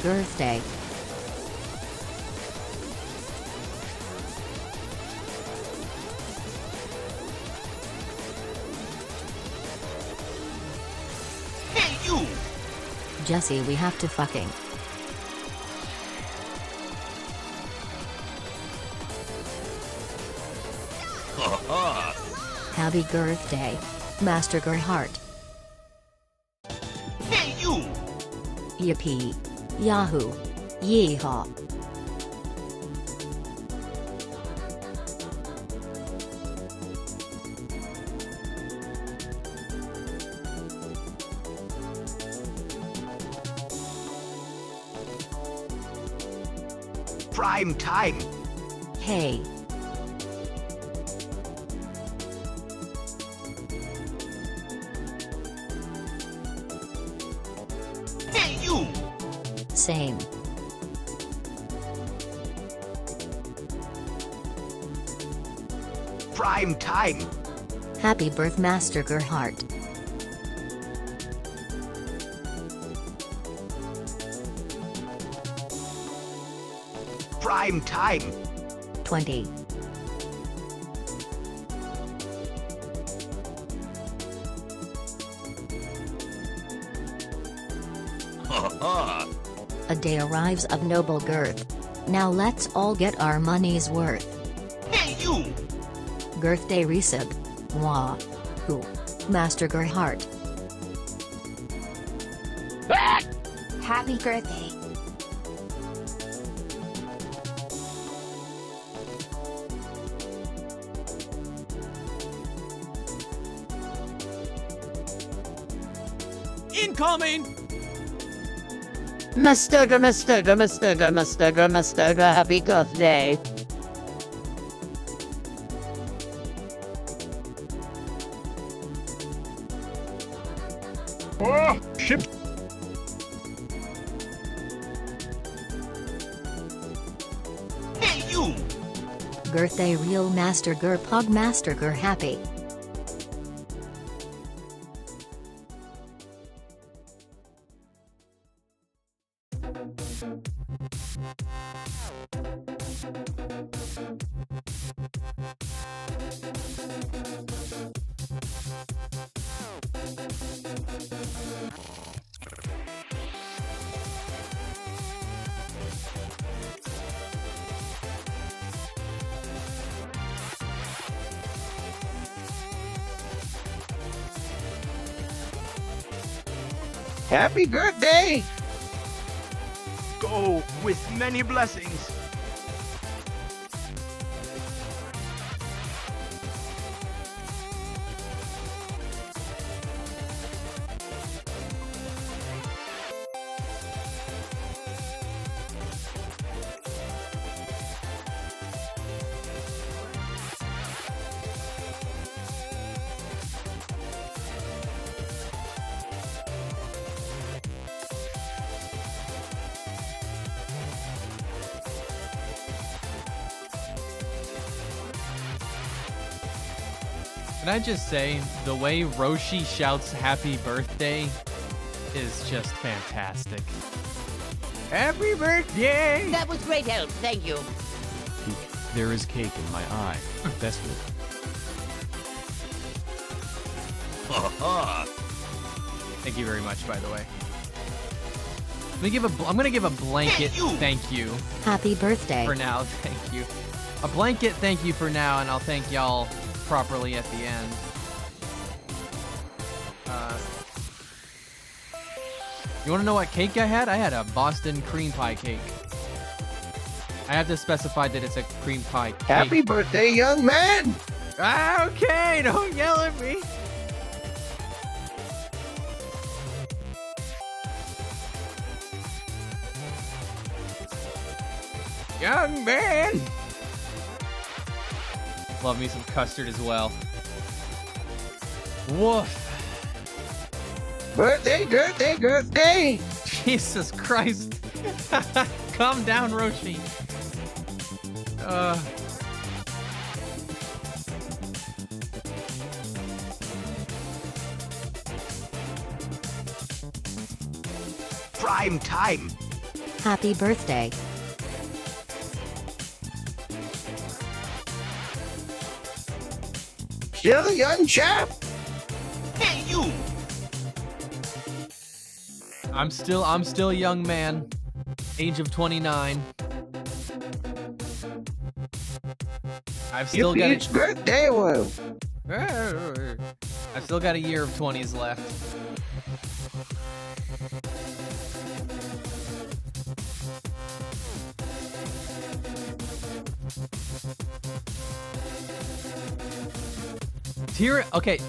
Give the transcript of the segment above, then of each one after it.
birthday. Hey, you! Jesse, we have to fucking. Happy birthday, MasterGir Heart. Hey, you! Yippee. Yahoo. Yeehaw. Prime time! Hey. Hey, you! Same. Prime time! Happy birth, MasterGir Heart. Prime time! 20. A day arrives of noble girth. Now let's all get our money's worth. Hey, you! Girthday resub. Wah. Who? MasterGir Heart. Happy birthday. Incoming! MasterGir, happy birthday. Oh, ship! Hey, you! Girthday real MasterGir Pug MasterGir happy. Happy birthday! Go with many blessings! Can I just say, the way Roshi shouts happy birthday is just fantastic. Happy birthday! That was great help, thank you. There is cake in my eye. Best of Thank you very much, by the way. I'm gonna give a blanket thank you Happy birthday. for now. Thank you. A blanket thank you for now, and I'll thank y'all properly at the end. You want to know what cake I had? I had a Boston cream pie cake. I have to specify that it's a cream pie cake. Happy birthday, young man! Ah, okay, don't yell at me. Young man! Love me some custard as well. Woof. Birthday, birthday, birthday! Jesus Christ. Calm down, Roshi. Prime time! Happy birthday. Still a young chap. Hey, you! I'm still a young man. Age of 29. I've still got It's birthday, well. I've still got a year of 20s left.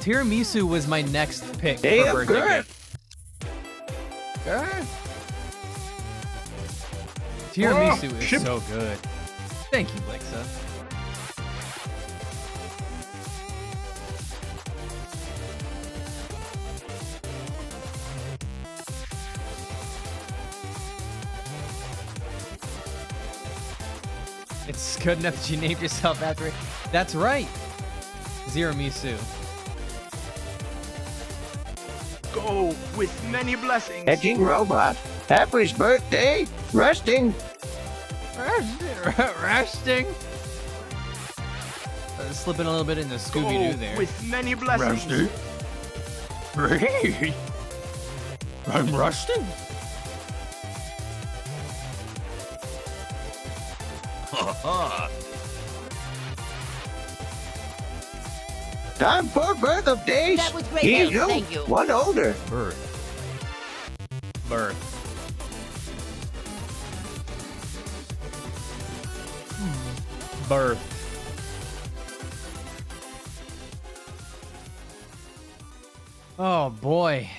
Tiramisu was my next pick Hey, for birthday good. gift. Tiramisu is ship. so good. Thank you, Blixa. It's good enough that you named yourself after it. That's right. Tiramisu. Go with many blessings. Edging robot. Happy birthday. Resting. Resting. Slipping a little bit into Scooby-Doo there. With many blessings. Hey, I'm rusting. Time for birth of days. That was great, He's Dave. Thank you. one older. Birth. Birth. Oh boy.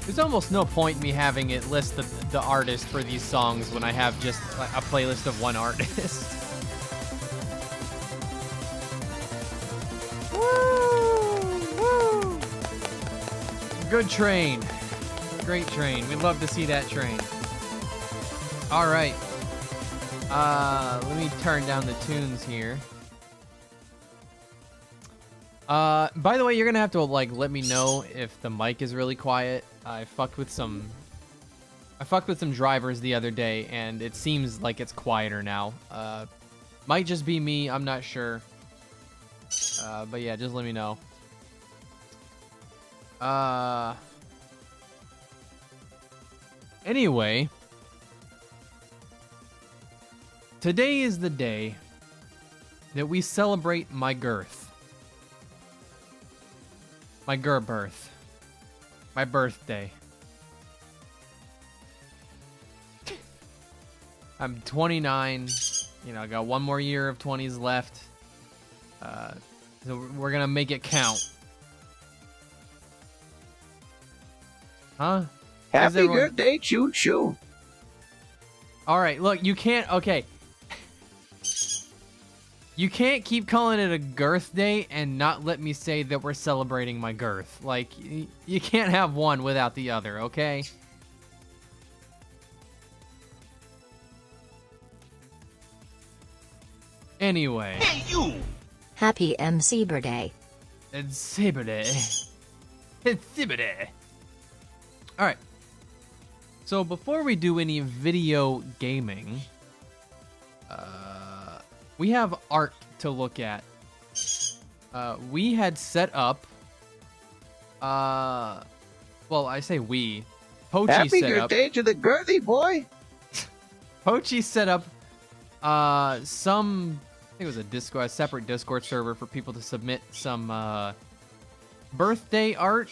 There's almost no point in me having it list the artist for these songs when I have just a playlist of one artist. Woo! Good train. Great train. We'd love to see that train. All right. Let me turn down the tunes here. By the way, you're gonna have to like let me know if the mic is really quiet. I fucked with some drivers the other day, and it seems like it's quieter now. Might just be me. I'm not sure. But yeah, just let me know. Anyway, today is the day that we celebrate my girth. My birth. My birthday. I'm 29. You know, I got one more year of 20s left. So we're gonna make it count. Huh? Happy everyone- birthday, choo choo. All right, look, you can't. Okay. You can't keep calling it a girth day and not let me say that we're celebrating my girth. Like, you can't have one without the other, okay? Anyway. Hey, you! Happy MC birthday. It's Saturday. It's Saturday. Alright. So before we do any video gaming, we have art to look at. We had set up, well, I say we. Pochi Happy set up. birthday to the girthy boy. Pochi set up some, I think it was a separate Discord server for people to submit some birthday art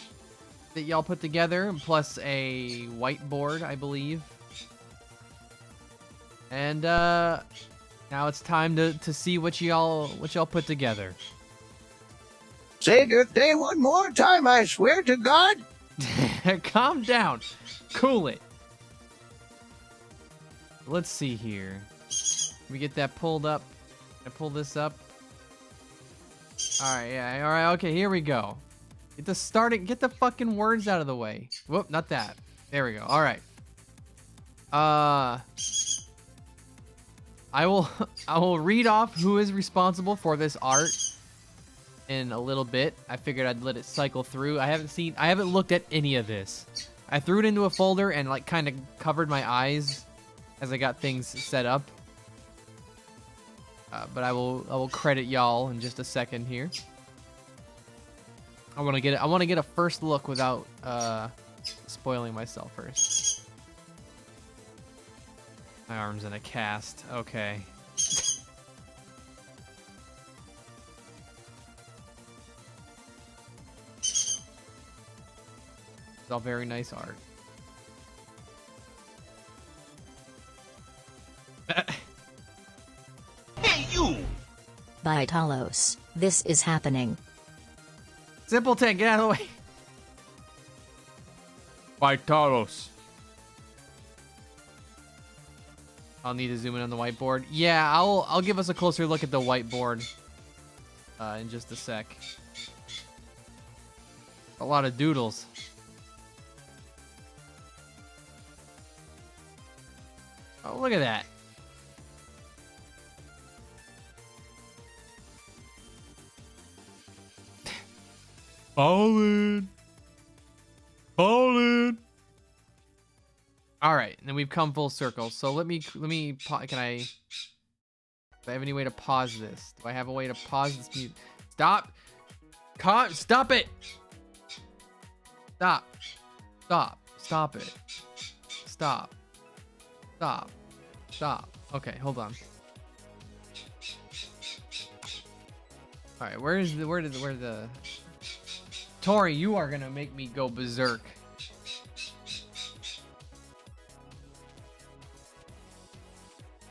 that y'all put together, plus a whiteboard, I believe. And now it's time to see what y'all put together. Say birthday one more time, I swear to God. Calm down. Cool it. Let's see here. Let me get that pulled up. I pull this up. Alright, yeah, alright, okay, here we go. Get the fucking words out of the way. Whoop, not that. There we go. Alright. I will I will read off who is responsible for this art in a little bit. I figured I'd let it cycle through. I haven't looked at any of this. I threw it into a folder and like kind of covered my eyes as I got things set up. But I will credit y'all in just a second here. I want to get a first look without spoiling myself first. My arm's in a cast. Okay. It's all very nice art. Hey, you! By Talos, this is happening. Simpleton, get out of the way. Vitalos. I'll need to zoom in on the whiteboard. Yeah, I'll give us a closer look at the whiteboard in just a sec. A lot of doodles. Oh, look at that. Fallen. Fallen. All right, and then we've come full circle. So let me can I? Do I have any way to pause this? Do I have a way to pause this music? Stop! Stop it! Stop! Stop! Stop it! Stop! Stop! Stop! Okay, hold on. All right, where the? Tori, you are gonna make me go berserk.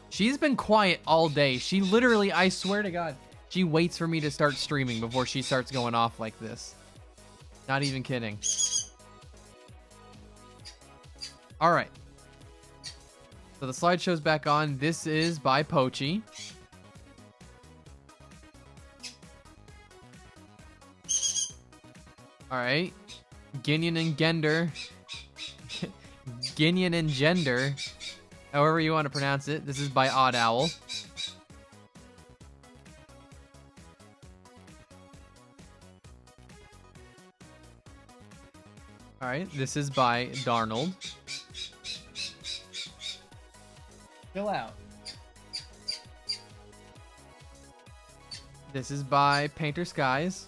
She's been quiet all day. She literally, I swear to God, she waits for me to start streaming before she starts going off like this. Not even kidding. All right. So the slideshow's back on. This is by Pochi. All right. Ginyan and Gender. Ginyan and Gender. However you want to pronounce it. This is by Odd Owl. All right, this is by Darnold. Chill out. This is by Painter Skies.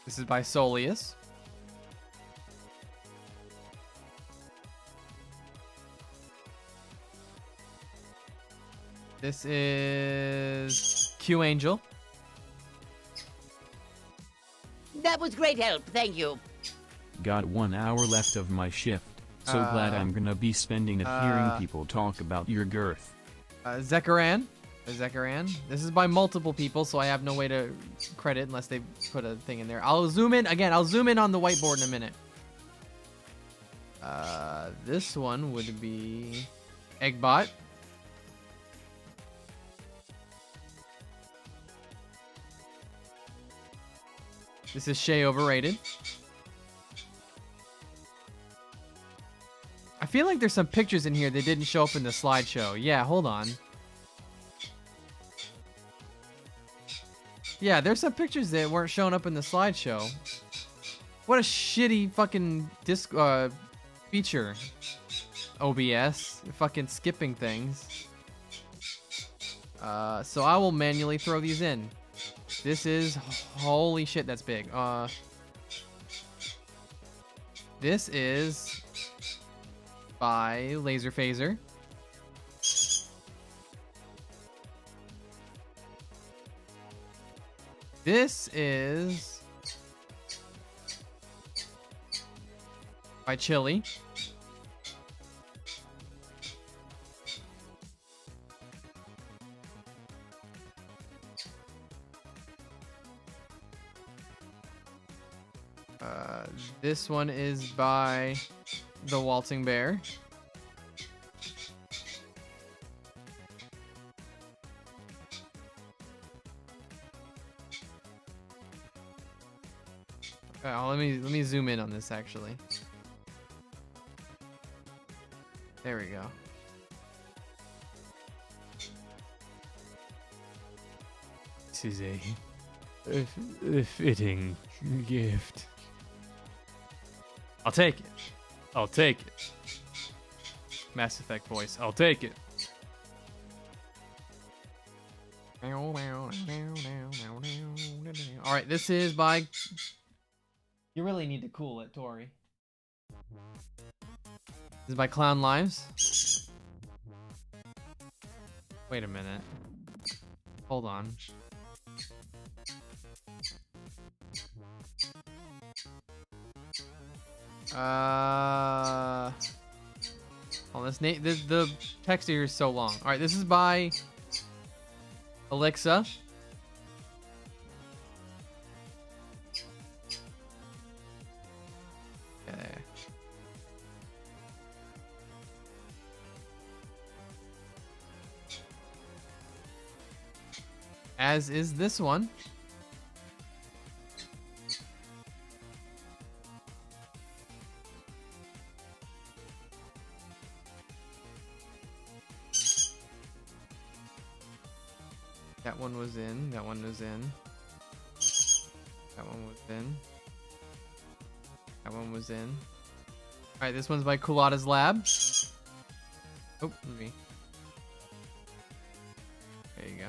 This is by Soleus. This is Q Angel. That was great help, thank you. Got 1 hour left of my shift. So glad I'm gonna be spending it hearing people talk about your girth. Zekaran. Zekaran. This is by multiple people, so I have no way to credit unless they put a thing in there. I'll zoom in again. I'll zoom in on the whiteboard in a minute. This one would be Eggbot. This is Shay Overrated. I feel like there's some pictures in here that didn't show up in the slideshow. Yeah, hold on. Yeah, there's some pictures that weren't showing up in the slideshow. What a shitty fucking disc feature. OBS, fucking skipping things. So I will manually throw these in. This is holy shit, that's big. This is by Laser Phaser. This is by Chili. This one is by The Waltzing Bear. Let me zoom in on this actually. There we go. This is a fitting gift. I'll take it. I'll take it. Mass Effect voice. I'll take it. Alright, this is by... You really need to cool it, Tori. This is by Clown Lives. Wait a minute. Hold on. Oh, the text here is so long. All right, this is by Alexa. Okay. As is this one. That one was in. That one was in. That one was in. That one was in. Alright, this one's by Kulada's Lab. Oh, let me. There you go.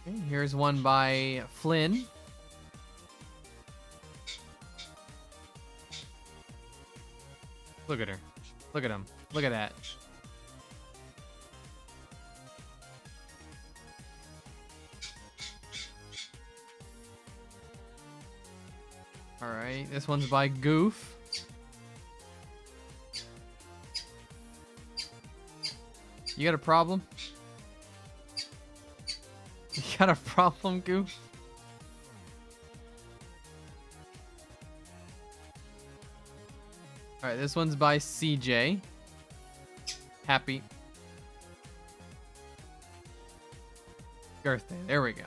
Okay, here's one by Flynn. Look at her. Look at him. Look at that. Alright, this one's by Goof. You got a problem? You got a problem, Goof? Alright, this one's by CJ. Happy. Birthday. There we go.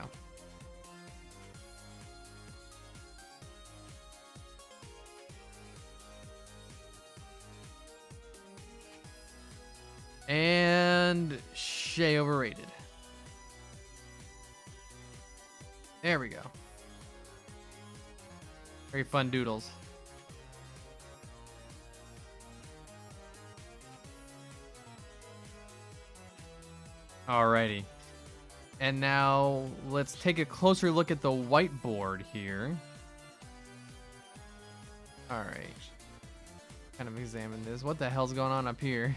And Shay overrated. There we go. Very fun doodles. Alrighty. And now let's take a closer look at the whiteboard here. Alright. Kind of examine this. What the hell's going on up here?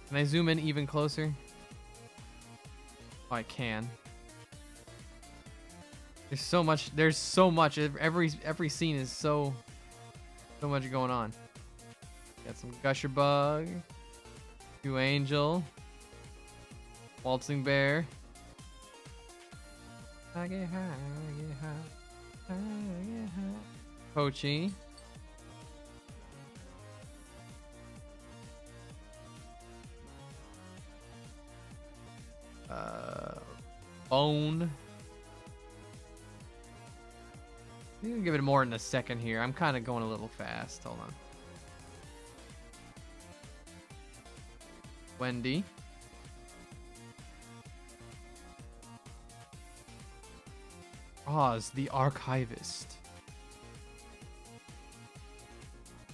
Can I zoom in even closer? Oh, I can. There's so much. There's so much. Every scene is so much going on. Got some Gusher Bug, Two Angel, Waltzing Bear. I get high, I get high, I get high. Pochi. Bone. I'm gonna give it more in a second here. I'm kind of going a little fast. Hold on. Wendy. Oz, the Archivist.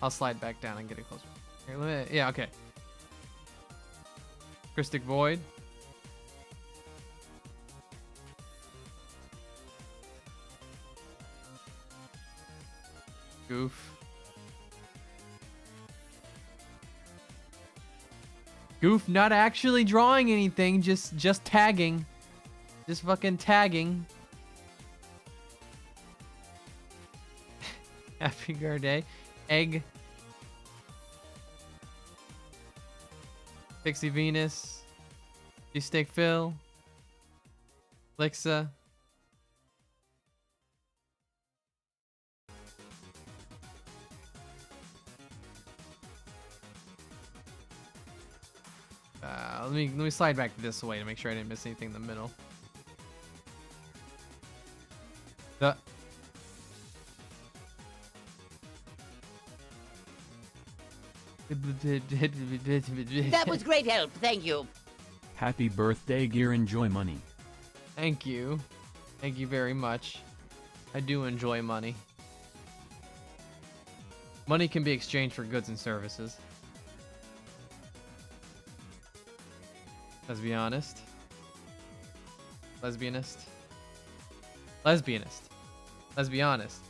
I'll slide back down and get it closer. Here, yeah, okay. Christic Void. Goof. Goof not actually drawing anything, just tagging. Just fucking tagging. Happy birthday. Egg. Pixie Venus. Steak Phil. Lixa. Let me slide back this way to make sure I didn't miss anything in the middle. That was great help. Thank you. Happy birthday, Gear. Enjoy money. Thank you. Thank you very much. I do enjoy money. Money can be exchanged for goods and services. Let's be honest. Lesbianist. Lesbianist. Let's be honest.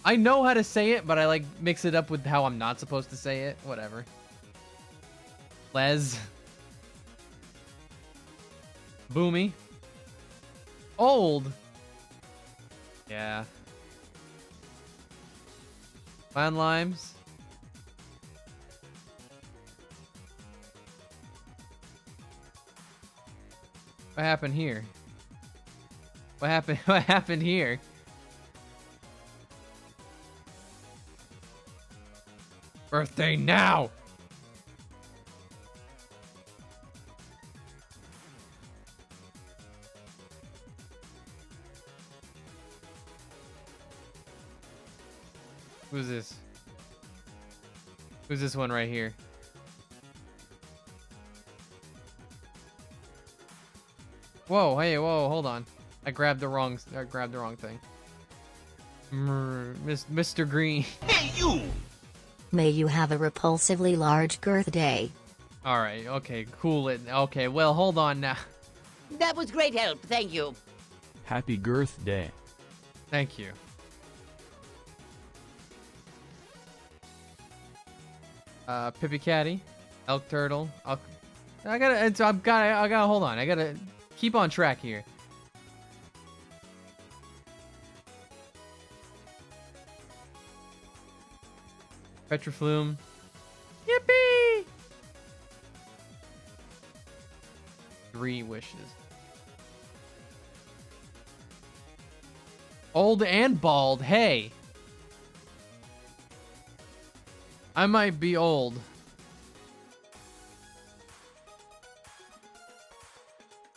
I know how to say it, but I like mix it up with how I'm not supposed to say it. Whatever. Les. Boomy. Old. Yeah. Clown limes. What happened here? What happened? What happened here? Birthday now! Who's this? Who's this one right here? Whoa, hey, whoa, hold on. I grabbed the wrong thing. Mr. Green. Hey, you! May you have a repulsively large girth day. Alright, okay, cool it. Okay, well, hold on now. That was great help. Thank you. Happy Girth Day. Thank you. Pippy Catty, Elk Turtle. I gotta hold on. I gotta keep on track here. Petroflume. Yippee! 3 wishes. Old and bald. Hey. I might be old.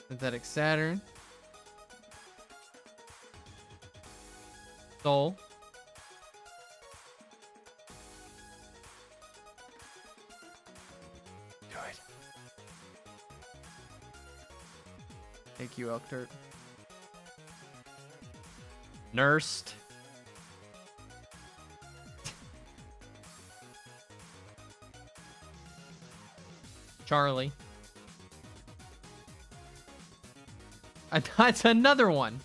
Synthetic Saturn. Soul. Good. Thank you, Elk Dirt. Nursed. Charlie. That's another one.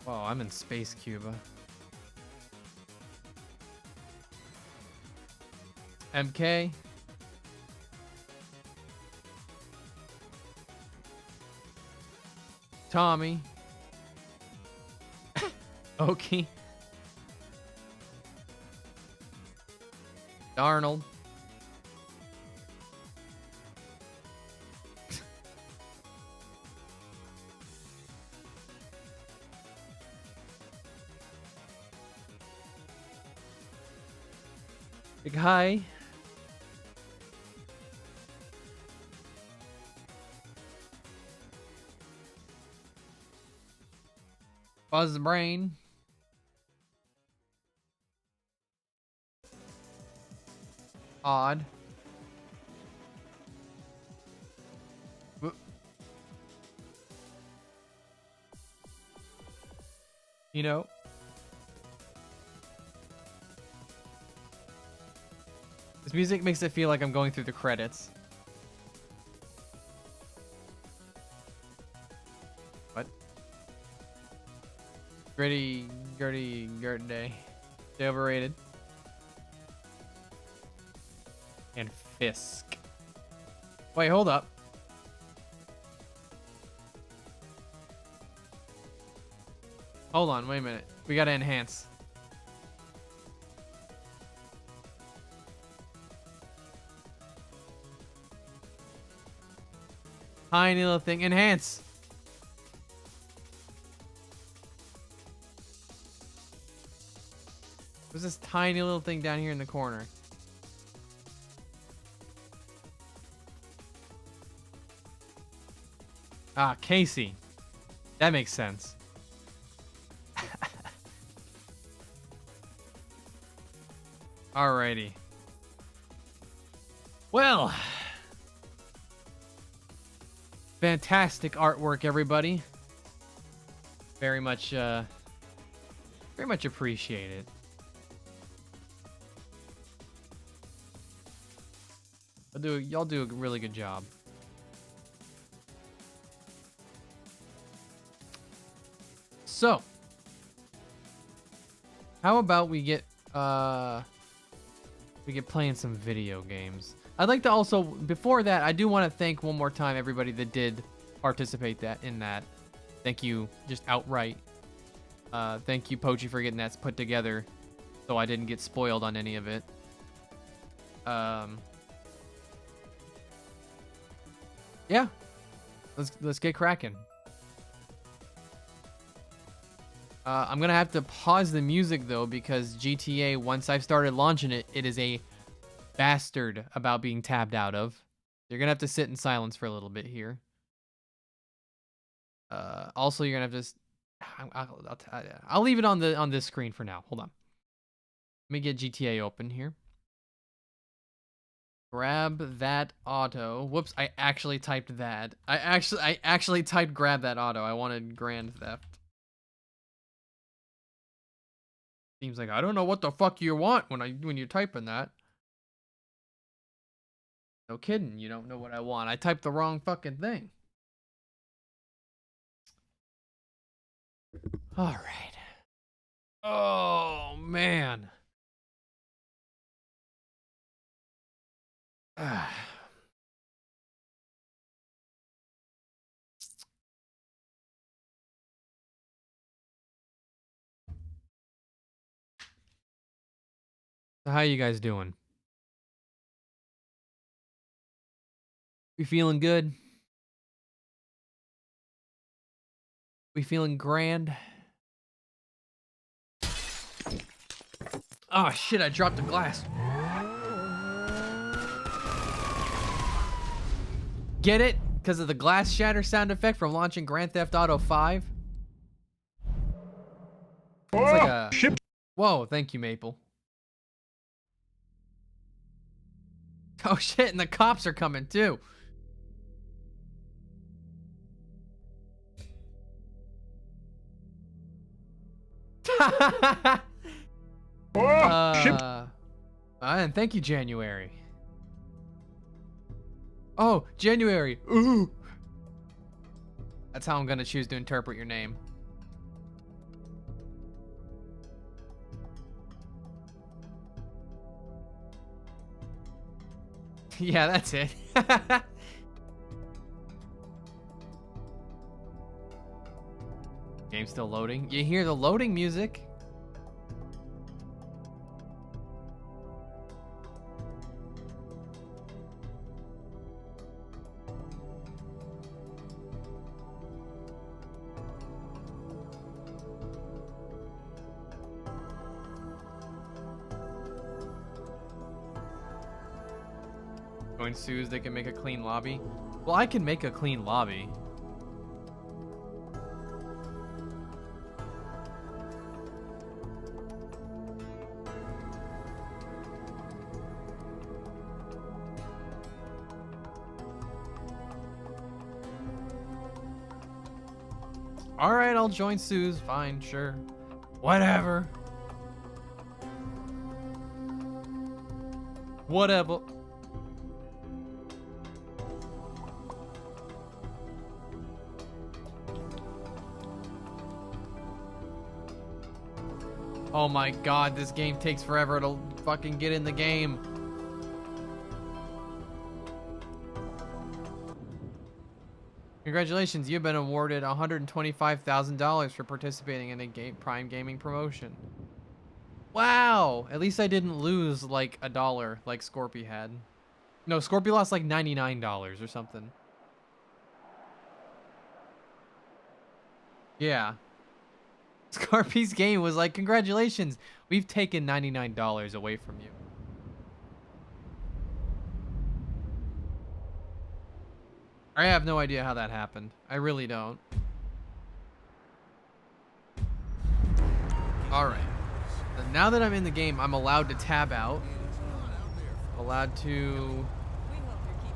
Whoa, I'm in Space Cuba. MK. Tommy. Okie. Darnold. Big hi. Buzz the brain. Odd. You know. This music makes it feel like I'm going through the credits. What? Gritty day. Stay overrated. And Fisk. Wait, hold up. Hold on, wait a minute. We gotta enhance. Tiny little thing. Enhance. There's this tiny little thing down here in the corner. Ah, Casey. That makes sense. Alrighty. Well, fantastic artwork, everybody. Very much appreciate it. Y'all do a really good job. So, how about we get playing some video games? I'd like to also, before that, I do want to thank one more time everybody that did participate in that. Thank you, just outright. Thank you, Pochi, for getting that put together, so I didn't get spoiled on any of it. Yeah, let's get cracking. I'm gonna have to pause the music though, because GTA, once I've started launching it, it is a bastard about being tabbed out of. You're gonna have to sit in silence for a little bit here. Also, you're gonna have to. I'll leave it on this screen for now. Hold on. Let me get GTA open here. Grab that auto. Whoops! I actually typed that. I actually typed grab that auto. I wanted Grand Theft. Seems like I don't know what the fuck you want when you're typing that. No kidding, you don't know what I want. I typed the wrong fucking thing. All right. Oh man. So how you guys doing? We feeling good? We feeling grand? Oh shit, I dropped the glass. Get it? Because of the glass shatter sound effect from launching Grand Theft Auto 5? It's like a... Whoa, thank you, Maple. Oh shit, and the cops are coming too. And thank you, January. Oh, January. Ooh. That's how I'm gonna choose to interpret your name. Yeah, that's it. Game's still loading. You hear the loading music? Join Sue's, they can make a clean lobby. Well, I can make a clean lobby. Alright, I'll join Sue's. Fine, sure. Whatever. Whatever. Oh my god, this game takes forever to fucking get in the game. Congratulations, you've been awarded $125,000 for participating in a Prime Gaming promotion. Wow! At least I didn't lose like $1 like Scorpy had. No, Scorpy lost like $99 or something. Yeah. Scarpy's game was like, congratulations, we've taken $99 away from you. I have no idea how that happened. I really don't. Alright. Now that I'm in the game, I'm allowed to tab out. Allowed to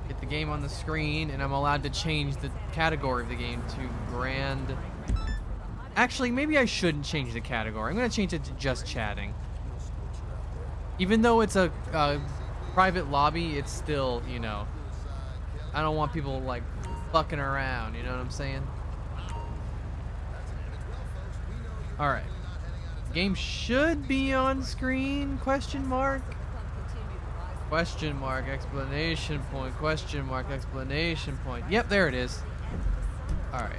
get the game on the screen, and I'm allowed to change the category of the game to grand. Actually, maybe I shouldn't change the category. I'm gonna change it to just chatting. Even though it's a private lobby, it's still, you know, I don't want people like fucking around, you know what I'm saying? Alright. Game should be on screen, question mark? Question mark, explanation point, question mark, explanation point. Yep, there it is. Alright.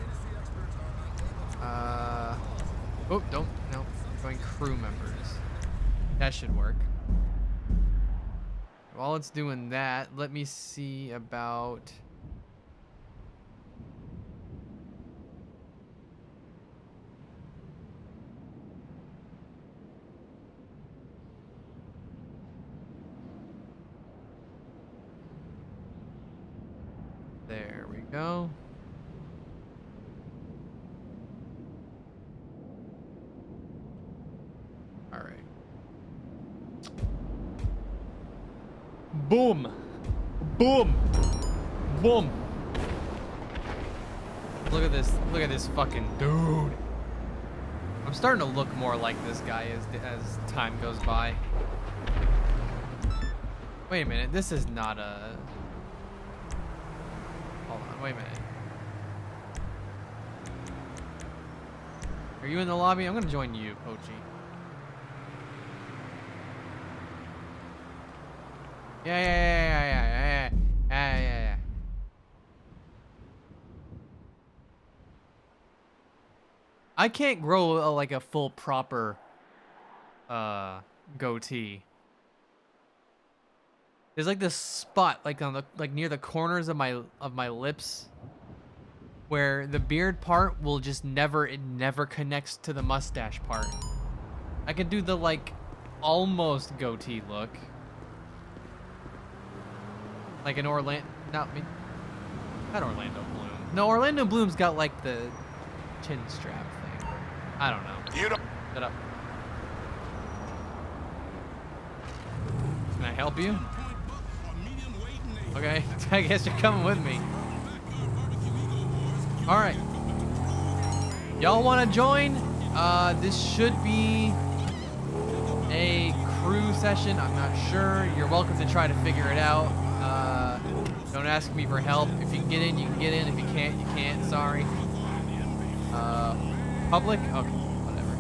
Oh, don't, no. Going crew members. That should work. While it's doing that, let me see about... There we go. All right. Boom. Boom. Boom. Look at this. Look at this fucking dude. I'm starting to look more like this guy as time goes by. Wait a minute. This is not a... Hold on, wait a minute. Are you in the lobby? I'm gonna join you, Pochi. Yeah. I can't grow like a full proper goatee. There's like this spot like on the near the corners of my lips where the beard part will just never connects to the mustache part. I could do the like almost goatee look. Like an Orlando not Orlando Bloom. No, Orlando Bloom's got like the chin strap thing. I don't know. You don't shut up. Can I help you? Okay, I guess you're coming with me. Alright. Y'all want to join? This should be a crew session. I'm not sure. You're welcome to try to figure it out. Don't ask me for help. If you can get in, you can get in. If you can't, you can't. Sorry. Public? Okay, whatever.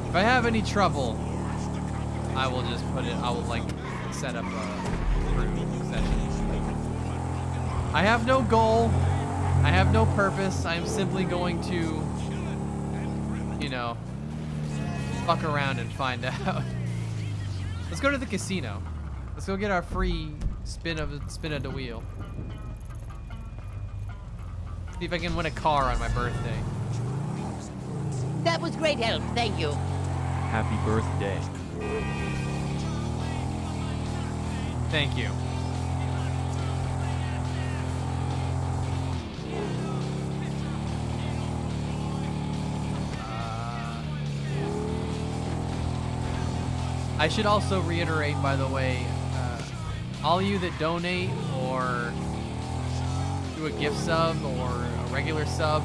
If I have any trouble, I will just put it, I will like set up a crew session. I have no goal. I have no purpose. I am simply going to, you know, fuck around and find out. Let's go to the casino. Let's go get our free spin of the wheel. See if I can win a car on my birthday. That was great help. Thank you. Happy birthday. Thank you. I should also reiterate, by the way, all of you that donate or do a gift sub or a regular sub.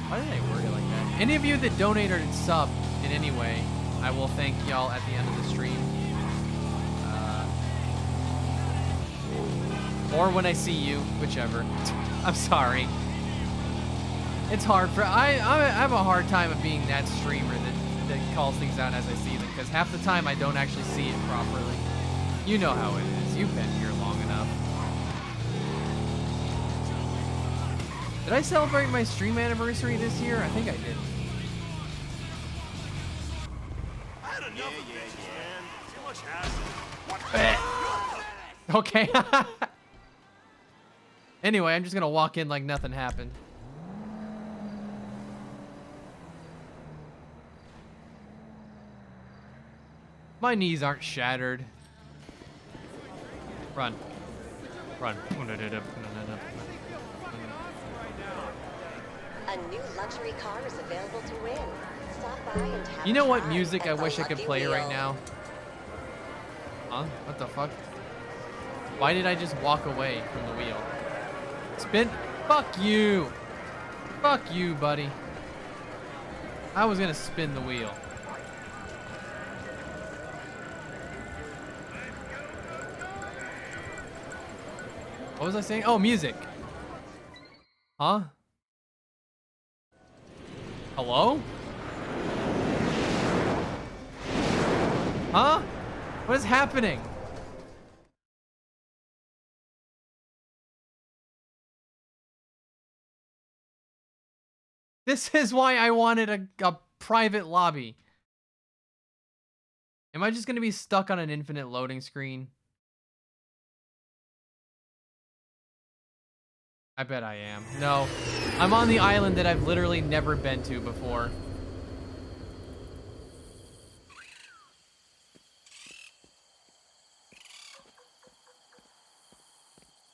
Why did I word it like that? Any of you that donate or sub in any way, I will thank y'all at the end of the stream. Or when I see you, whichever. I'm sorry. It's hard for I have a hard time of being that streamer that calls things out as I see them, because half the time I don't actually see it properly. You know how it is. You've been here long enough. Did I celebrate my stream anniversary this year? I think I did. I had enough of bitches, man. Too much hassle. Okay. Anyway, I'm just gonna walk in like nothing happened. My knees aren't shattered. Run. Run. A new luxury car is available to win. Stop by and have You know a what try music at I the wish I could Lucky play right Wheel. now? Huh? What the fuck? Why did I just walk away from the wheel? Spin. Fuck you. Fuck you, buddy. I was gonna spin the wheel. What was I saying? Oh, music. Huh? Hello? Huh? What is happening? This is why I wanted a private lobby. Am I just gonna be stuck on an infinite loading screen? I bet I am. No. I'm on the island that I've literally never been to before.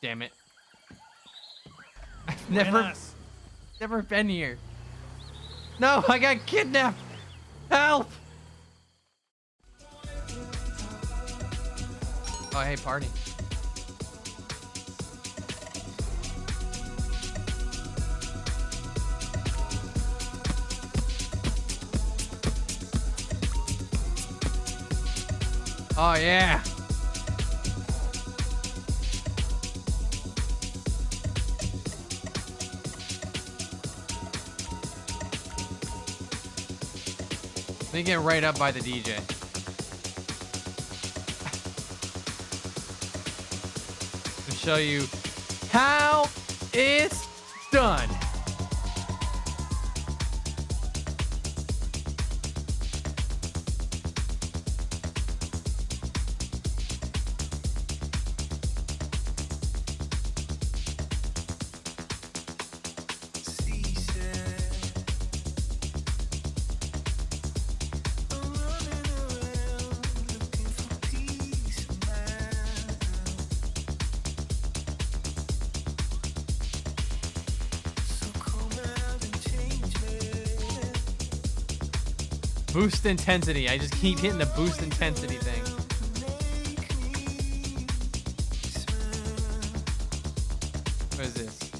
Damn it. I've never been here. No, I got kidnapped. Help! Oh, hey, party. Oh, yeah. They get right up by the DJ. To show you how it's done. Boost intensity. I just keep hitting the boost intensity thing. What is this?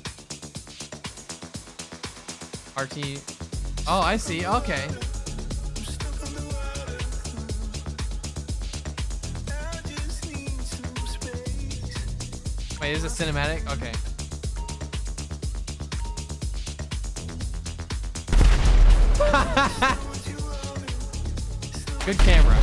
RT. Oh, I see. Okay. Wait, is it cinematic? Okay. Good camera.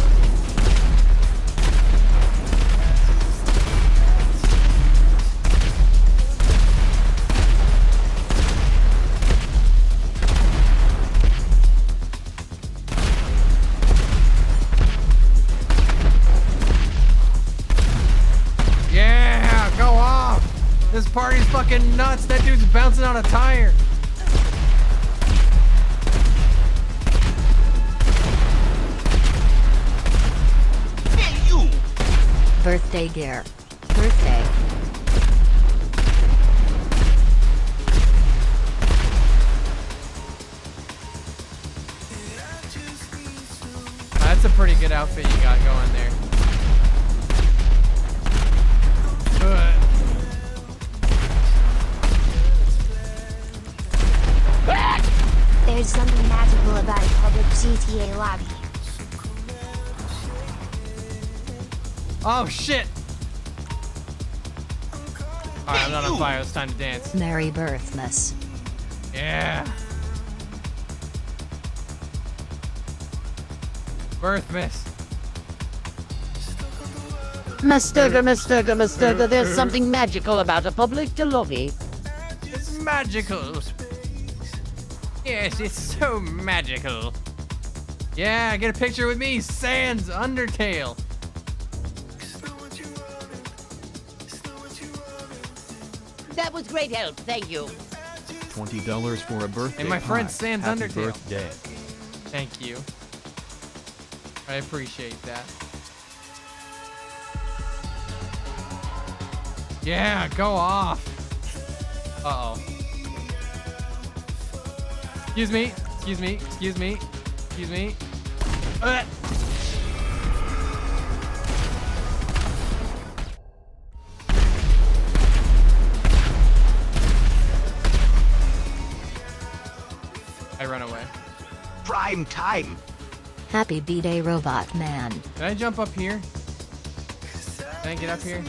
Yeah, go off. This party's fucking nuts. That dude's bouncing on a tire. Birthday gear. Birthday. That's a pretty good outfit you got going there. There's something magical about a public GTA lobby. Oh shit! Alright, I'm not on fire. It's time to dance. Merry Birthmas. Yeah. Birthmas. Mr. There's something magical about a public lobby. It's magical. Yes, it's so magical. Yeah, get a picture with me, Sans Undertale. That was great help, thank you. $20 for a birthday And my friend pie. Sans Happy Undertale. birthday. Thank you. I appreciate that. Yeah, go off. Uh-oh. Excuse me. Excuse me. Excuse me. Excuse me. I run away. Prime time. Happy B-Day, Robot Man. Can I jump up here? Can I get up here?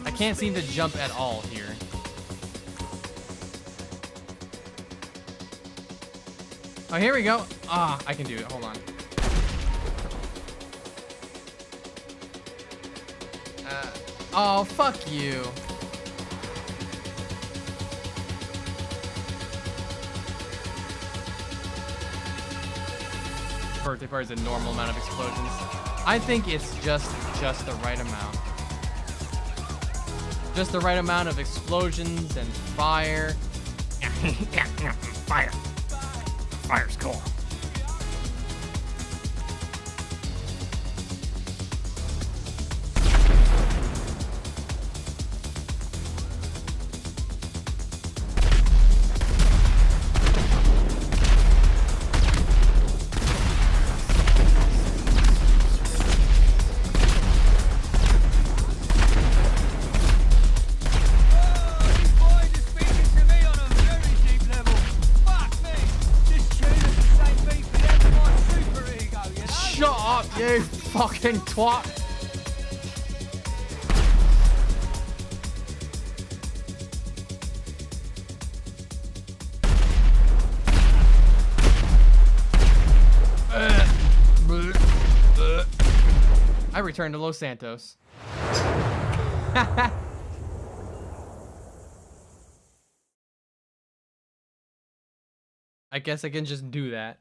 I can't seem to jump at all here. Oh, here we go. Ah, I can do it. Hold on. Oh, fuck you. Birthday party is a normal amount of explosions. I think it's just the right amount. Just the right amount of explosions and fire. Fire. Fire's cool. You fucking twat. I returned to Los Santos. I guess I can just do that.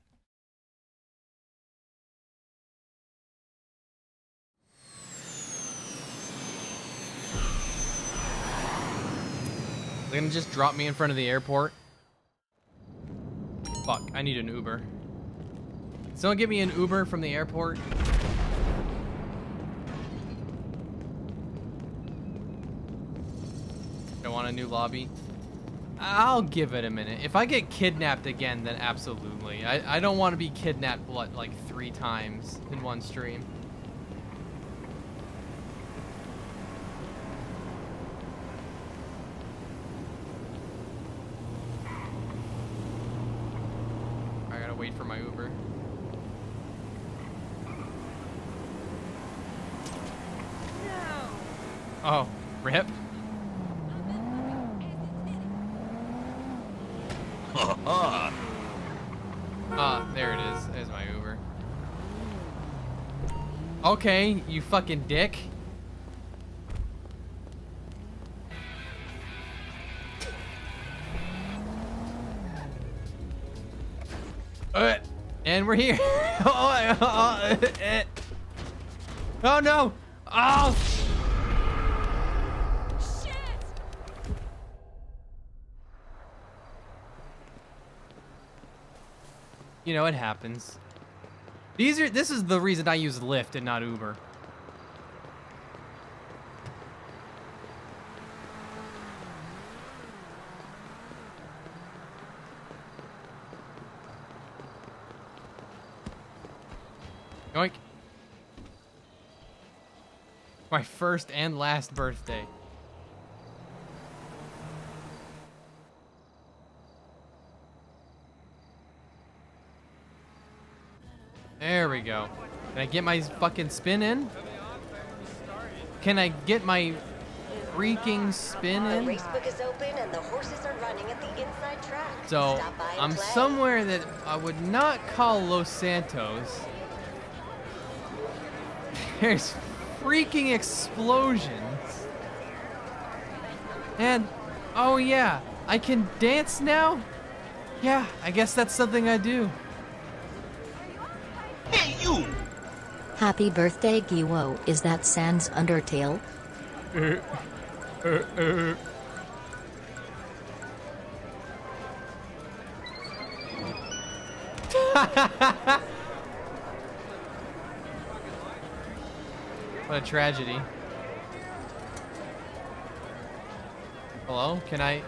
They're gonna just drop me in front of the airport. Fuck, I need an Uber. Someone give me an Uber from the airport. Don't want a new lobby. I'll give it a minute. If I get kidnapped again, then absolutely. I don't want to be kidnapped like 3 times in one stream. I gotta wait for my Uber. No. Oh, rip. There it is. There's my Uber. Okay, you fucking dick. And we're here. Oh no! Oh! You know, it happens. This is the reason I use Lyft and not Uber. Yoink. My first and last birthday. There we go. Can I get my fucking spin in? Can I get my freaking spin The in? race book is open and the horses are running at the inside track. So, Stop by and I'm play. somewhere that I would not call Los Santos. There's freaking explosions. And, oh yeah, I can dance now? Yeah, I guess that's something I do. Hey, you! Happy birthday, Giwo. Is that Sans Undertale? What a tragedy. Hello? Can I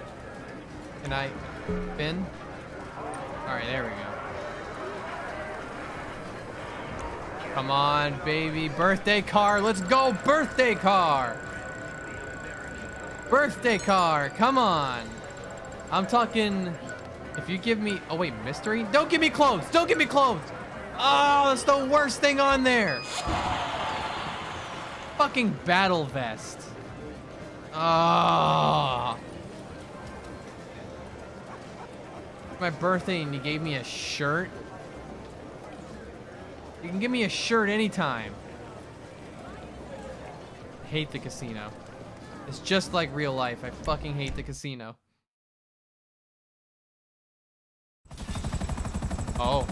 spin? Alright, there we go. Come on, baby. Birthday car. Let's go, birthday car. Birthday car. Come on. I'm talking... If you give me... Oh, wait, mystery? Don't give me clothes. Don't give me clothes. Oh, that's the worst thing on there. Fucking battle vest. Oh. My birthday and you gave me a shirt. You can give me a shirt anytime. Hate the casino. It's just like real life. I fucking hate the casino. Oh.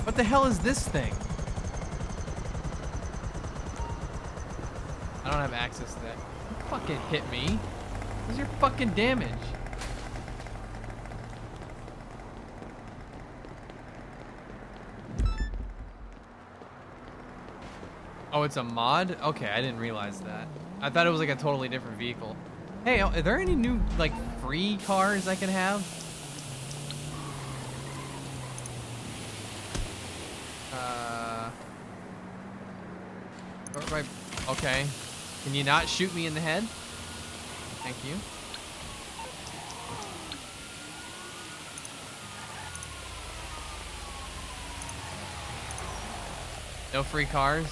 What the hell is this thing? I don't have access to that. You fucking hit me. What's your fucking damage? Oh, it's a mod? Okay, I didn't realize that. I thought it was like a totally different vehicle. Hey, are there any new, like, free cars I can have? Okay. Can you not shoot me in the head? Thank you. No free cars?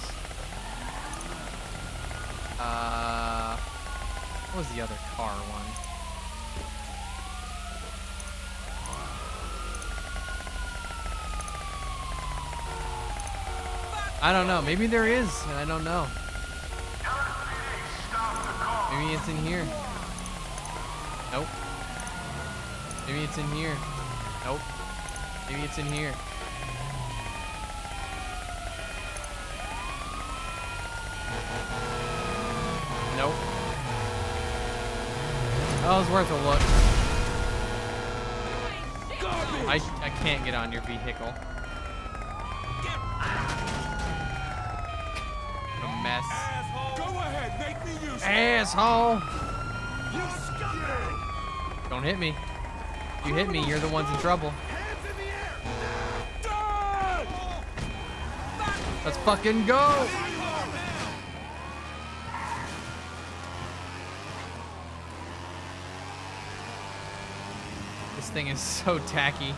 What was the other car one? I don't know. Maybe there is, and I don't know. Maybe it's in here. Nope. Maybe it's in here. Nope. Maybe it's in here. Nope. That was worth a look. I can't get on your vehicle. A mess. Go ahead, make me use Asshole! You scumbag! Don't hit me. If you hit me, you're the ones in trouble. Hands in the air! Done! Let's fucking go! This thing is so tacky.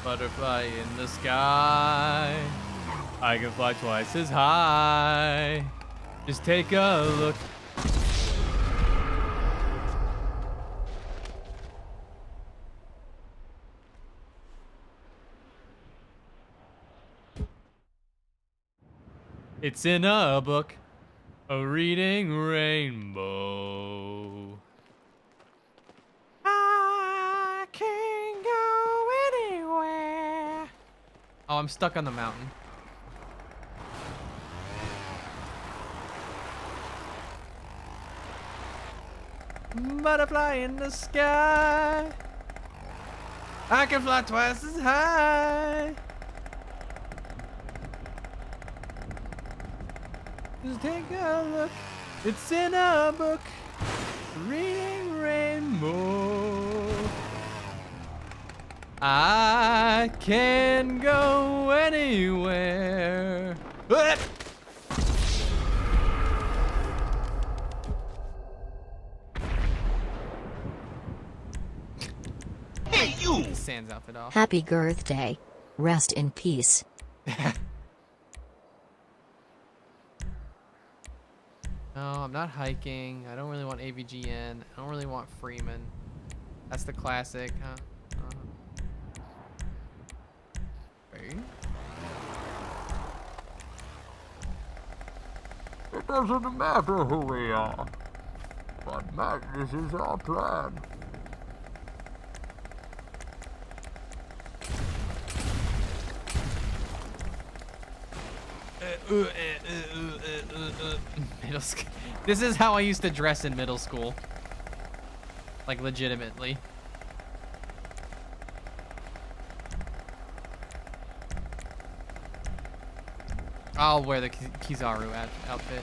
Butterfly in the sky. I can fly twice as high. Just take a look. It's in a book, a reading rainbow. I can go anywhere. Oh, I'm stuck on the mountain. Butterfly in the sky. I can fly twice as high. Just take a look. It's in a book. Reading rainbow. I can go anywhere. Hey, you! Sans outfit off. Happy birthday. Rest in peace. No, I'm not hiking. I don't really want AVGN. I don't really want Freeman. That's the classic, huh? Okay. It doesn't matter who we are. What matters is our plan. Middle school. This is how I used to dress in middle school. Like, legitimately. I'll wear the Kizaru outfit.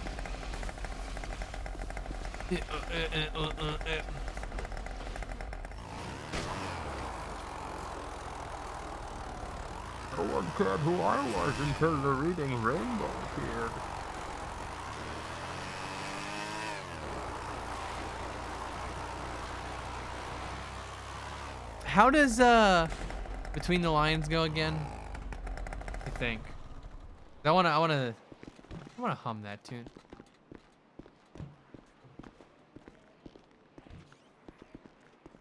No one cared who I was until the reading rainbow appeared. How does Between the Lions go again? I think. I wanna hum that tune.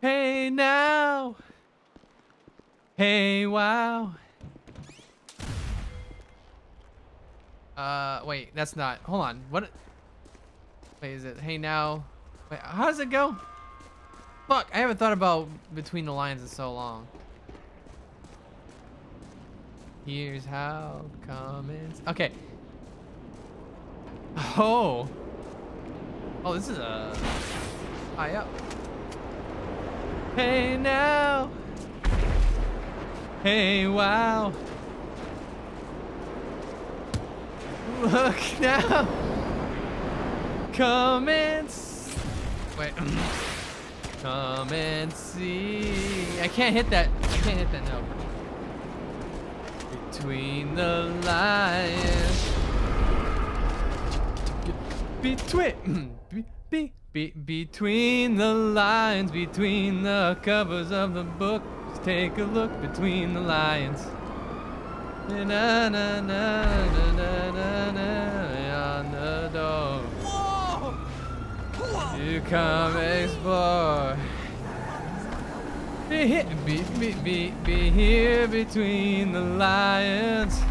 Hey now. Hey wow. Wait, that's not. Hold on. What? Wait, is it? Hey now. Wait, how does it go? Fuck, I haven't thought about Between the Lines in so long. Here's how comments. Okay. Oh. Oh, this is a high up. Hey now. Hey wow. Look now. Come and wait. Come and see. I can't hit that. I can't hit that note. Between the lines. Between the lines, between the covers of the book. Just take a look between the lines. Na na na na na na na on the door. You come explore. Be here between the lions.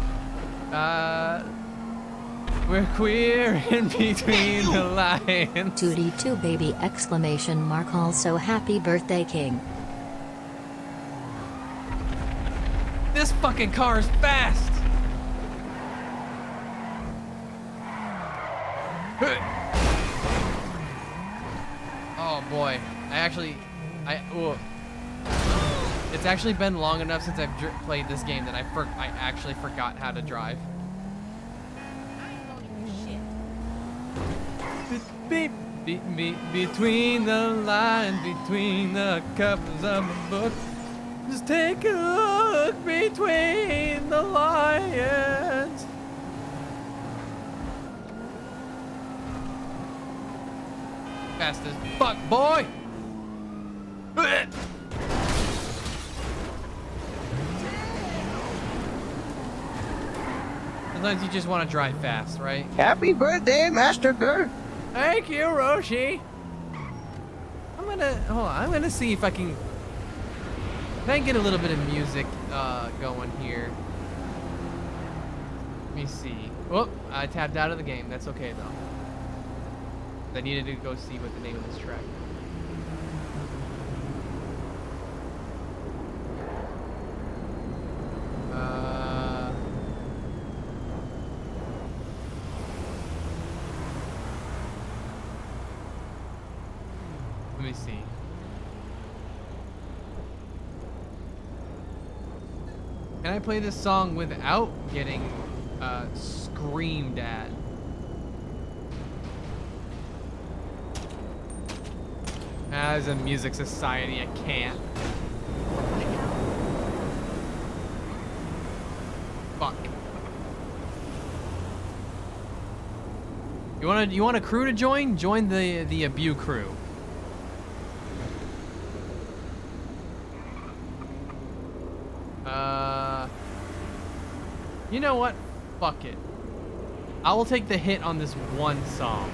We're queer in between the lions. Tootie 2 baby exclamation mark. Also happy birthday king. This fucking car is fast. Oh boy, it's actually been long enough since I've played this game that I actually forgot how to drive. Between the lines, between the covers of the book, just take a look between the lions. Fast as fuck, boy! Sometimes you just want to drive fast, right? Happy birthday, MasterGir. Thank you, Roshi. Hold on, I'm gonna see if I can get a little bit of music going here. Let me see. Oh, I tapped out of the game. That's okay though. I needed to go see what the name of this track. Let me see. Can I play this song without getting screamed at? As a music society, I can't. Fuck. You want a crew to join? Join the Abu crew. You know what? Fuck it. I will take the hit on this one song.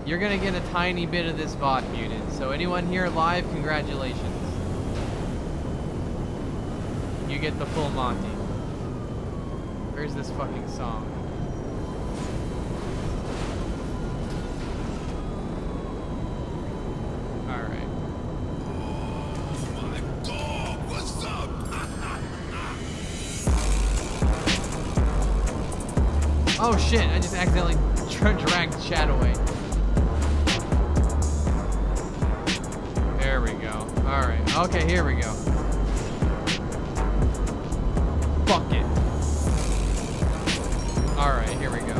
You're gonna get a tiny bit of this VOD muted. So anyone here live, congratulations. You get the full Monty. Where's this fucking song? Alright. My dog, what's up? Oh shit, I just accidentally dragged chat away. There we go. Alright, okay, here we go. Fuck it. Alright, here we go.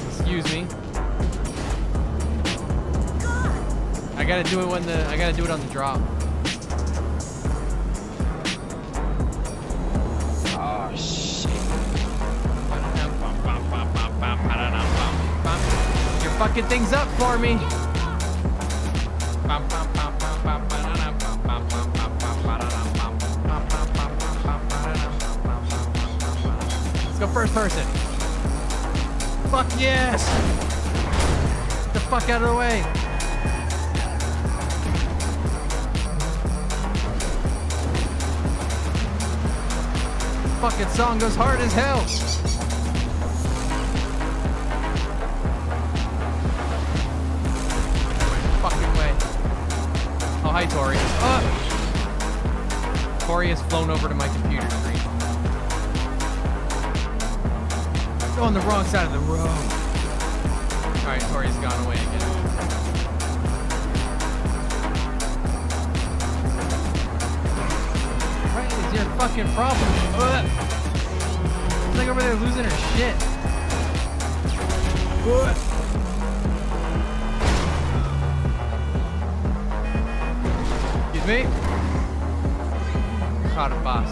Excuse me. I gotta do it when I gotta do it on the drop. Oh shit. You're fucking things up for me. Let's go first person. Fuck yes! Get the fuck out of the way. Fucking song goes hard as hell. Fucking way. Oh, hi, Tori. Tori has flown over to my computer screen. Go on the wrong side of the road. Alright, Tori's gone away again. What is your fucking problem? She's like over there losing her shit. Excuse me? Caught a bus.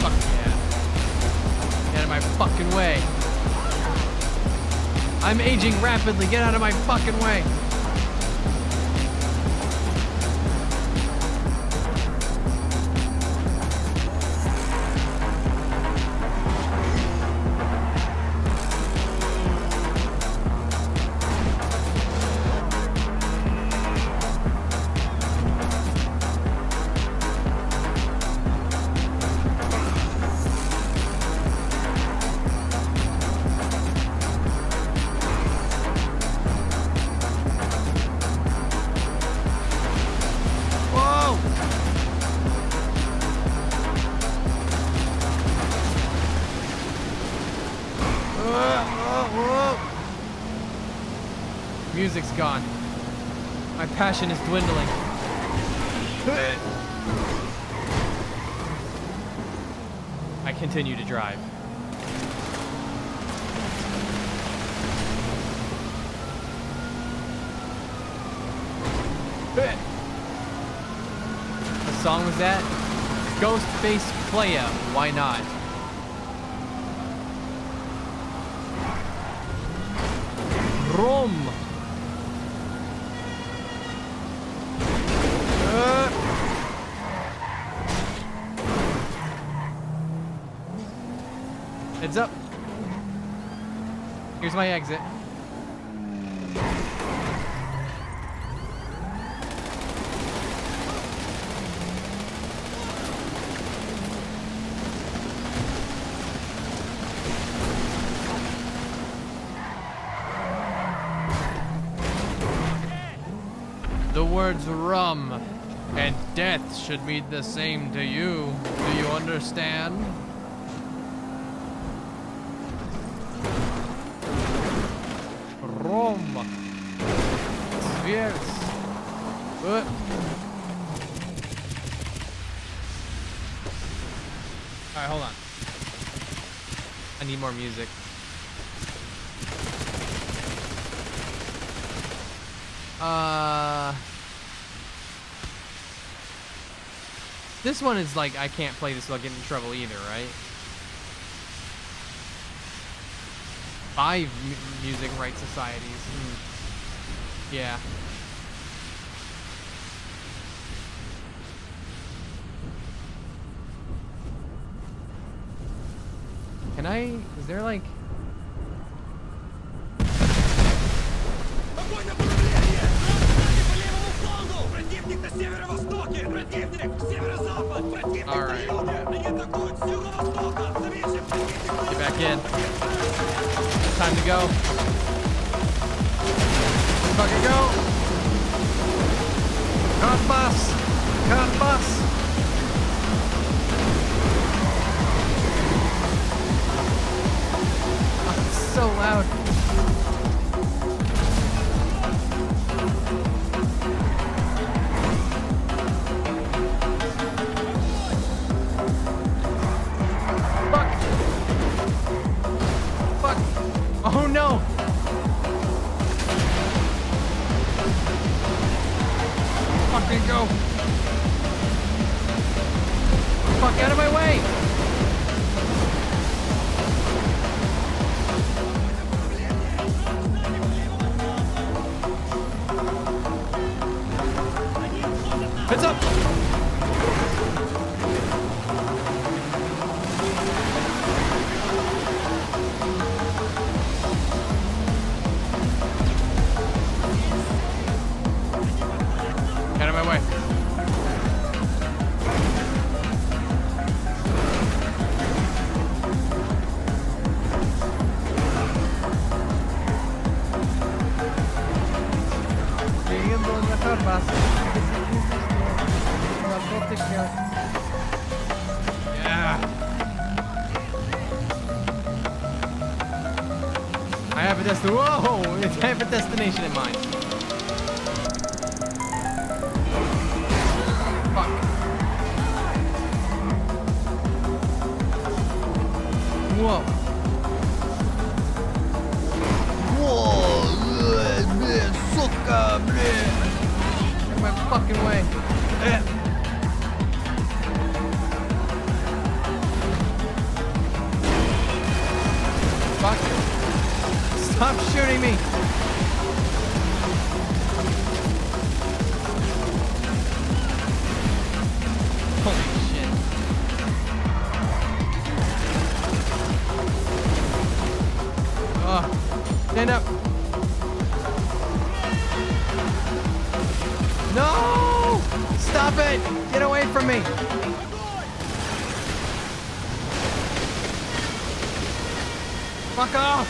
Fuck yeah. Get out of my fucking way. I'm aging rapidly. Get out of my fucking way. Music's gone. My passion is dwindling. I continue to drive. What song was that? Ghostface Playa. Why not? Rome. Heads up. Here's my exit. The words rum and death should mean the same to you. Do you understand? Rome. Yes. Alright, hold on. I need more music. This one is like, I can't play this without getting in trouble either, right? 5 music rights societies. Yeah. Can I? Is there like? All right. Get back in. Time to go. Fucking go. Cut bus. Cut bus. Oh, it's so loud. have a destination. Whoa! I have a destination in mind. Fuck. Whoa. Get my fucking way. Fuck. Stop shooting me. Holy shit. Oh, stand up. No! Stop it! Get away from me! Fuck off!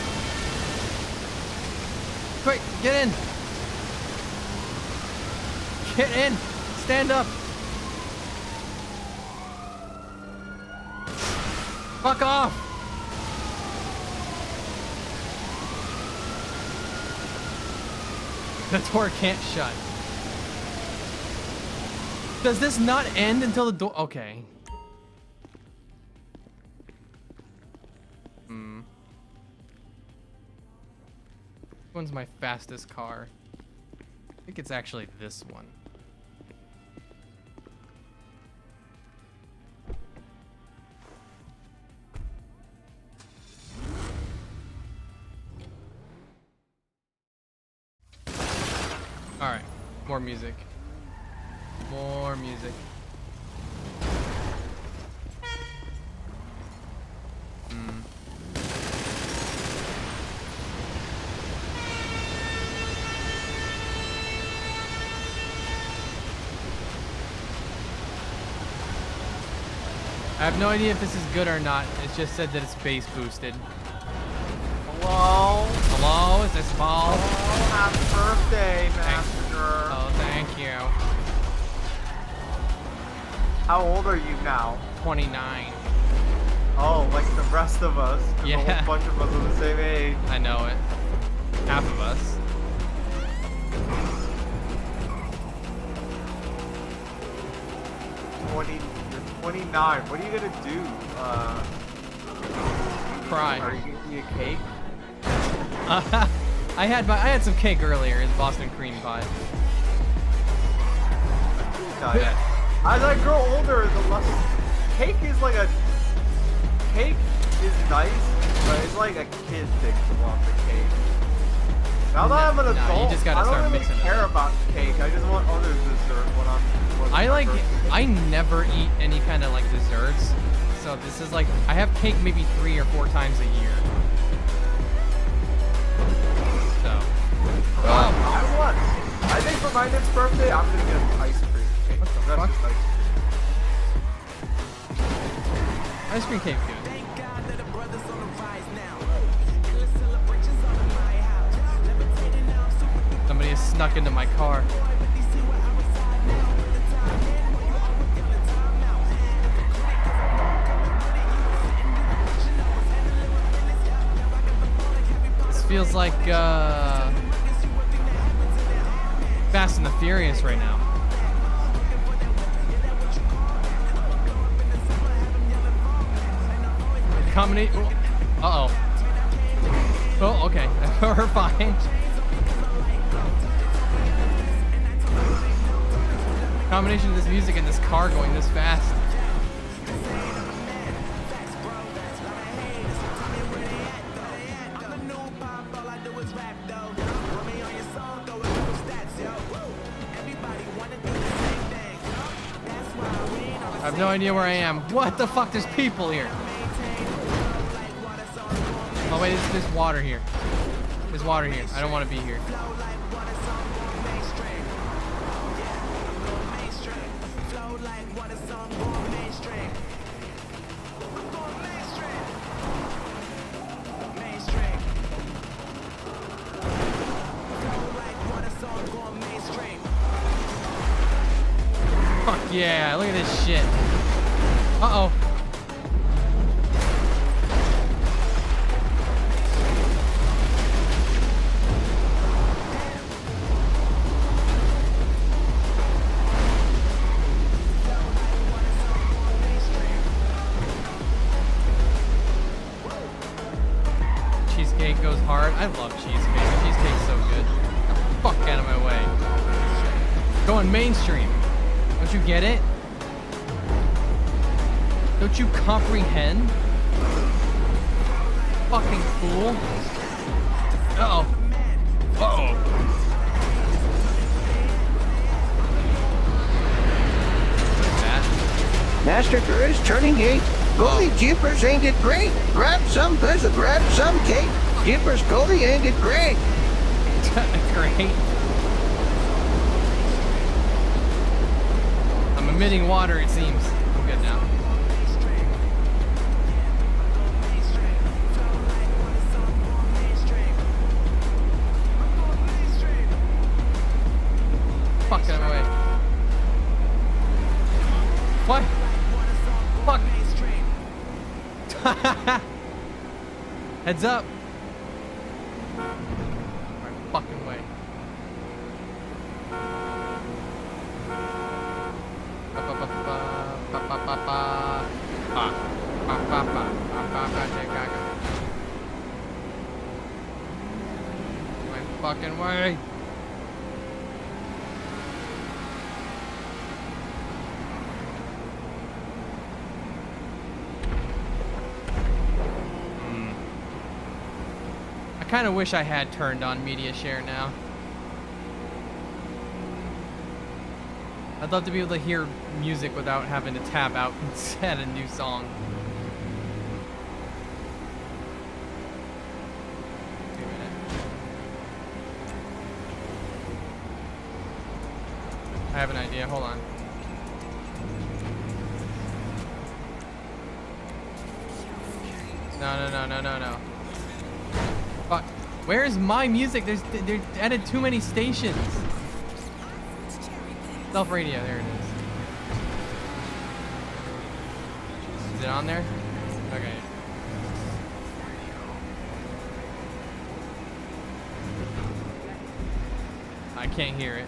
Quick, get in! Get in! Stand up! Fuck off! The door can't shut. Does this not end until the door? Okay. Which one's my fastest car? I think it's actually this one. All right, more music. More music. I have no idea if this is good or not. It just said that it's bass boosted. Hello? Hello? Is this Paul? Oh, happy birthday, MasterGir. Oh, thank you. How old are you now? 29. Oh, like the rest of us. 'Cause Yeah. a whole bunch of us are the same age. I know it. Half of us. You're 29. What are you gonna do? Cry. Are you gonna eat a cake? I had some cake earlier. It's Boston cream pie. As I grow older, the less cake is like a cake is nice, but it's like a kid thing to want the cake. Now that I'm an adult, you just gotta I start don't really mixing it care up. about cake. I just want other dessert when I'm. I never eat any kind of like desserts. So this is like, I have cake maybe 3 or 4 times a year. So. I think for my next birthday, I'm gonna get an ice cream cake. What the That's fuck? just Ice cream cake's good. Somebody has snuck into my car. This feels like Fast and the Furious right now. Combination. Uh-oh. Oh, okay. We're fine. Combination of this music and this car going this fast. I have no idea where I am. What the fuck? There's people here. Oh wait, there's water here. There's water here. I don't want to be here. Fuck yeah, look at this shit. Uh-oh. cheesecake goes hard. I love cheesecake. Cheesecake's so good. Get the fuck out of my way. Going mainstream. Don't you get it? Don't you comprehend? Fucking fool. Uh-oh. Uh-oh. What is that? MasterGir is turning 8. Goalie Jeepers ain't it great? Grab some pizza, grab some cake. Jeepers goalie ain't it great? Great. I'm emitting water, it seems. I'm good now. Fuck out of my way. What? Fuck. Heads up. My fucking way. My fucking way. I kind of wish I had turned on media share now. I'd love to be able to hear music without having to tab out and set a new song. Wait a minute. I have an idea. Hold on. No. Fuck. Where is my music? They added too many stations. Self radio, there it is. Is it on there? Okay. I can't hear it.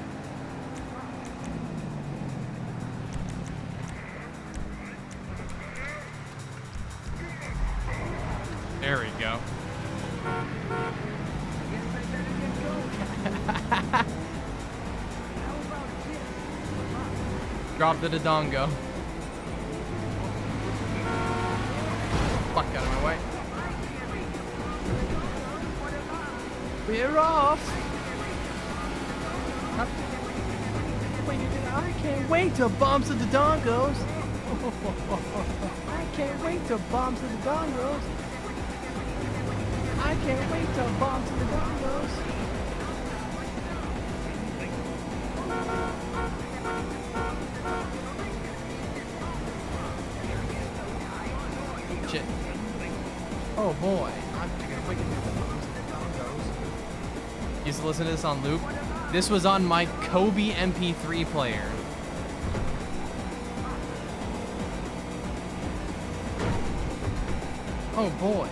There we go. Drop the dodongo. Fuck out of my way. We're off. I can't wait to bomb some dodongos. I can't wait to bomb some dodongos. I can't wait to bomb some dodongos. Shit. Oh boy, I'm gonna wait to used to listen to this on loop. This was on my Kobe MP3 player. Oh boy.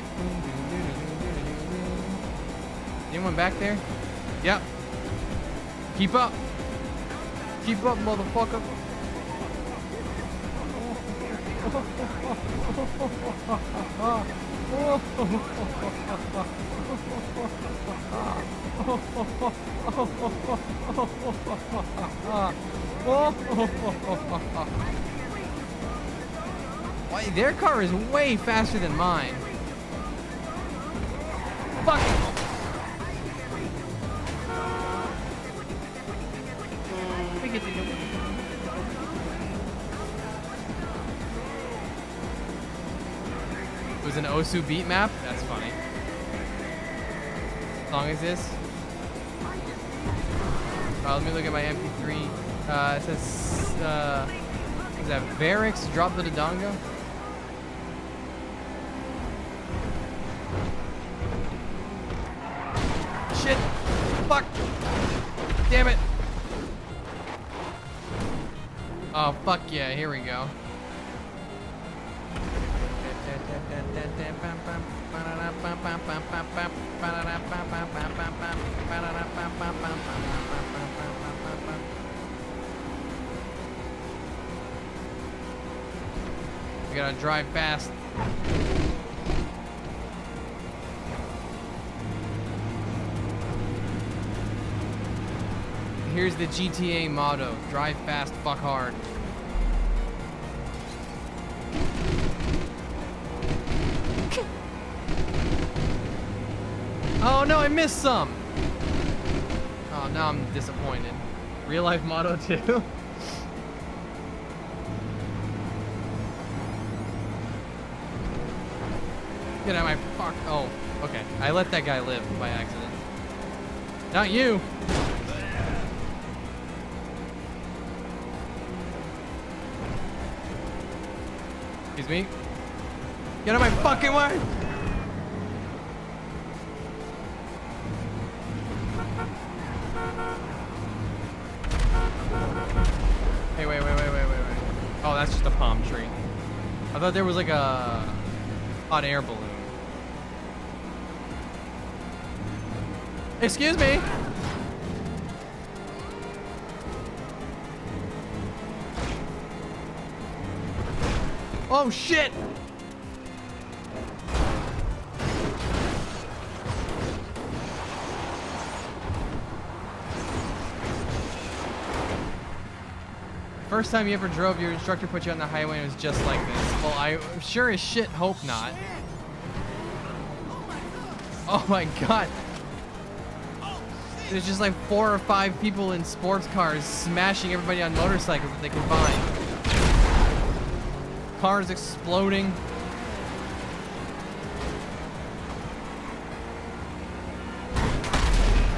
Anyone back there? Yep. Keep up. Keep up, motherfucker. Why, their car is way faster than mine. Fuck. It was an Osu beat map? That's funny. What song is this? Let me look at my MP3. It says, is that Varix Drop the Dodongo? Shit! Fuck! Damn it! Oh, fuck yeah, here we go. We gotta drive fast. Here's the GTA motto. Drive fast, fuck hard. Oh no, I missed some. Oh, now I'm disappointed. Real life motto too. Get out of my fuck. Oh, okay. I let that guy live by accident. Not you. Excuse me. Get out of my fucking way. Hey, wait. Oh, that's just a palm tree. I thought there was like a hot air balloon. Excuse me. Oh shit. First time you ever drove, your instructor put you on the highway and it was just like this. Well, I sure as shit hope not. Oh my god. There's just like 4 or 5 people in sports cars smashing everybody on motorcycles that they can find. Cars exploding.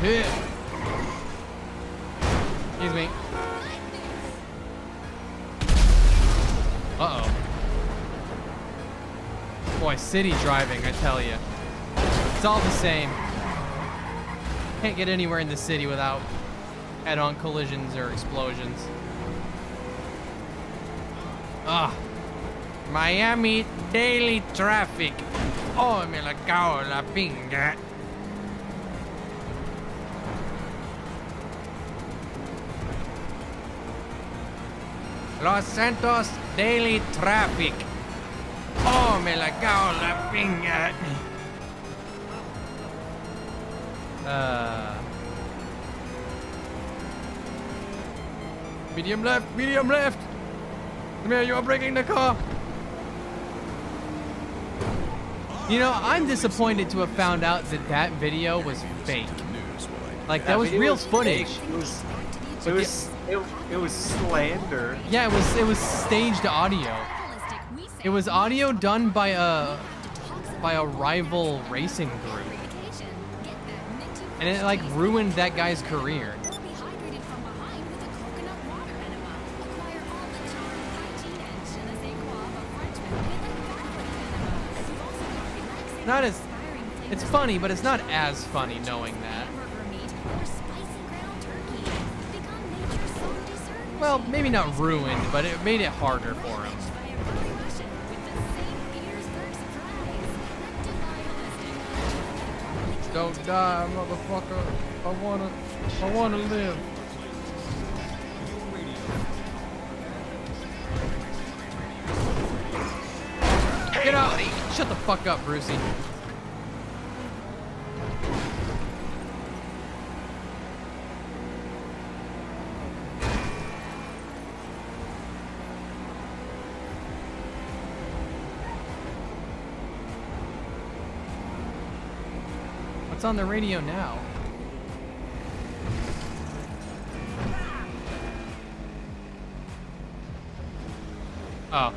Hit. Excuse me. Uh-oh. Boy, city driving, I tell you. It's all the same. Can't get anywhere in the city without head-on collisions or explosions. Ah. Miami daily traffic. Oh, me la cago la pinga. Los Santos daily traffic. Oh, me la cago la pinga. Medium left, medium left. Come here, you are breaking the car. You know, I'm disappointed to have found out that that video was fake. Like, that was real footage. It was slander. Yeah, it was staged audio. It was audio done by a rival racing group. And it like ruined that guy's career. Not as, it's funny, but it's not as funny knowing that. Well, maybe not ruined, but it made it harder for him. Don't die, motherfucker. I wanna live. Get out! Buddy. Shut the fuck up, Brucey. What's on the radio now? Oh,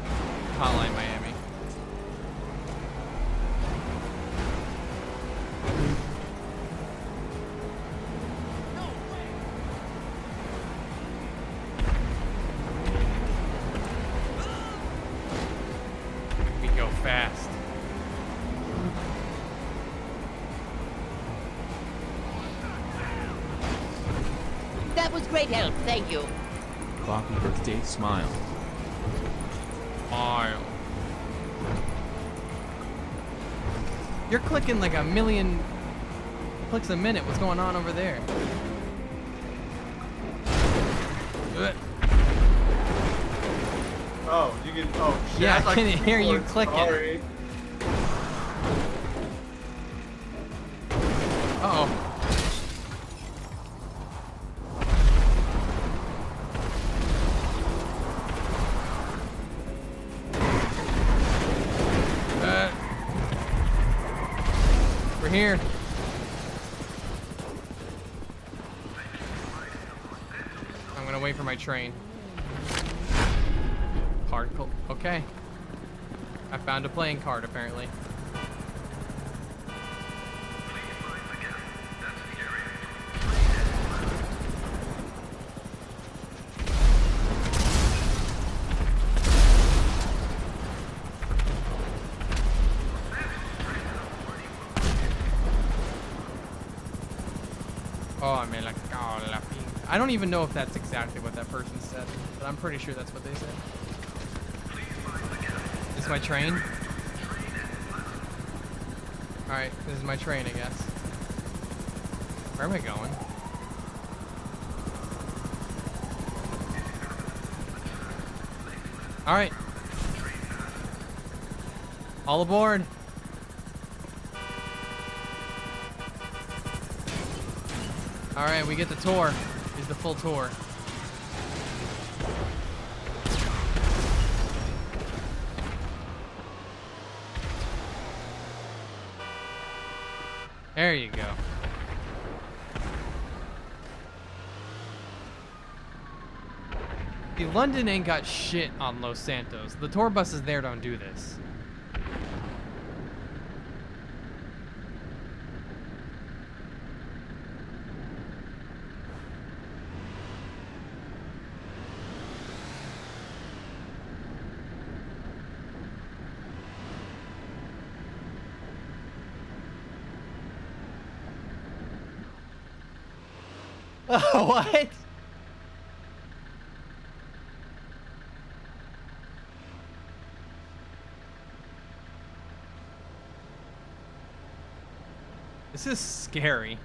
Hotline Miami. We go fast. That was great help, thank you. Happy birthday, smile. Smile. You're clicking like a million clicks a minute. What's going on over there? Oh, you can. Oh, shit. Yeah, I can hear you clicking. Sorry. Uh-oh. Over here. I'm gonna wait for my train. Card. Okay. I found a playing card apparently. Oh, me la cola. I don't even know if that's exactly what that person said, but I'm pretty sure that's what they said. This is my train? Alright, this is my train, I guess. Where am I going? Alright. All aboard. Alright, we get the tour. Is the full tour. There you go. See, London ain't got shit on Los Santos. The tour buses there don't do this. What? This is scary.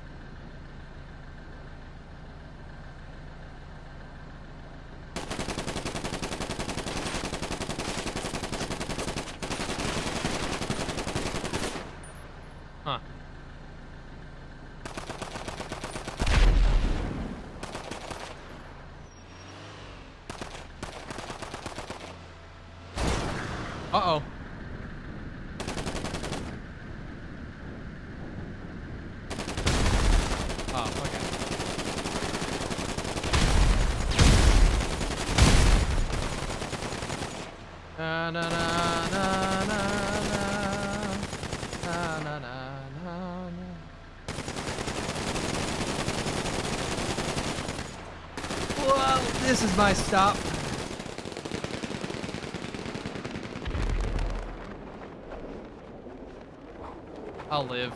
Huh. Uh-oh. Oh, okay. Na na na na na na na na na. Whoa, this is my stop. I'll live.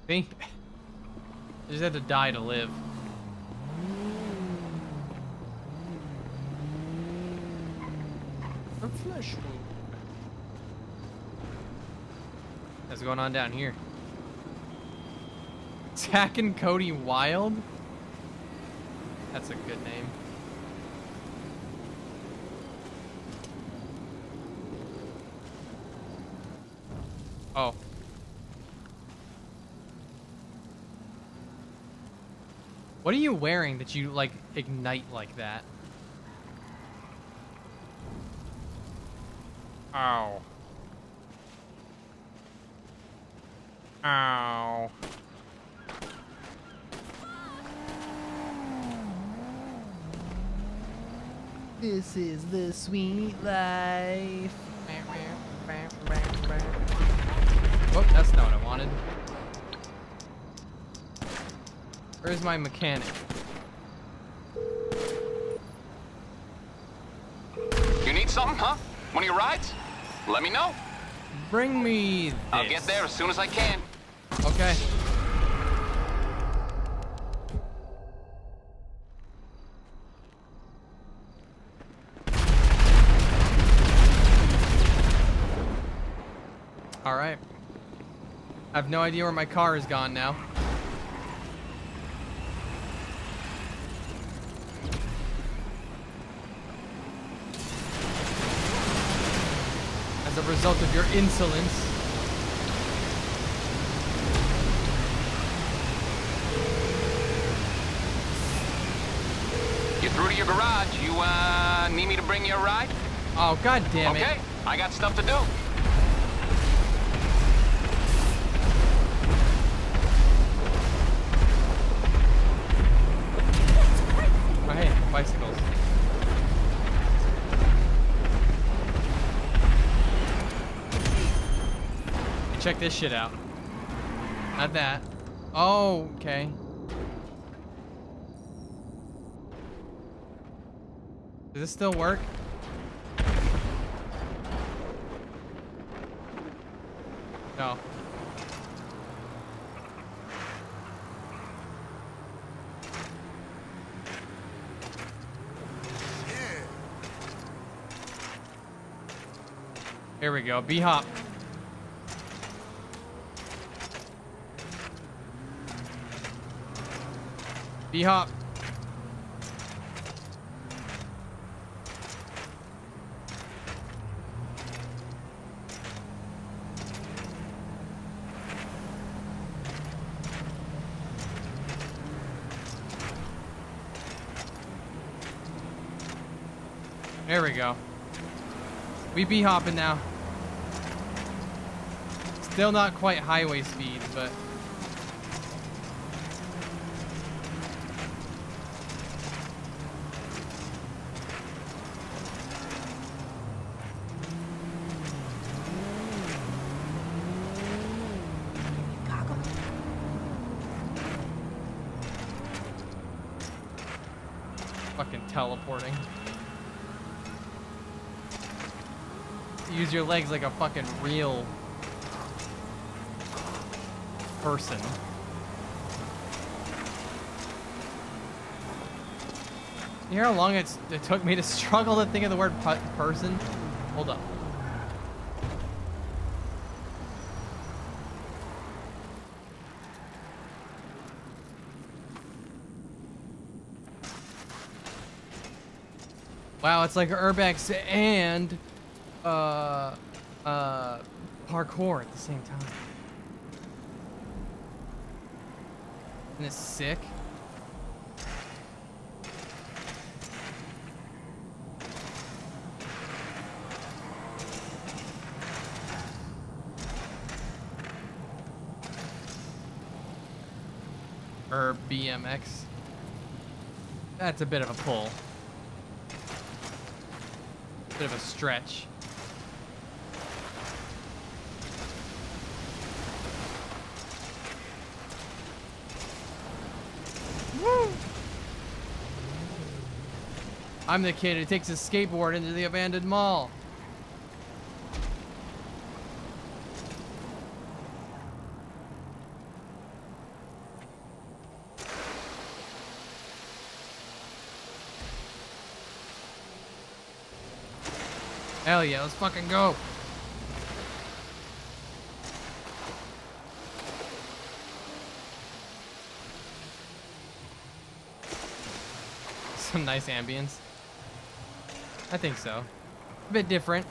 See? I just had to die to live. A flesh wound. What's going on down here? Zack and Cody Wild? That's a good name. Oh. What are you wearing that you, like, ignite like that? Ow. Ow. This is the sweet life. Oh, that's not what I wanted. Where's my mechanic? You need something, huh? One of your rides? Let me know. Bring me this. I'll get there as soon as I can. Okay. All right. I have no idea where my car is gone now. As a result of your insolence. You're through to your garage. You, need me to bring you a ride? Oh, god damn it. Okay, I got stuff to do. Oh, hey, bicycles. Hey, check this shit out. Not that. Oh, okay. Does this still work? No. Here we go. B-hop. B-hop. There we go. We be hopping now. Still not quite highway speed, but fucking teleporting. Use your legs like a fucking real person. You hear how long it took me to struggle to think of the word person? Hold up. Wow, it's like Urbex and parkour at the same time. Isn't it sick? Or BMX. That's a bit of a pull. Bit of a stretch. Woo! I'm the kid who takes his skateboard into the abandoned mall. Hell yeah, let's fucking go. Some nice ambience. I think so. A bit different.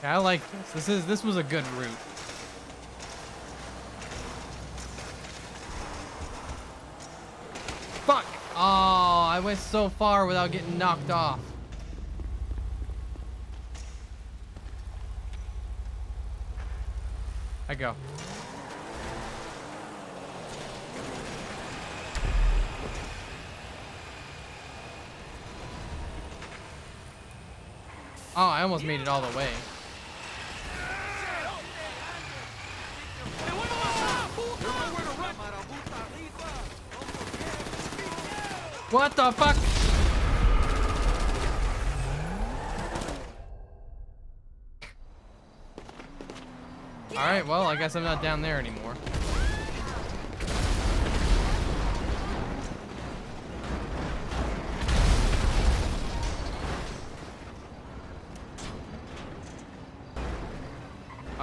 I like this. This was a good route. Fuck! Oh, I went so far without getting knocked off. I go. Oh, I almost made it all the way. What the fuck? Alright, well, I guess I'm not down there anymore.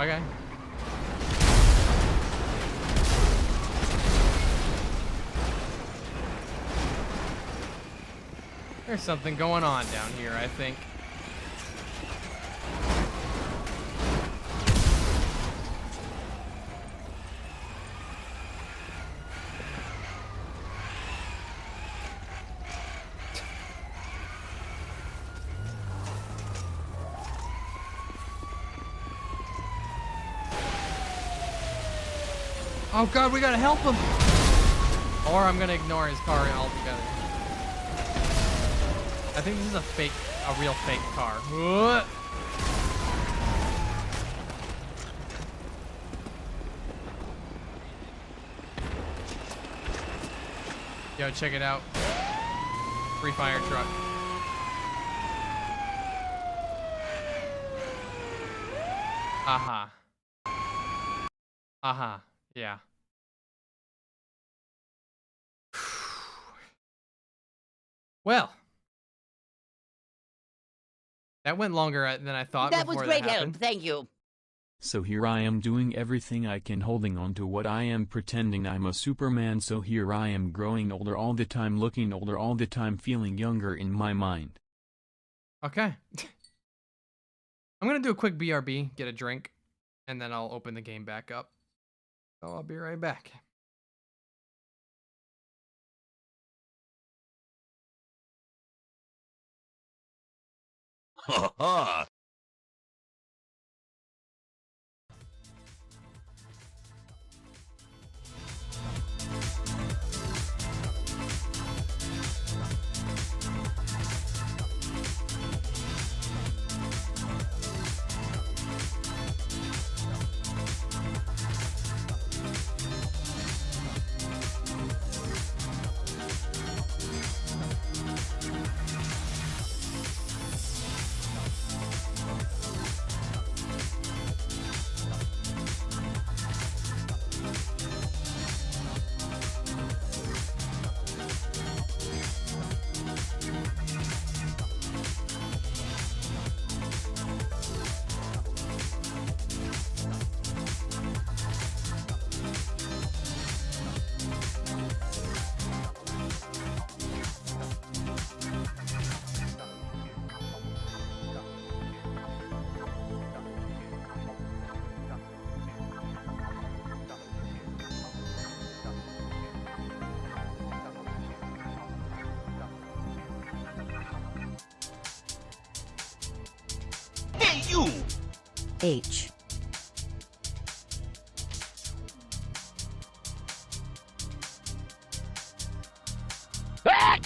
Okay. There's something going on down here, I think. Oh god, we gotta help him! Or I'm gonna ignore his car altogether. I think this is a real fake car. What? Yo, check it out. Free fire truck. Aha. Aha. Yeah. Well. That went longer than I thought. That was great help. Thank you. So here I am doing everything I can, holding on to what I am, pretending I'm a Superman. So here I am growing older all the time, looking older all the time, feeling younger in my mind. Okay. I'm gonna do a quick BRB, get a drink, and then I'll open the game back up. So I'll be right back. Ha ha! Hey, you! H. Ah!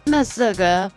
MasterGir.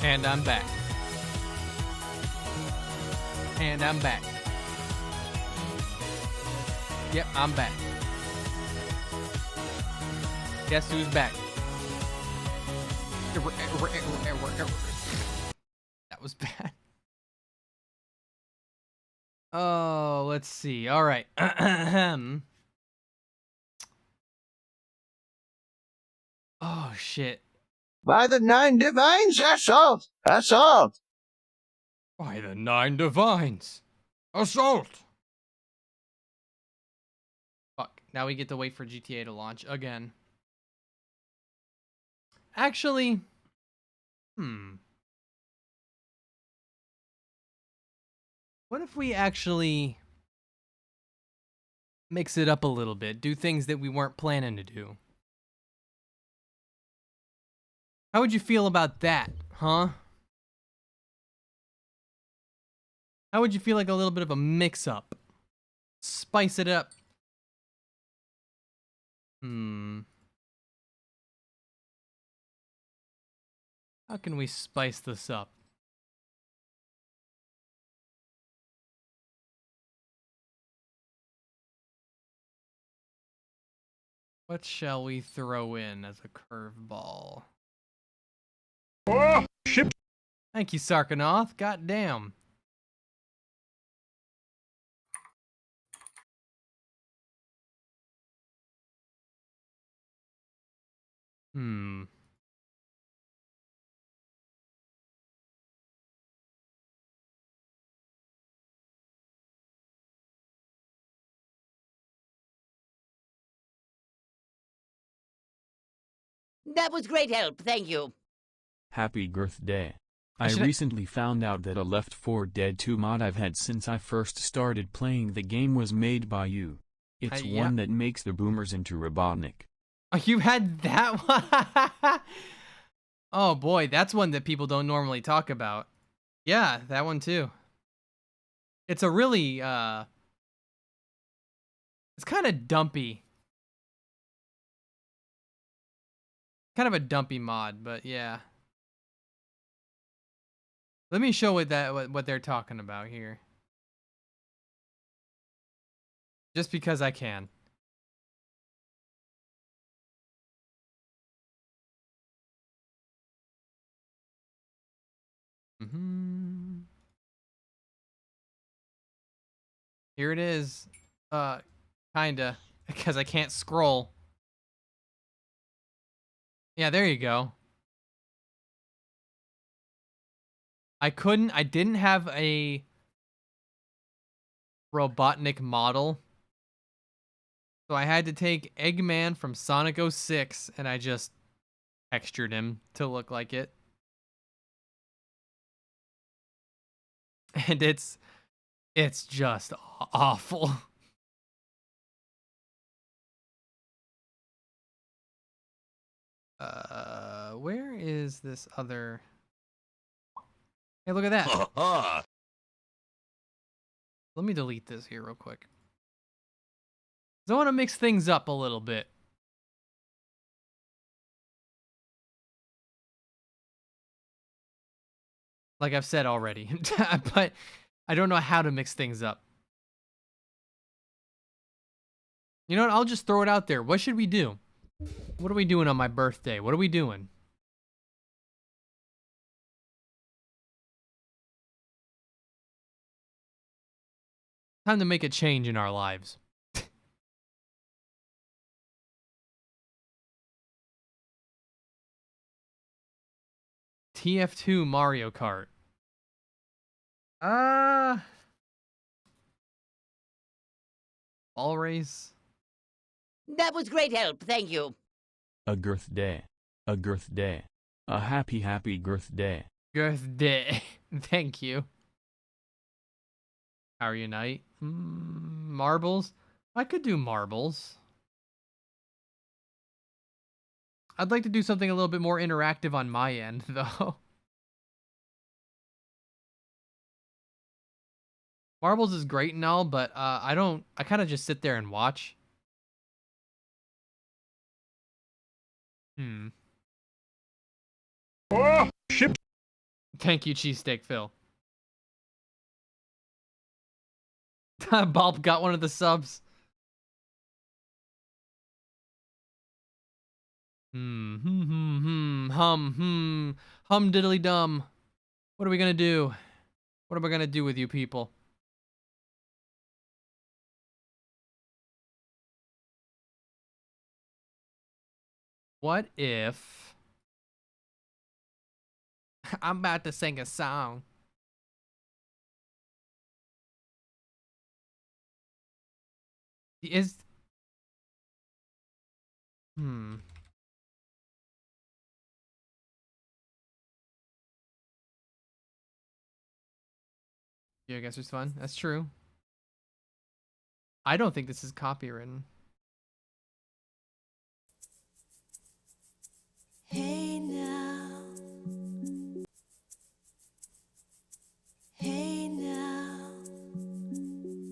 And I'm back. And I'm back. Yep, I'm back. Guess who's back? That was bad. Oh, let's see. All right. Oh, shit. By the 9 divines, assault! Assault! By the 9 divines. Assault! Fuck. Now we get to wait for GTA to launch again. Actually, what if we actually mix it up a little bit, do things that we weren't planning to do? How would you feel about that, huh? How would you feel like a little bit of a mix-up? Spice it up. How can we spice this up? What shall we throw in as a curveball? Oh, ship. Thank you, Sarkanoth. Goddamn. That was great help, thank you. Happy Girth Day. I recently found out that a Left 4 Dead 2 mod I've had since I first started playing the game was made by you. It's one that makes the boomers into Robotnik. Oh, you had that one? Oh boy, that's one that people don't normally talk about. Yeah, that one too. It's a really, it's kind of dumpy. Kind of a dumpy mod, but yeah. Let me show what they're talking about here. Just because I can. Here it is. Kinda. Because I can't scroll. Yeah, there you go. I didn't have a Robotnik model. So I had to take Eggman from Sonic 06 and I just textured him to look like it. And it's just awful. Where is this other? Hey, look at that. Let me delete this here real quick. 'Cause I want to mix things up a little bit. Like I've said already, but I don't know how to mix things up. You know what? I'll just throw it out there. What should we do? What are we doing on my birthday? What are we doing? Time to make a change in our lives. TF2 Mario Kart. Ball race. That was great help, thank you. A Girth Day. A Girth Day. A happy Girth Day. Girth Day. Thank you. Power Unite. Marbles. I could do marbles. I'd like to do something a little bit more interactive on my end, though. Marbles is great and all, but I kind of just sit there and watch. Oh, ship. Thank you, Cheesesteak Phil. Bulb got one of the subs. Hum diddly dum. What are we gonna do? What am I gonna do with you people? What if I'm about to sing a song? GeoGuessr's fun. That's true. I don't think this is copywritten. Hey now. Hey now.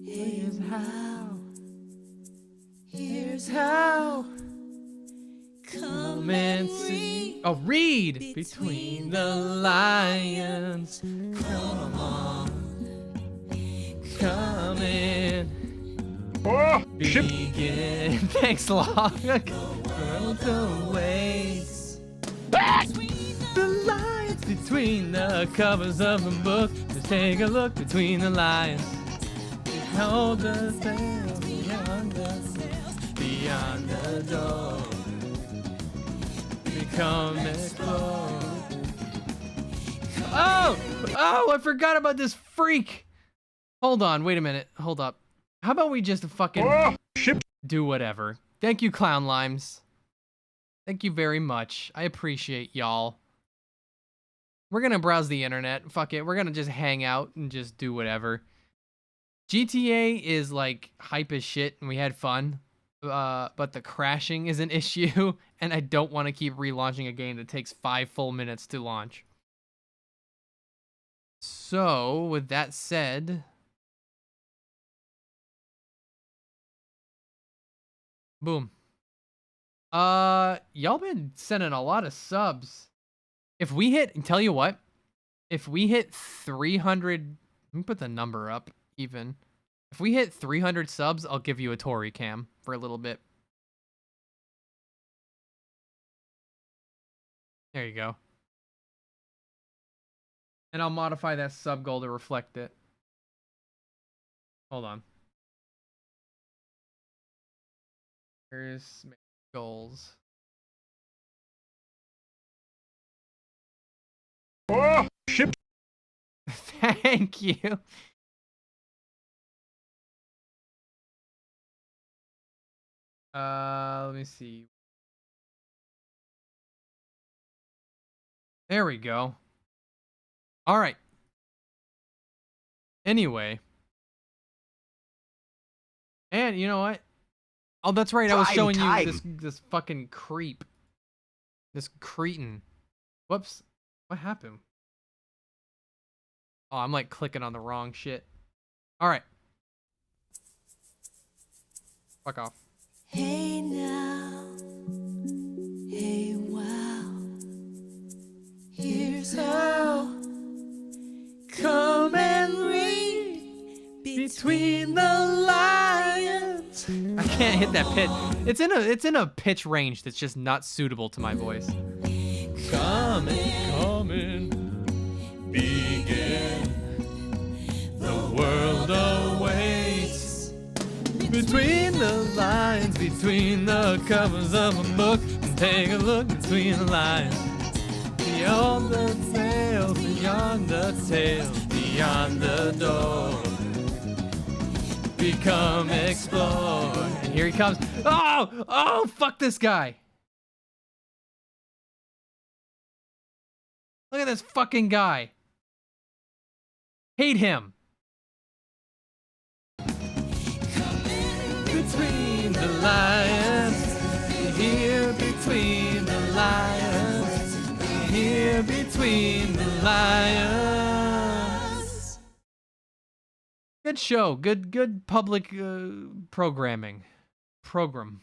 Here's how. Here's how. Come and see. Oh, read between the lines. Come on. Come in. Oh, begin. Thanks, Long. The ways. The lines between the covers of a book. Just take a look between the lines. Behold the sail beyond the door. Become explode. Oh, I forgot about this freak. Hold on, wait a minute. Hold up. How about we just fucking do whatever? Thank you, Clown Limes. Thank you very much. I appreciate y'all. We're gonna browse the internet. Fuck it. We're gonna just hang out and just do whatever. GTA is like hype as shit and we had fun. But the crashing is an issue and I don't want to keep relaunching a game that takes 5 full minutes to launch. So, with that said, boom. Y'all been sending a lot of subs. If we hit, tell you what, if we hit 300, let me put the number up even. If we hit 300 subs, I'll give you a Tory cam for a little bit. There you go. And I'll modify that sub goal to reflect it. Hold on. Here's goals. Oh, shit. Thank you. Let me see. There we go. All right. Anyway. And you know what? Oh, that's right. I was showing you this fucking creep. This cretin. Whoops. What happened? Oh, I'm like clicking on the wrong shit. All right. Fuck off. Hey now. Hey wow. Here's how. Come and read between the lines. I can't hit that pitch. It's in a pitch range that's just not suitable to my voice. Come in, begin. The world awaits. Between the lines, between the covers of a book, and take a look between the lines. Beyond the tales, beyond the tales, beyond the door. Become explore. And here he comes. Oh, fuck this guy. Look at this fucking guy. Hate him. Between the lions, here between the lions, here between the lions. Good show. Good public programming. Program.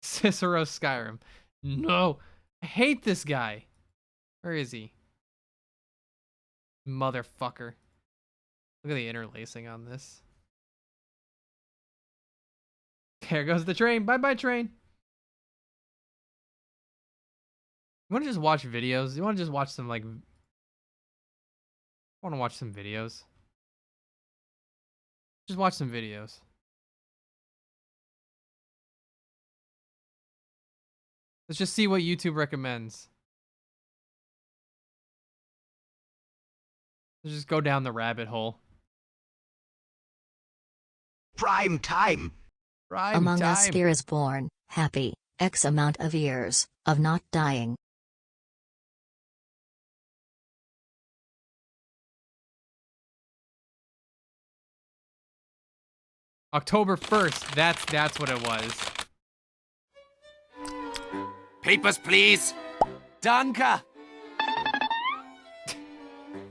Cicero Skyrim. No. I hate this guy. Where is he? Motherfucker. Look at the interlacing on this. There goes the train. Bye-bye, train. You want to just watch videos? You want to just watch some, like... want to watch some videos? Just watch some videos. Let's just see what YouTube recommends. Let's just go down the rabbit hole. Prime time. Among Us Gear is born, happy, X amount of years, of not dying. October 1st. That's what it was. Papers, please. Danke.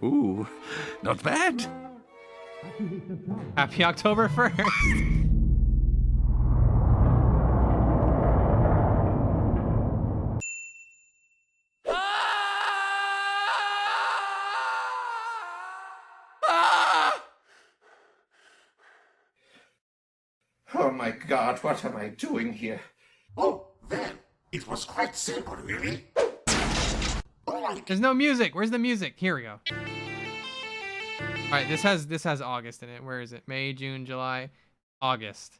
Ooh, not bad. Happy October 1st. Oh my God, what am I doing here? Oh, well, it was quite simple, really. There's no music. Where's the music? Here we go. All right, this has August in it. Where is it? May, June, July, August.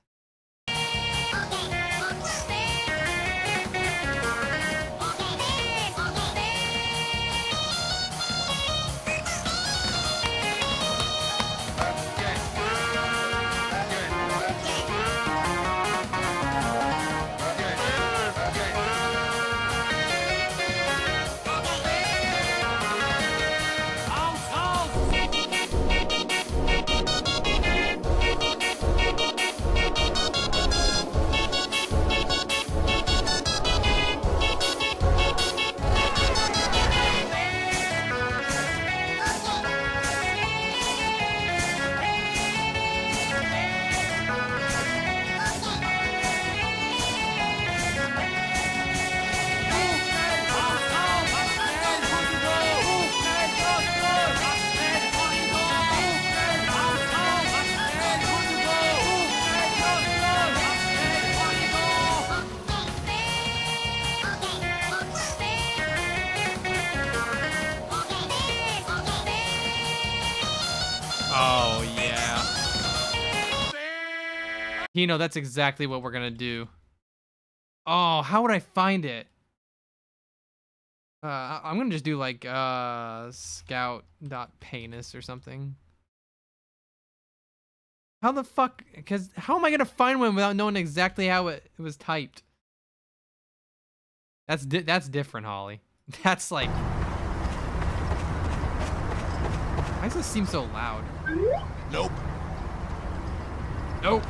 Oh, yeah. Hino, that's exactly what we're gonna do. Oh, how would I find it? I'm gonna just do like scout.penis or something. How the fuck? Because how am I gonna find one without knowing exactly how it was typed? That's different, Holly. That's like. Why does this seem so loud? Nope. Nope.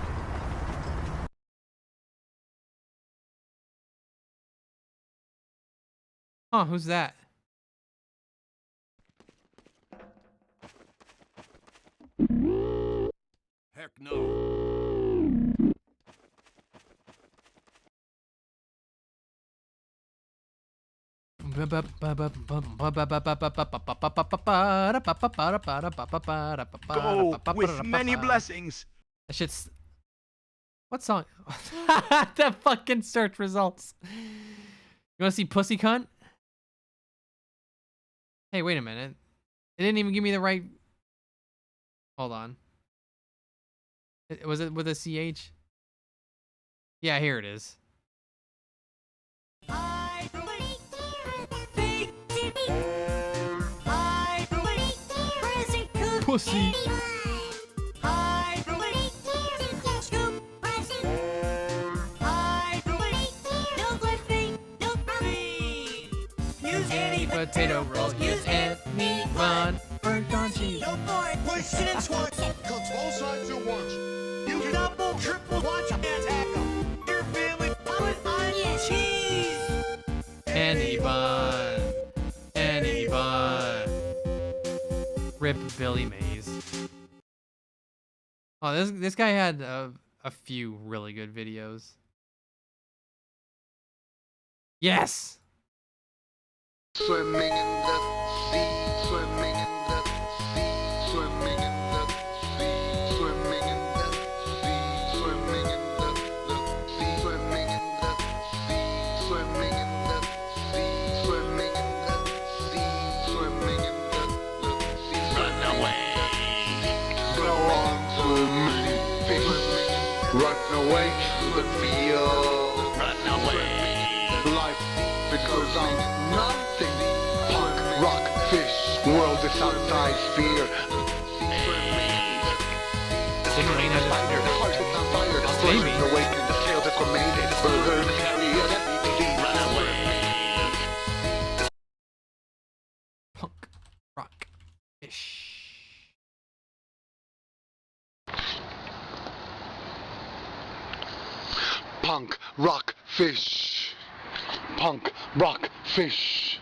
Huh, who's that? Heck no. Go with many blessings. That shit's. What song? The fucking search results. You wanna see Pussy Cunt? Hey, wait a minute. It didn't even give me the right. Hold on. Was it with a CH? Yeah, here it is. Pussy. Potato roll, use any one. Burnt on cheese. Go for it. Push it in twice. Cooks both sides at once. You can double, triple, watch and tackle. Your family with onion cheese. Any bun. Any bun. Rip Billy Mays. Oh, this guy had a few really good videos. Yes! Swimming in the sea, swimming in the sea, swimming in the sea, swimming in the sea, swimming in the sea, swimming in the sea, swimming in the sea, swimming in the sea, swimming in the sea. Run away. Go on, swimming, run away to the field. Run away. Life, because I'm nothing. Punk, rock, fish, world is outside sphere. Didn't rain as a fire, the heart is on fire, the baby. birds awaken, the tail that's cremated, burgers carry it, everything, run away. Punk, rock, fish. Punk rock fish. Punk rock fish.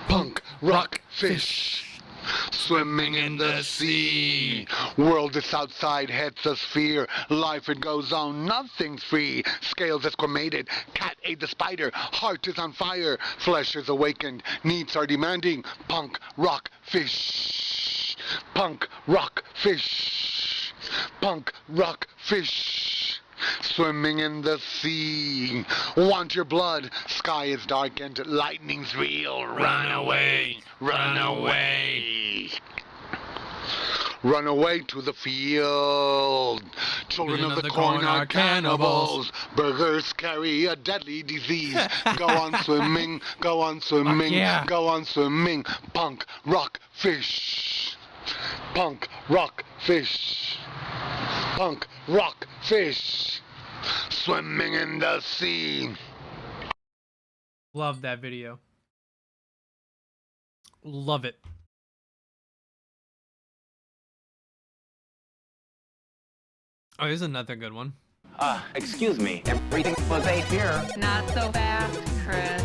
Punk rock fish. Swimming in the sea. World is outside, head's a sphere. Life it goes on, nothing's free. Scales is cremated, cat ate the spider. Heart is on fire, flesh is awakened. Needs are demanding. Punk rock fish. Punk rock fish. Punk rock fish. Swimming in the sea. Want your blood? Sky is darkened, lightning's real. Run away, run away. Run away to the field. Children of the corn are cannibals. Burgers carry a deadly disease. Go on swimming, go on swimming, go on swimming. Punk rock fish. Punk rock fish. Punk rock fish. Swimming in the sea. Love that video. Love it. Oh, here's another good one. Excuse me. Everything was A here. Not so fast, Chris.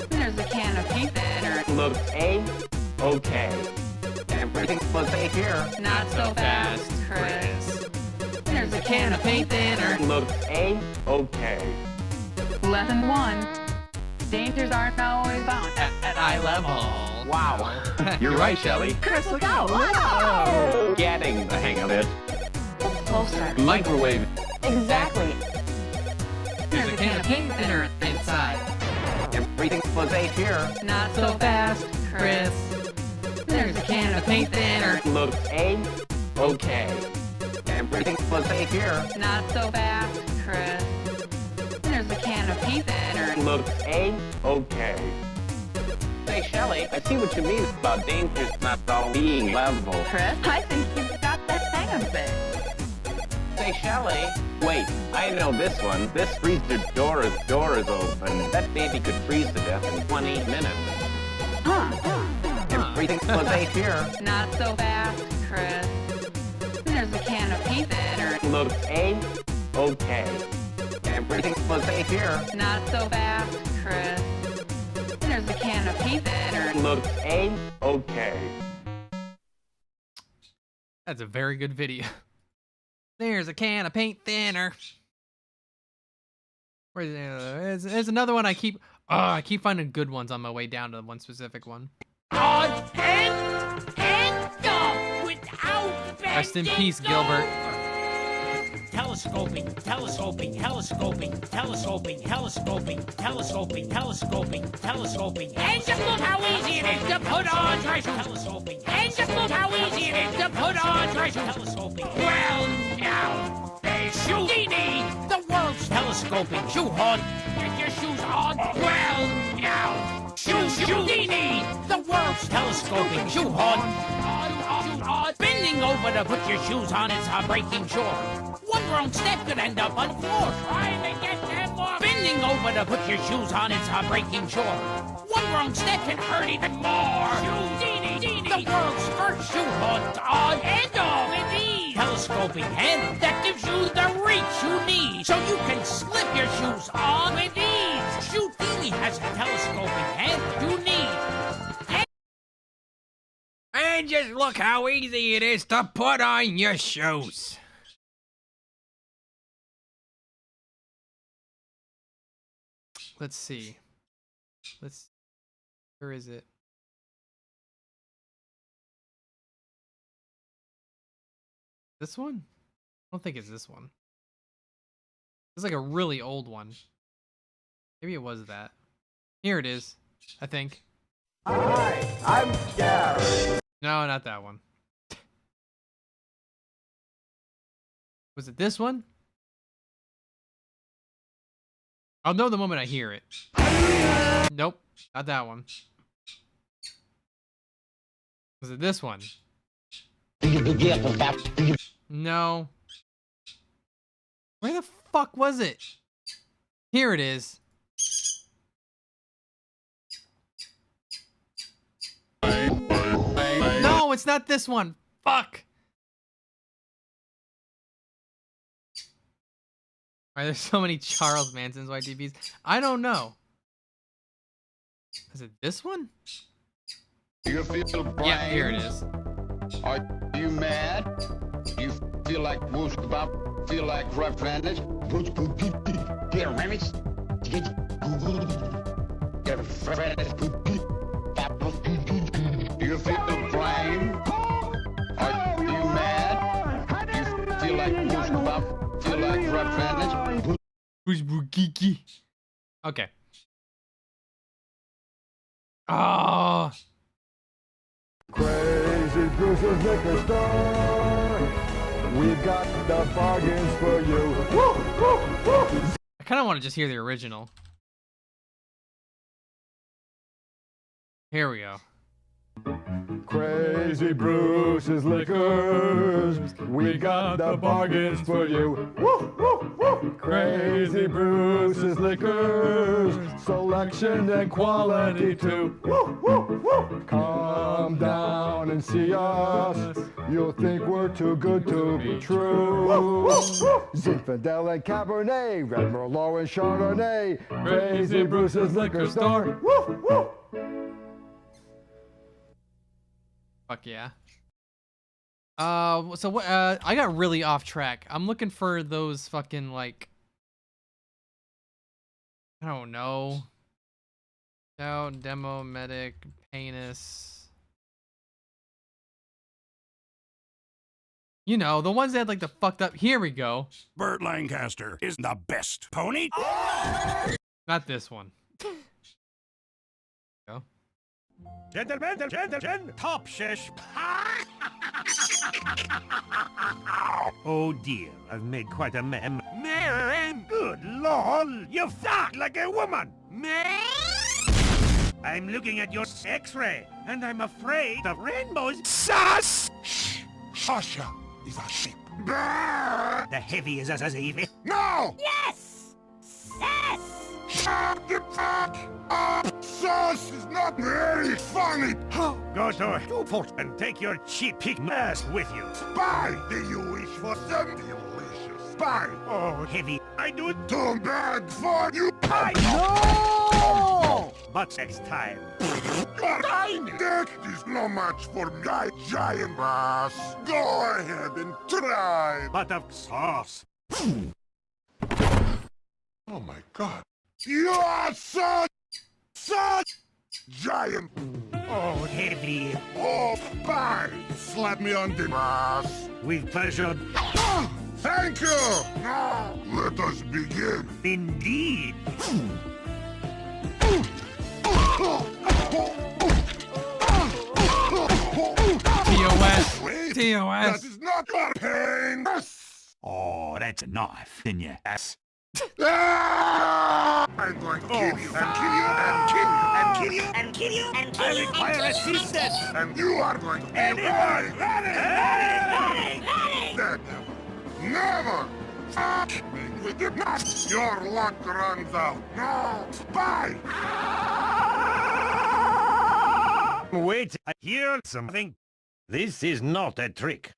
There's a can of paint thinner. Look, A? Okay. Everything was A here. Not so fast, Chris. There's a can of paint thinner. Look, A? Okay. Lesson 1. Dangers aren't always bound At eye level. Wow. You're right, Shelly. Chris, look out! Wow! Getting the hang of it. Closer. Microwave. Exactly. There's a can of paint thinner inside. Everything was A here. Not so fast, Chris. There's a can of paint thinner. Look, A? Okay. Everything was A here. Not so fast, Chris. There's a can of paint thinner. Look, A? Okay. Say, Shelly, I see what you mean about dangers not all being level. Chris, I think you've got the hang of it. Say, Shelly, wait, I know this one. This freezer door is open. That baby could freeze to death in 20 minutes. Everything was A here. Not so fast, Chris. There's a can of paint thinner. Look, A? Okay. Everything was A here. Not so fast, Chris. There's a can of paint thinner. Look, A? Okay. That's a very good video. There's a can of paint thinner. There's another one I keep finding good ones on my way down to one specific one. Rest in peace, Gilbert. Telescoping, telescoping, telescoping, telescoping, telescoping, telescoping, telescoping, telescoping. And just look how easy it is to put on treasure. Telescoping. And just look how easy it is to put on treasure. Telescoping. Well, now, they shoot. The world's telescoping. Shoehorn, get your shoes on. Well, now, Shootini. The world's telescoping. Shoehorn, on. Bending over to put your shoes on, it's a breaking chore. One wrong step could end up on the floor. Trying to get them off. Bending over to put your shoes on, it's a breaking chore. One wrong step can hurt even more. Shoe-dini, the world's first shoe hooked on and off with ease. Telescoping handle that gives you the reach you need, so you can slip your shoes on with ease. Shoe-dini has a telescoping handle you need. And just look how easy it is to put on your shoes. Let's see. Where is it? This one? I don't think it's this one. It's like a really old one. Maybe it was that. Here it is, I think. Hi, I'm Gary. No, not that one. Was it this one? I'll know the moment I hear it. Nope, not that one. Was it this one? No. Where the fuck was it? Here it is. No, it's not this one. Fuck. Are there so many Charles Manson's YTPs? I don't know. Is it this one? You feel brave? Yeah, here it is. Are you mad? You feel like whoosh about? Feel like rough-handed? Get a remix? Get a friend? You feel blame? Are you mad? You feel like whoosh about? Feel like rough-handed? Okay. Oh. Crazy Bruce's liquor store. We got the bargains for you. Woo, woo, woo. I kind of want to just hear the original. Here we go. Crazy Bruce's liquors. We got the bargains for you. Woo, woo, woo. Crazy Bruce's liquors. Selection and quality too. Woo, woo, woo. Come down and see us. You'll think we're too good to be true. Woo, woo, woo. Zinfandel and Cabernet. Red Merlot and Chardonnay. Crazy Bruce's liquor store. Woo, woo. Fuck yeah. So what? I got really off track. I'm looking for those fucking like. I don't know. No, demo, medic, penis. You know, the ones that had like the fucked up. Here we go. Burt Lancaster is the best pony. Not this one. Go. Gentlemen, top shish. Oh dear, I've made quite a mem. Man, good lord, you fart like a woman. Man, I'm looking at your X-ray, and I'm afraid of rainbows. Sus! Shh, Sasha is a sheep. The heavy is as easy. No! Yes! Yes! Shut the fuck up! Sauce is not very funny! Go to Newport and take your cheap pig mask with you. Spy! Do you wish for some delicious spy? Oh, heavy, I do it too bad for you! No! But next time. Your tiny dick is no match for my giant ass. Go ahead and try. But of sauce. Oh my god. You are such giant. Oh, heavy. Oh, bye. Slap me on the ass. With pleasure. Oh, thank you. Now, let us begin. Indeed. TOS. Wait, TOS. that is not your pain. Oh, that's a knife in your ass. I'm going to kill you, and kill you, and kill you, and kill you, and kill you, and kill you. I require assistance. And you are going to be right. Dead. Never. Fuck me with the nuts. Your luck runs out. No. Bye. Wait, I hear something. This is not a trick.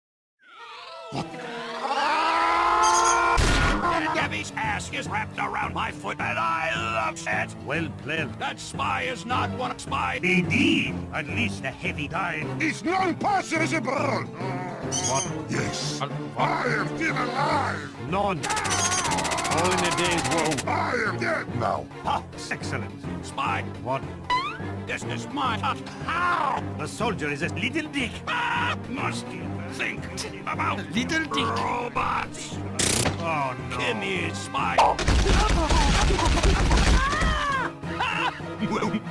Debbie's ass is wrapped around my foot, and I love it. Well played. That spy is not one of spy. Indeed. At least the heavy died. It's non-possible. What? Yes. I am still alive. None. All in a day's woe. I am dead now. Ah, excellent. Spy. What? This is mine. How? The soldier is a little dick. Must think about little dick robots. Oh no. Give me a spy.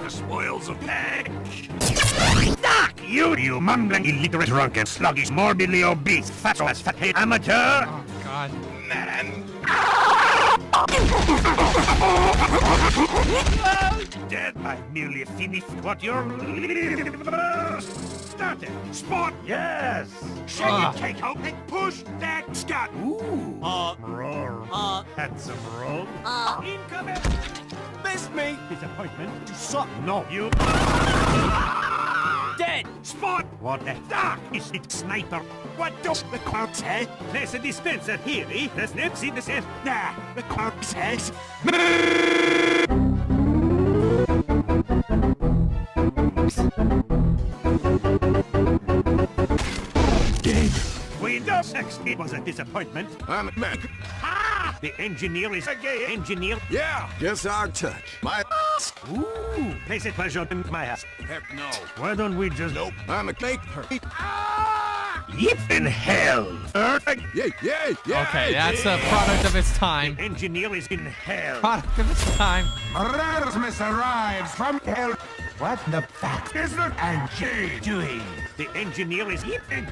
The spoils of peg. Fuck you mumbling illiterate drunken sluggish morbidly obese fat-ass fat-head amateur. Oh god. Man. Dead. I merely finished what you're started. Spot. Yes. Shake it, take out and push that scat. Ooh. Roar. Handsome roll. Incoming. Missed me. Disappointment. You suck. No, you. dead! Spot! What the fuck is it, sniper? What does the clock say? There's a dispenser here, eh? There's no see the set. Nah, the clock says. Dead. Windows XP was a disappointment. I'm back. Ha! The engineer is a gay engineer. Yeah, just our touch. My ass. Ooh, place it pleasure in my house. Heck no. Why don't we just... Nope. I'm a cake. Yip in hell. Yeah. Okay, that's a product of its time. The engineer is in hell. Product of its time. Rasmus arrives from hell. What the fuck is the engineer doing? The engineer is in...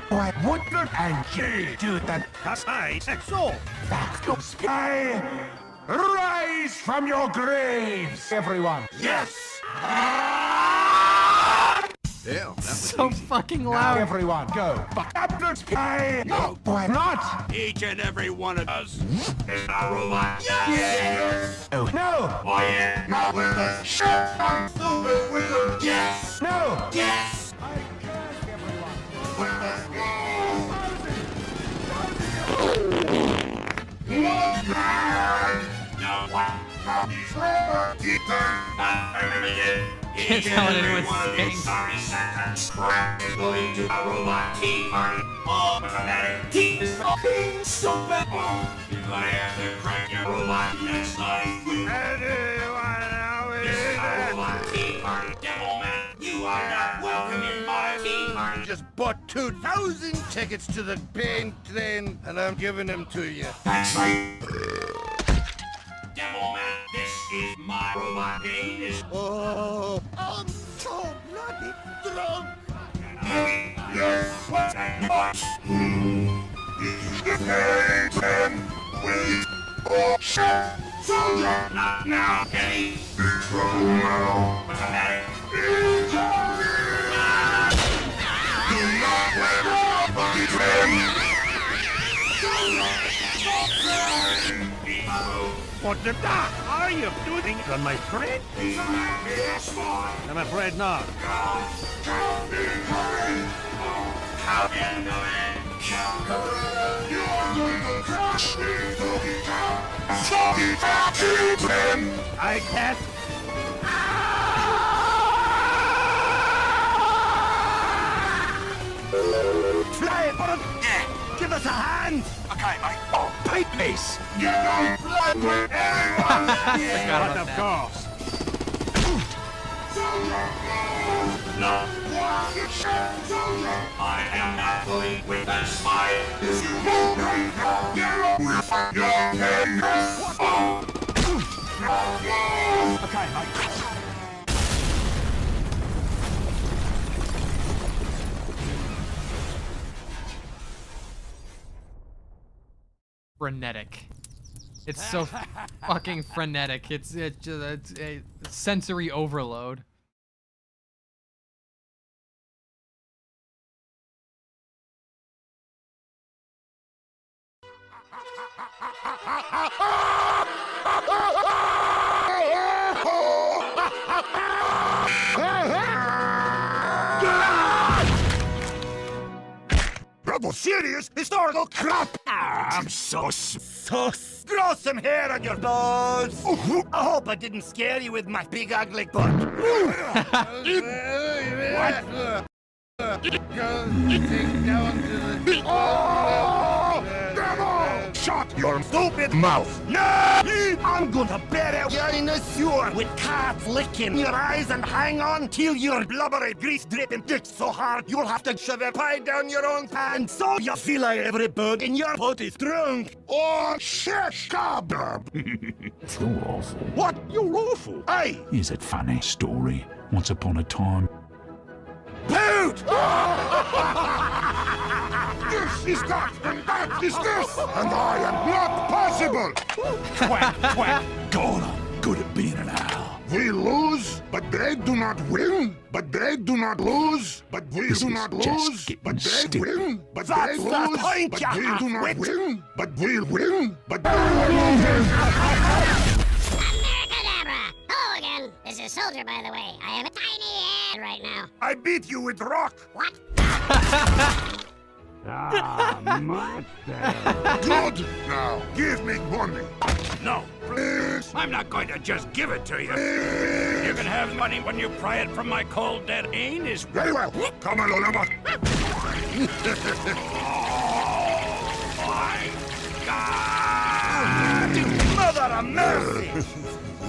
Why would the engineer do that? Cause I said so. Fact sky. Rise from your graves, everyone. Yes. Hell, that was So easy. fucking loud. Everyone, go. Fuck up the sky. No, why not? Each and every one of us is a robot. Yes. Oh no. Why yeah? Not with us. Shut up. Stupid with them. Yes. No. Yes. With us. Can't tell what anyone's saying. Is going to a robot tea party. Automatic tea is fucking stupid. You're gonna have to crack your robot next time. This is a robot tea party. Devil man, you are not welcome in my tea party. Just bought 2,000 tickets to the pain train, and I'm giving them to you. That's right. Devil man, this is my robot penis. Oh, I'm so bloody drunk. Yes, what's that? Wait. Oh, shit. Soldier, not now, Kenny. In trouble now. What's the matter? In trouble now. Do not let up, buddy friend. What the fuck are you doing on my friend? I'm afraid not. How can you are going to crush me, I can't. Fly it, yeah. Give us a hand. Okay, mate. Oh, pipe piece. You don't play with What of course. No. I am not going with that spy. If you won't get with your head. Okay, mate. Frenetic. It's so fucking frenetic. It's a sensory overload. Bravo, serious historical crap! I'm so grow some hair on your nose. I hope I didn't scare you with my big ugly butt. What? Devil! Shut your stupid mouth! No! I'm gonna bury you in a sewer with cats licking your eyes and hang on till your blubbery grease-dripping dick so hard you'll have to shove a pie down your own pants so you feel like every bug in your butt is drunk. Oh, shit! Stop! You're awful. What? You're awful? Hey! Is it funny story? Once upon a time. Poot! This is that, and that is this, and I am not possible! Quack, quack. God, I'm good at being an owl. We lose, but they do not win. But they do not lose, but we This do is not just lose. getting But they stupid. win, but That's they the lose. point, But you we do not half-wit. win, but we'll win. But they will lose. Americadabra! Hello again. This is Soldier, by the way. I have a tiny head bad right now. I beat you with rock. What? Ah, master. Good. Now, give me money. No, please. I'm not going to just give it to you. You can have money when you pry it from my cold dead anus. Very well. Come on, Olympic. Oh, my God. Mother of mercy.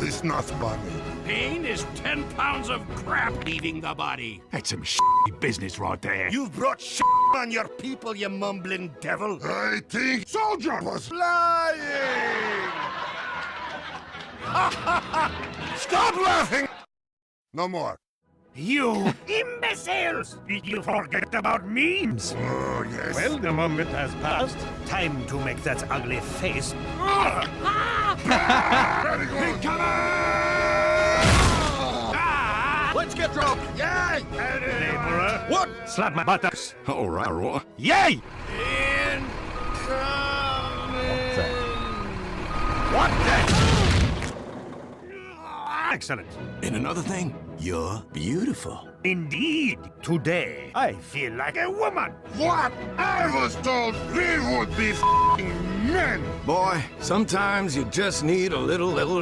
It's not funny. Pain is 10 pounds of crap leaving the body. That's some shitty business right there. You've brought shit on your people, you mumbling devil. I think soldier was lying. Stop laughing. No more. You imbeciles! Did you forget about memes? Oh, yes. Well, the moment has passed. Time to make that ugly face. Very good. Come on! Let's get drunk. Yay! Laborer. What? Slap my buttocks. All right. Yay! What the? Excellent. And another thing, you're beautiful. Indeed. Today, I feel like a woman. What? I was told we would be men. Boy, sometimes you just need a little. Oh,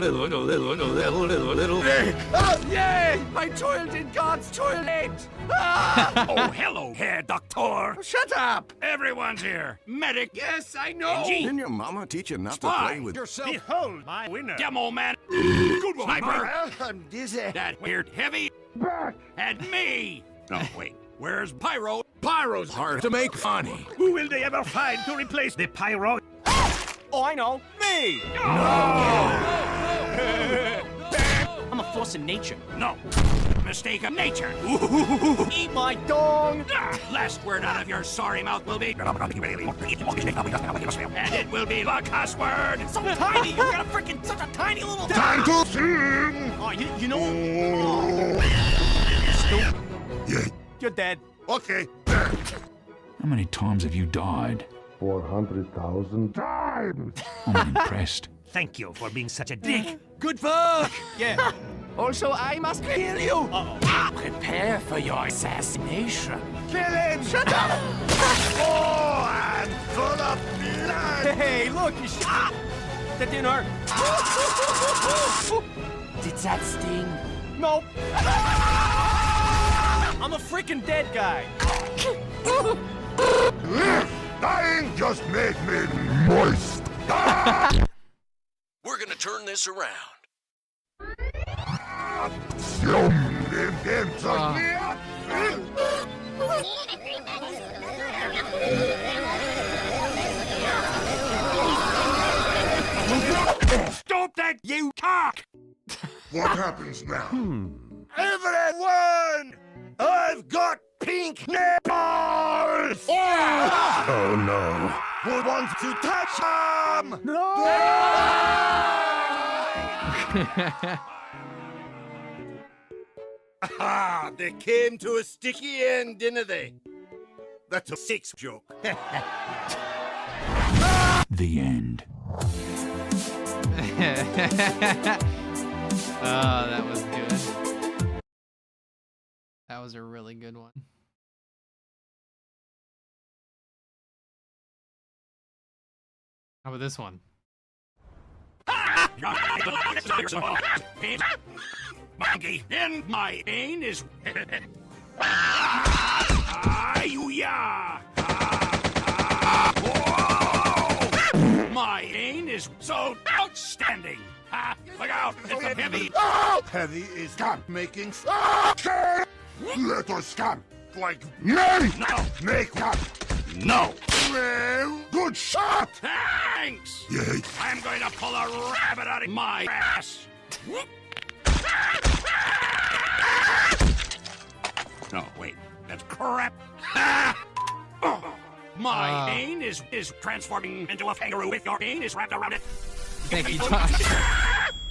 yay! I toiled in God's toilet. Ah! Oh, hello, Herr Doctor. Shut up! Everyone's here. Medic. Yes, I know. Didn't your mama teach you not Spy. to play with yourself? Behold my winner. Demo man. Good one. Sniper. I'm dizzy. That weird heavy. Back. And me. No, wait. Where's Pyro? Pyro's hard to make funny. Who will they ever find to replace the pyro? Oh, I know. Me! I'm a force of nature. No. Mistake of nature. Eat my dong! Last word out of your sorry mouth will be... And it will be the cuss word. So tiny! You got a freaking such a tiny little... Time to sing! Oh, you know... Yeah. You're dead. Okay. How many times have you died? 400,000 Time! I'm impressed. Thank you for being such a dick. Good work! Yeah. Also, I must kill you! Prepare for your assassination. Kill him! Shut up! Oh, I'm full of blood! Hey, look, you shot! That didn't hurt. Did that sting? Nope. I'm a freaking dead guy. Dying just made me moist. We're gonna turn this around. Stop that, you cock! What happens now? Everyone! I've got pink nipples! Oh no. Who wants to touch them? No! Ah, they came to a sticky end, didn't they? That's a 6 joke. The end. Oh, that was good. That was a really good one. How about this one? Monkey, and my aim is... My aim is so outstanding. Look out, it's a heavy. Heavy is scam making. Let us scam. Like me. No. Make scam. No. Well, good shot. Thanks. Yay. I'm going to pull a rabbit out of my ass. No, wait, that's crap. My aim is transforming into a kangaroo with your aim is wrapped around it. Thank you, Josh.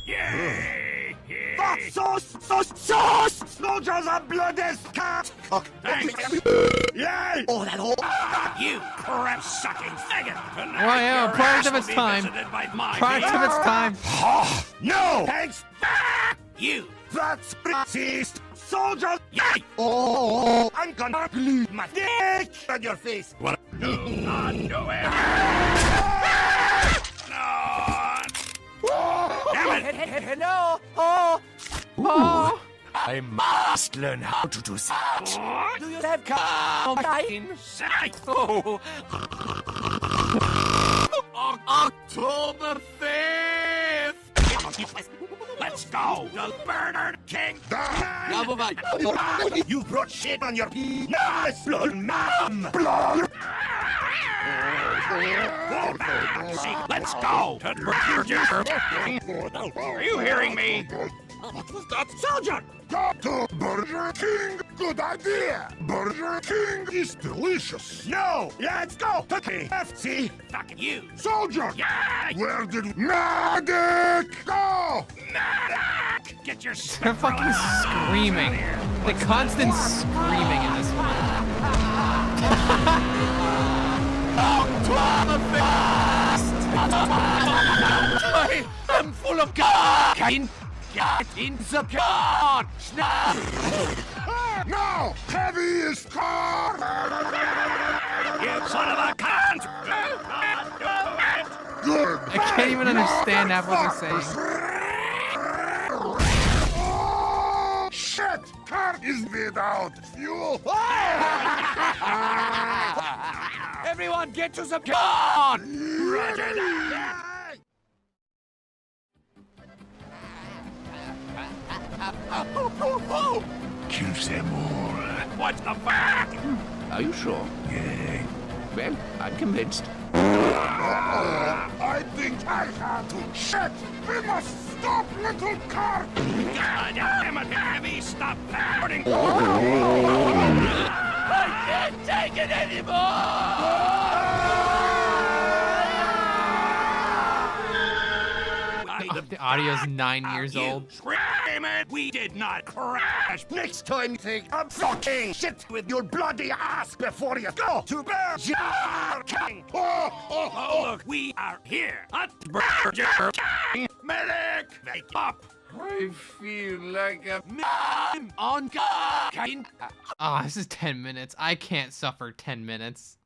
Yay! That's sauce! Soldiers are blood as cat! Thanks! Yay! Oh, that hole! You crap-sucking faggot! Well, yeah, product of its time. Product of its time. No! Thanks! You That's racist! Soldier! Yay! Oh, I'm gonna glue my dick on your face! What? Do not do it! Damn it! No! Oh! I must learn how to do that. Do you have cocaine? Oh. October 5th! Let's go! The Burner King! You brought shit on your nice blood, ma'am! Blood! Let's go! Are you hearing me? What was that, Soldier? To Burger King! Good idea! Burger King is delicious! No! Let's go to KFC! Fucking you! Soldier! Yeah! Where did Medic go? Medic! Get your They're fucking screaming. The constant screaming in this one. I'm full of cocaine! Get in the car! No! Heavy is car! You son of a cunt! Good! I can't even understand half what they're saying. Oh, shit! Car is without fuel! Everyone get to the car! Roger that! Kill them all. What the fuck? Are you sure? Yeah. Well, I'm convinced. I think I have to. Shit! We must stop, little car! God damn it, Heavy! Stop farting! I can't take it anymore! The audio's 9 years old. Scream it! We did not crash! Next time, take a fucking shit with your bloody ass before you go to Burger King! Oh, look, we are here at Burger King! Medic! Wake up! I feel like a I'm on cocaine! Ah, this is 10 minutes. I can't suffer 10 minutes.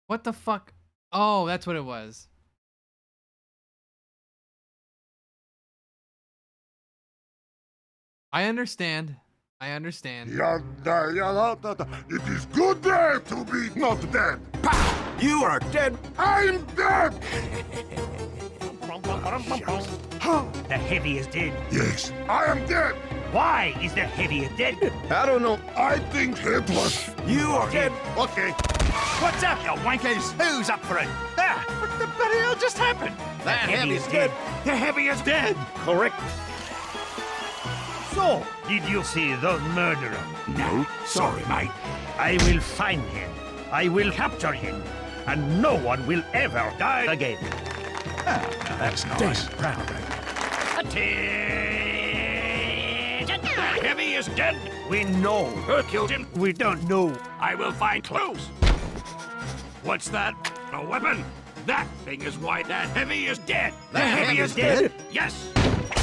What the fuck? Oh, that's what it was. I understand. I understand. It is good day to be not dead. You are dead. I'm dead. The Heavy is dead. Yes, I am dead. Why is the Heavy dead? I don't know. I think it was. You are dead. Okay. What's up, you wankers? Who's up for it? Ah, what the bloody hell just happened? The Heavy is dead. The Heavy is dead. Correct. So, did you see the murderer? No, sorry, mate. I will find him. I will capture him. And no one will ever die again. Ah, now that's nice. Proud of Attention! The Heavy is dead! We know. Who killed him? We don't know. I will find clues! What's that? A weapon? That thing is why that Heavy is dead! The Heavy is dead? Yes!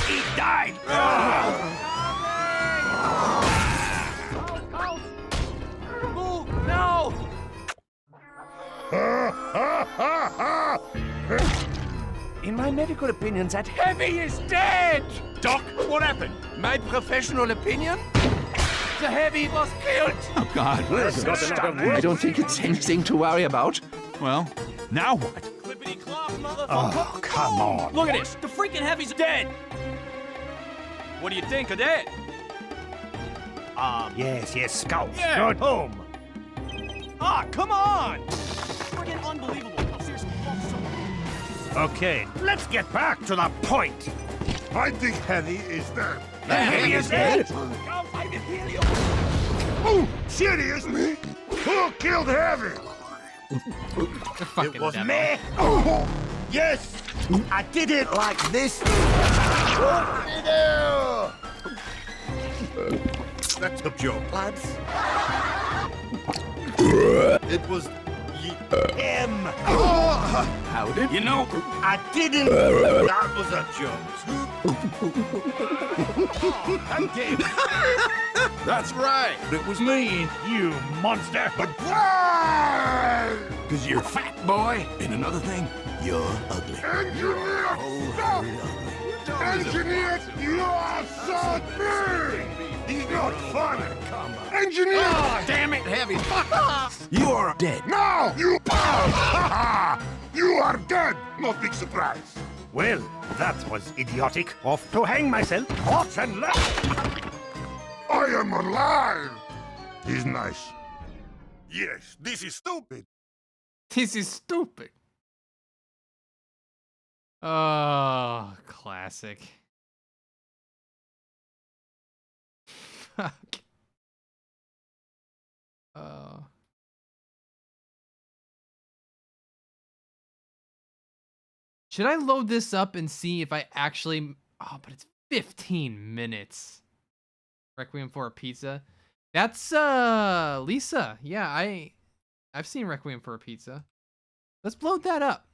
He died! Move! No! In my medical opinion, that Heavy is dead! Doc, what happened? My professional opinion? The Heavy was killed! Oh, God. I don't think it's anything to worry about. Well, now what? Oh, come on. Look at this! The freaking Heavy's dead! What do you think of that? Yes, Scout. Yeah. Go home. Ah, come on! Freaking unbelievable! Oh, seriously, Okay, let's get back to the point. I think Heavy is dead. The Heavy is dead? Oh, seriously? Who killed Heavy? It was devil. me. Oh, yes. I did it like this. That's a joke, lads. It was Him! How did you know? I didn't. That was a joke. I'm dead. That's right. It was me, you monster. But because you're fat, boy. And another thing, you're ugly. Engineer, stop! Engineer, you are so big! He's not fun! Engineer! Oh, damn it, Heavy. Fuck off! You are dead. No! You are! You are dead! No big surprise. Well, that was idiotic. Off to hang myself. Hot and left. I am alive! He's nice. Yes, this is stupid. This is stupid. Oh, classic. Fuck. Should I load this up and see if I actually... Oh, but it's 15 minutes. Requiem for a Pizza. That's Lisa. Yeah, I've seen Requiem for a Pizza. Let's load that up.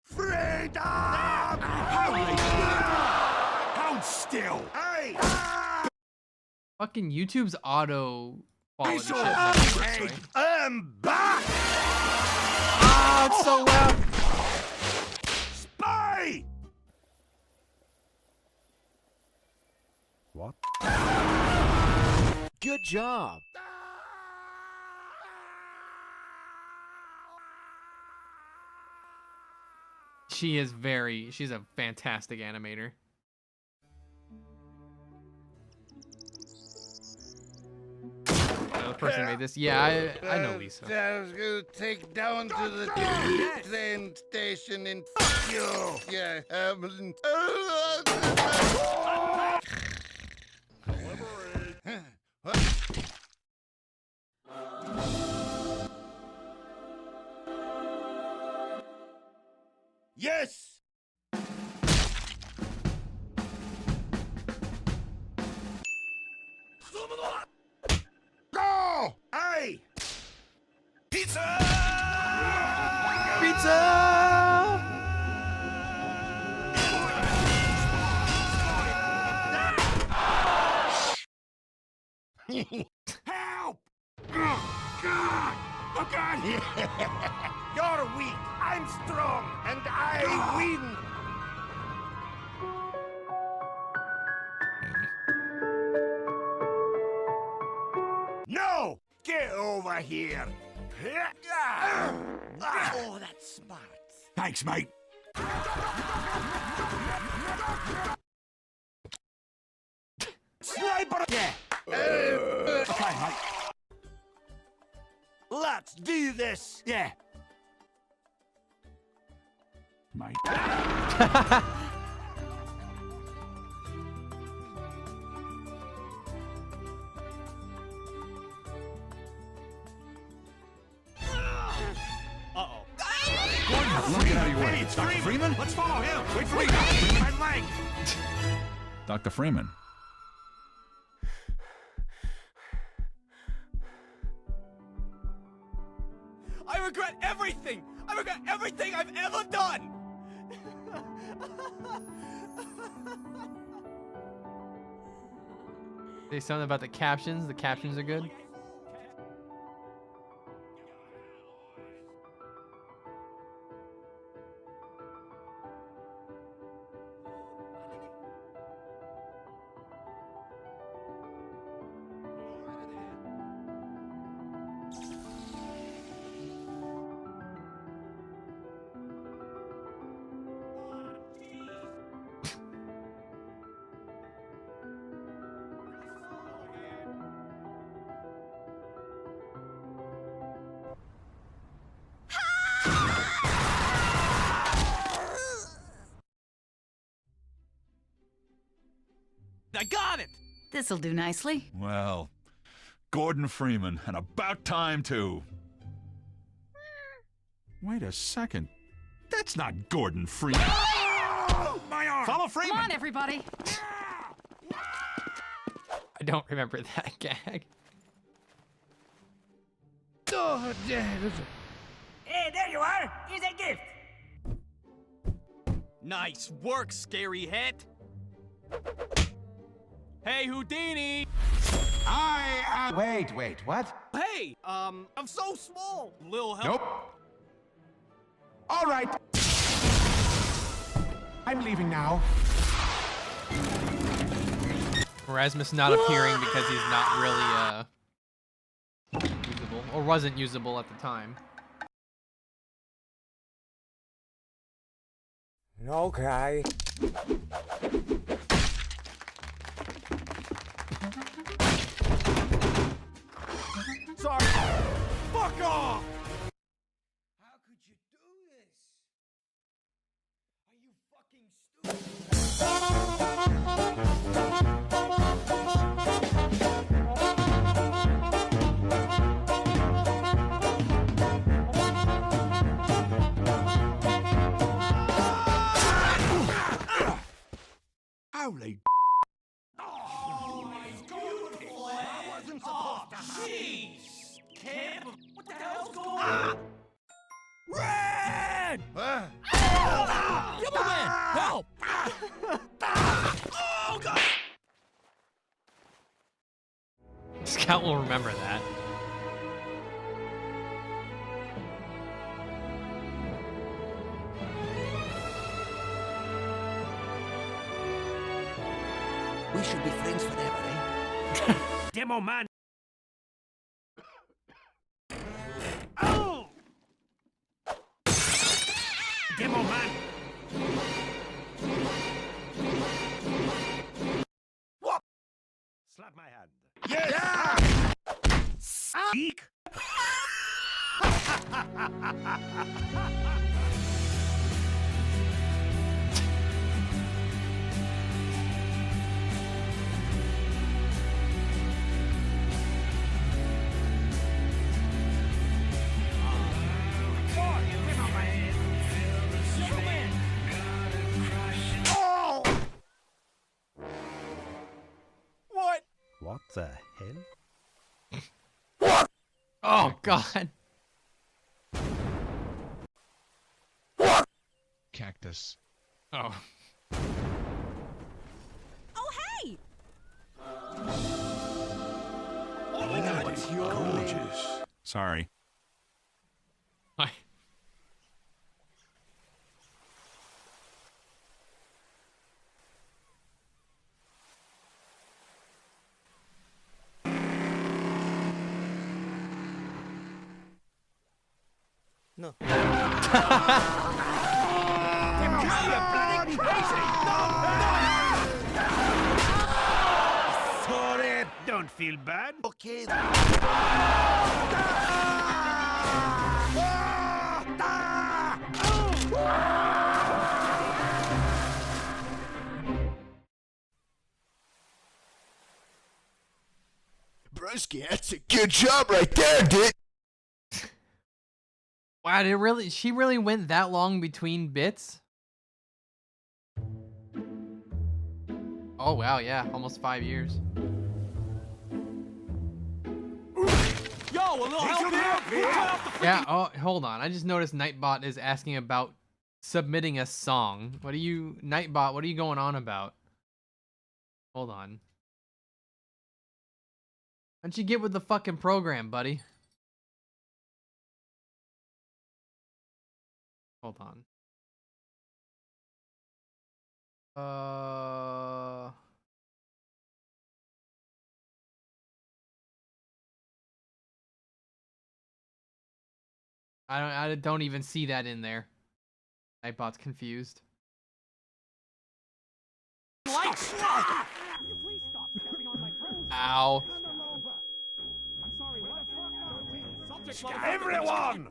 Freedom! Hold still! Hey! Fucking YouTube's auto quality shit. Hey, I'm back! Ah, it's so loud. Spy! What? Good job. She's a fantastic animator. The person who made this. Yeah, I know Lisa. I was gonna take down to the train station and you. Yeah, Yes! Go! Hey! Pizza! Pizza! Help! God! Oh, God! You're weak. I'm strong, and I win. No! Get over here. Oh, that's smart. Thanks, mate. Sniper! Yeah. Okay, mate. Let's do this. Yeah. Mate. Uh-oh. Let me get out of your way. It's Dr. Freeman? Let's follow him. Wait for me, Dr. Freeman. My leg. Dr. Freeman. I regret everything! I regret everything I've ever done! Say something about the captions. The captions are good. I got it! This'll do nicely. Well, Gordon Freeman, and about time too. Wait a second. That's not Gordon Freeman. My arm. Follow Freeman! Come on, everybody! I don't remember that gag. Oh, hey, there you are. Here's a gift. Nice work, scary head. Hey, Houdini! Wait, what? Hey, I'm so small. Little help. Nope. All right. I'm leaving now. Erasmus not appearing because he's not really usable, or wasn't usable at the time. Okay. Sorry. Fuck off! How could you do this? Are you fucking Holy. Oh, beautiful. I wasn't supposed to. Jeez. Camp. What the hell's going on? Red! Yellowman! Help! Oh, God! Scout will remember that. We should be friends forever, eh? Demo man! Oh! Demo man! What? Slap my hand. Yes! Yeah! Eek! What the hell? Oh, God. Cactus. Oh. Oh, hey! Oh my God, it's Gorgeous. Sorry. Hi. No. Sorry, don't feel bad. Okay. Broski, that's a good job right there, dude. Wow, she really went that long between bits? Oh, wow, yeah, almost 5 years. Yo, a little help here! Yeah, oh, hold on. I just noticed Nightbot is asking about submitting a song. What are you, Nightbot, what are you going on about? Hold on. Why don't you get with the fucking program, buddy? Hold on. I don't even see that in there. Nightbot's confused. Lights! Ow. Everyone!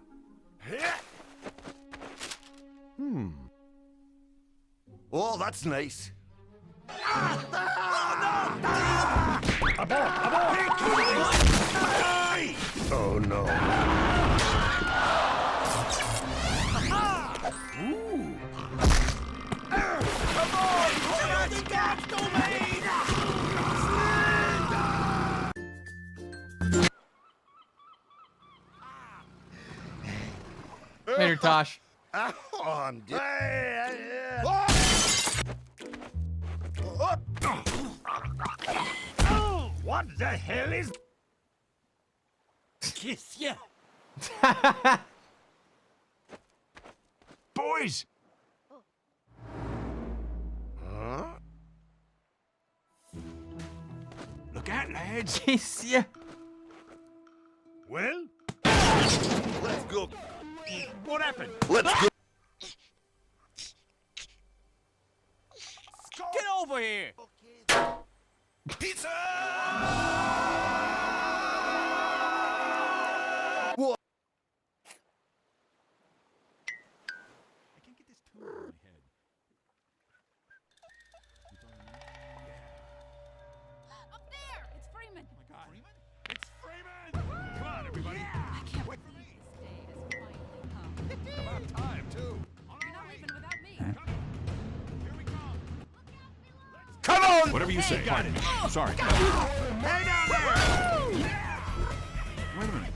Oh, that's nice. Oh no. Come on! Gas domain! Tosh. On, what the hell is... Kiss ya. Boys! Huh? Look out, lads. Kiss ya. Well? Let's go. What happened? Let's go. Get over here! Pizza! What? I can't get this tune in my head. Up there! It's Freeman! Oh my God. Freeman? It's Freeman! Come on, everybody. I can't Wait. believe this day has finally come. About time, too. You're not leaving without me. Here we come. Come on! Whatever you say. Got it. Sorry. Hey down there! Wait a minute.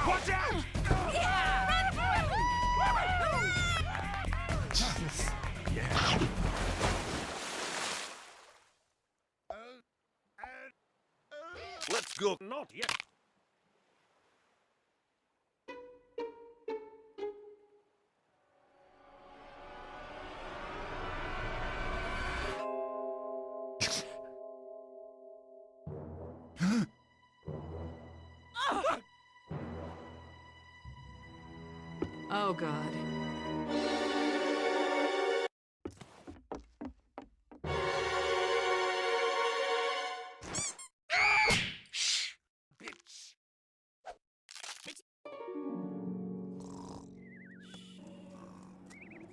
Watch out! Yeah. Let's go. Not yet. Oh, God.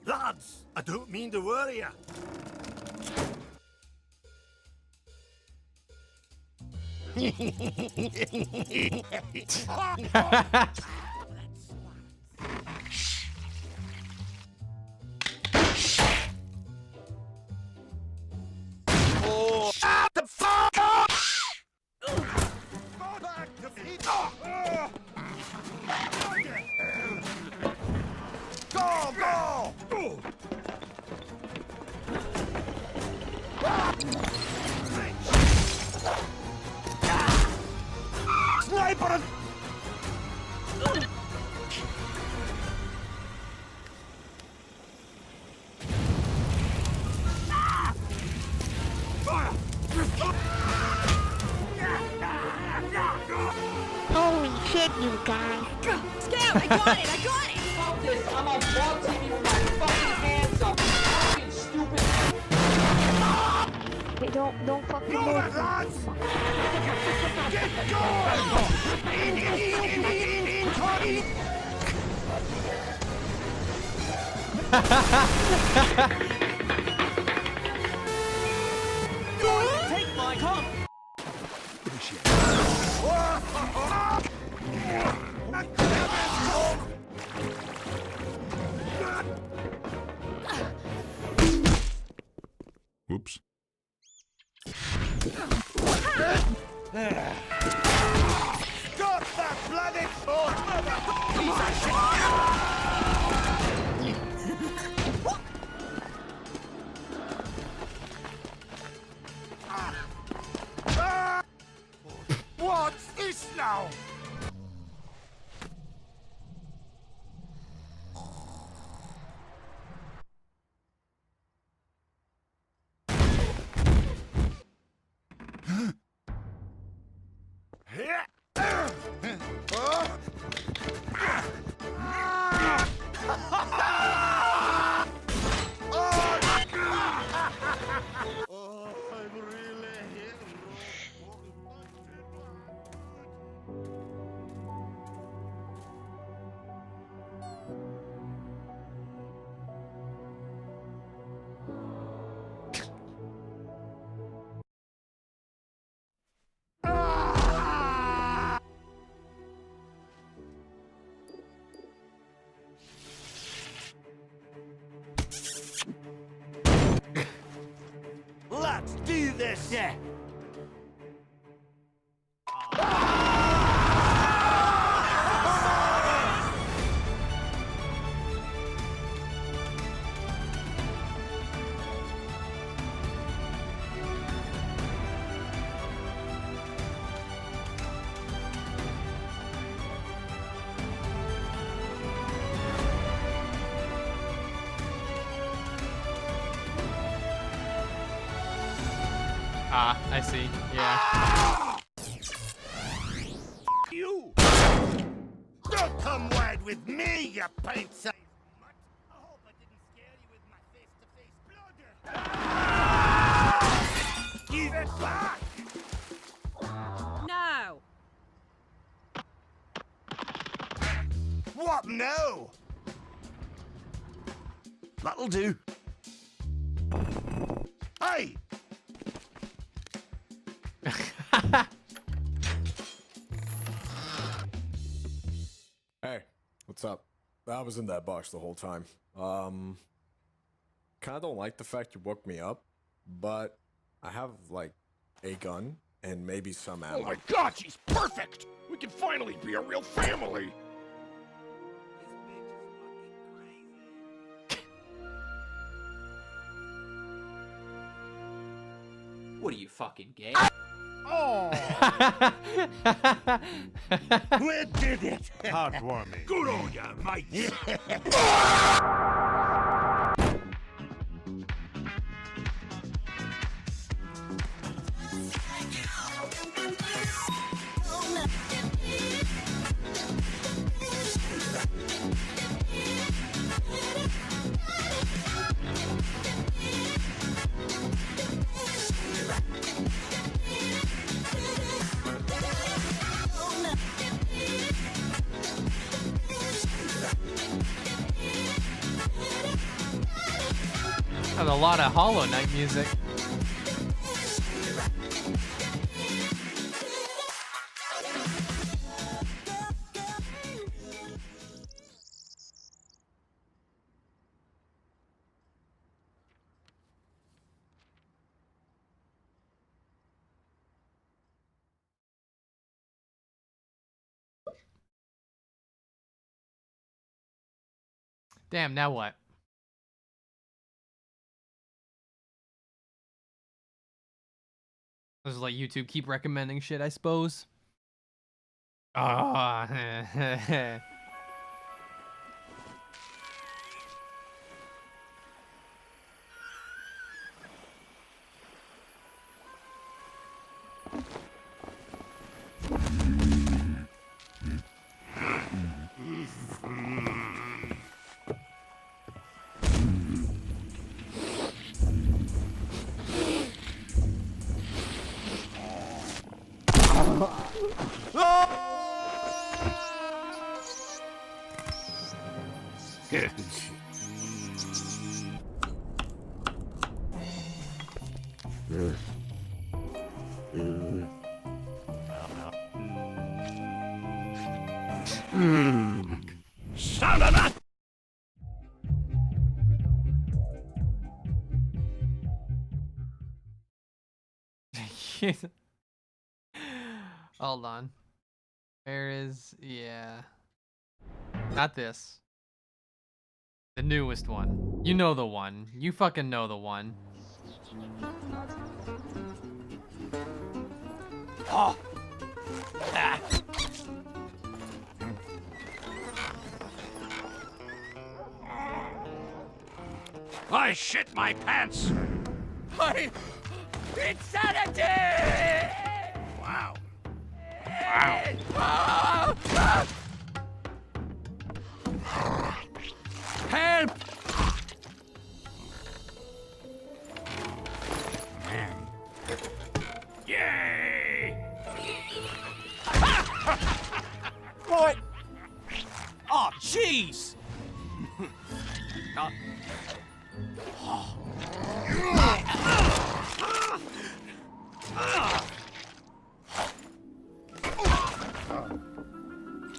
Lads, I don't mean to worry ya. Oh, shut the fuck up! Go back to me. Go! Sniper! Holy shit, you guys. Scout, I got it! I got it! Fuck this! I'm on Ball TV with my fucking hands up! Fucking stupid! Hey, don't fucking Move move. it, lads! Get going! Take my come! Oops. Stop that bloody piece of shit! What's this now? Let's do this! Yeah. Ah, I see. Yeah. You! Don't come wide with me, you paint-sized mutt! I hope I didn't scare you with my face-to-face blood! Give it back! No! What now? That'll do. Hey! Hey, what's up? I was in that box the whole time. Kinda don't like the fact you woke me up, but I have, like, a gun and maybe some ammo. Oh my god, she's perfect! We can finally be a real family! What are you, fucking gay? Oh! We did it! Heartwarming. Good on ya, mate! That's a lot of Hollow Knight music. Damn, now what? This is like YouTube keep recommending shit, I suppose. Ah. Son of a... Hold on. Where is... Yeah. Not this. The newest one. You know the one. You fucking know the one. Oh. Ah. I shit my pants! Insanity! Wow. Help! Yay! What? Oh, jeez!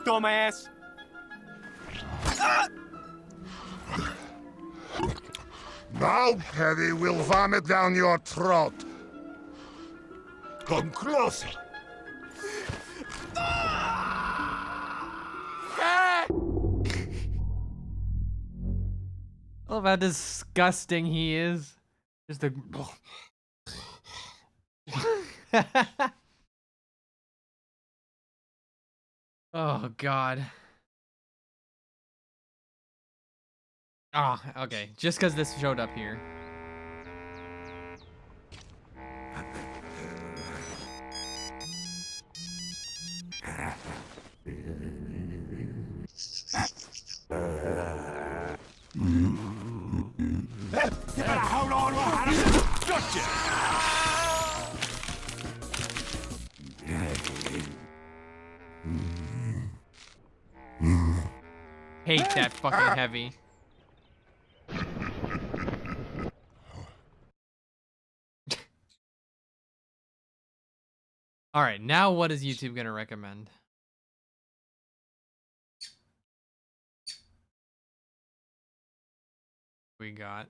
Dumbass! Now, Perry will vomit down your throat. Come closer. I love how disgusting he is. Just a... Oh, God. Ah, oh, okay. Just because this showed up here. Hate that fucking heavy. All right, now what is YouTube gonna recommend? We got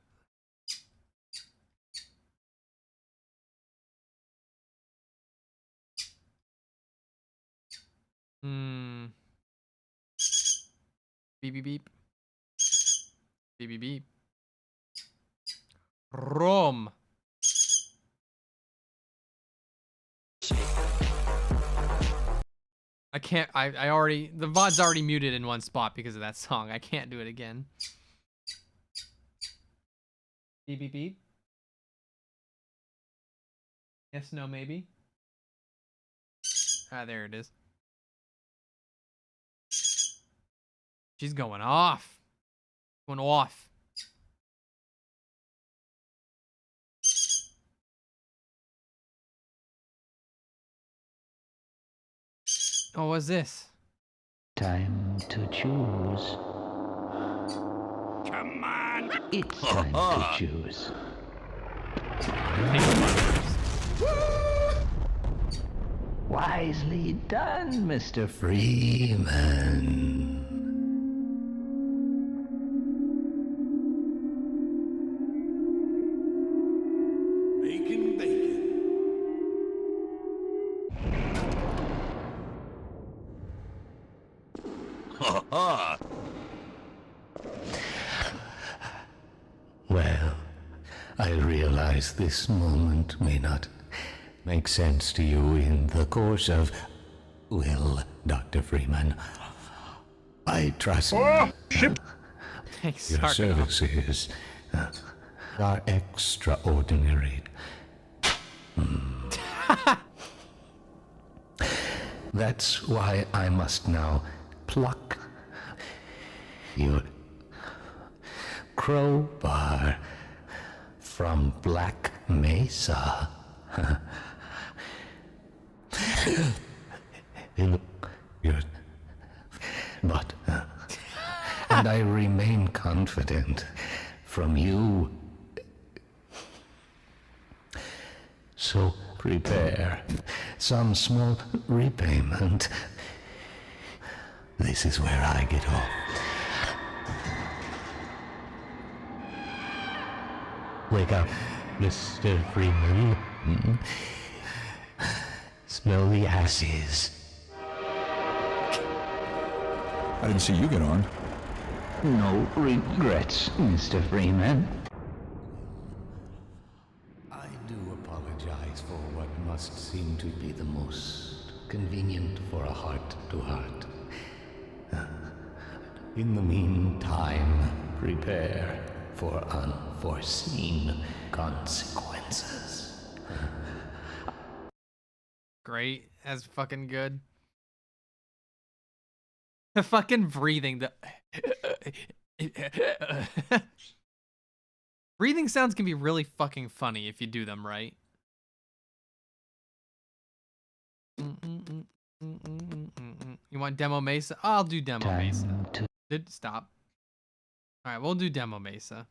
beep beep beep beep beep beep Rom. I can't. I already, the VOD's already muted in one spot because of that song. I can't do it again. Beep beep beep. Yes, no, maybe. Ah, there it is. She's going off. Going off. Oh, what's this? Time to choose. Come on! It's time to choose. Wisely done, Mr. Freeman. Bacon, bacon. Ha ha! Well, I realize this moment may not make sense to you in the course of... Well, Dr. Freeman, I trust your services are extraordinary. That's why I must now pluck your crowbar from Black Mesa. In your butt. And I remain confident from you. So prepare some small repayment. This is where I get off. Wake up, Mr. Freeman. Smell the ashes. I didn't see you get on. No regrets, Mr. Freeman. I do apologize for what must seem to be the most convenient for a heart-to-heart. In the meantime, prepare for unforeseen consequences. Great. That's fucking good. The fucking breathing. The breathing sounds can be really fucking funny if you do them right. You want Demo Mesa? I'll do Demo Mesa. Stop. All right, we'll do Demo Mesa.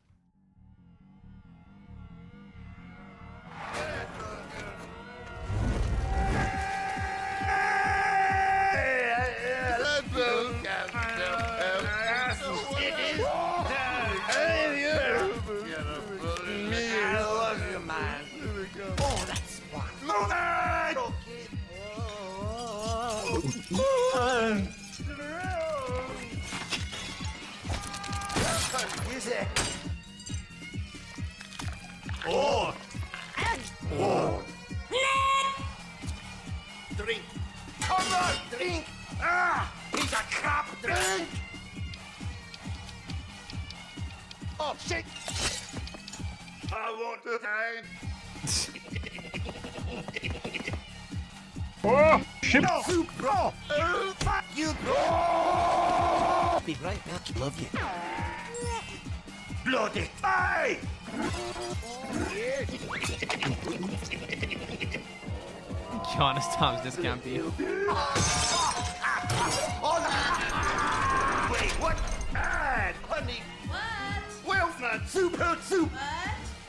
Oh! Oh! Drink! Come on! Drink! Ah! He's a crap drink! Oh, shit! I want to tank! Oh, shit! No! Bro! Fuck you, bro! Be right back. Love you. Bloody! Hey! Honest Tom's discount beef. Wait, what? Bad, honey. What? Wellsnut soup, hot soup.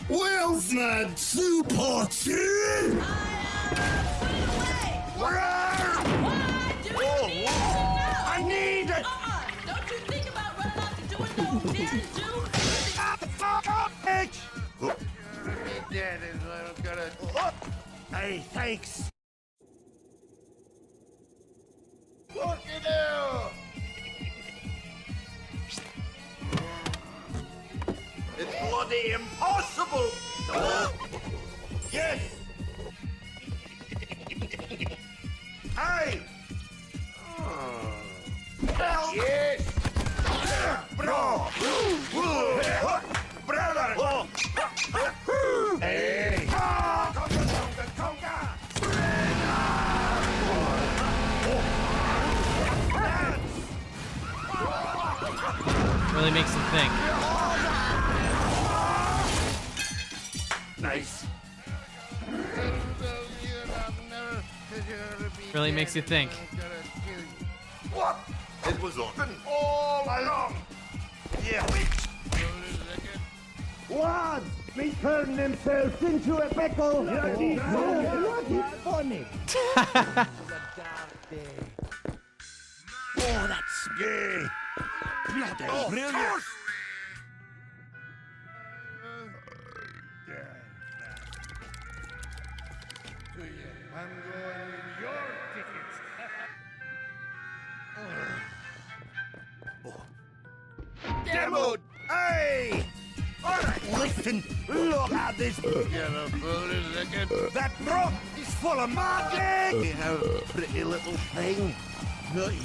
What? Wellsnut soup, hot soup. I need it. Don't you think about running out the door? No, Daddy, Bitch. Dad is gonna. Hey, thanks. Look at there. It's bloody impossible! Yes! Hey! Yes! Bro! Brother! Hey! Really makes you think. Nice. Really makes you think. What? It was open all along. Yeah. What? They turned themselves into a pickle. Bloody funny. Oh, that's gay. Bloody brilliant. I'm going with your tickets. Demoed! Hey! Alright, listen, look at this. That brook is full of magic! You have a pretty little thing. Not you.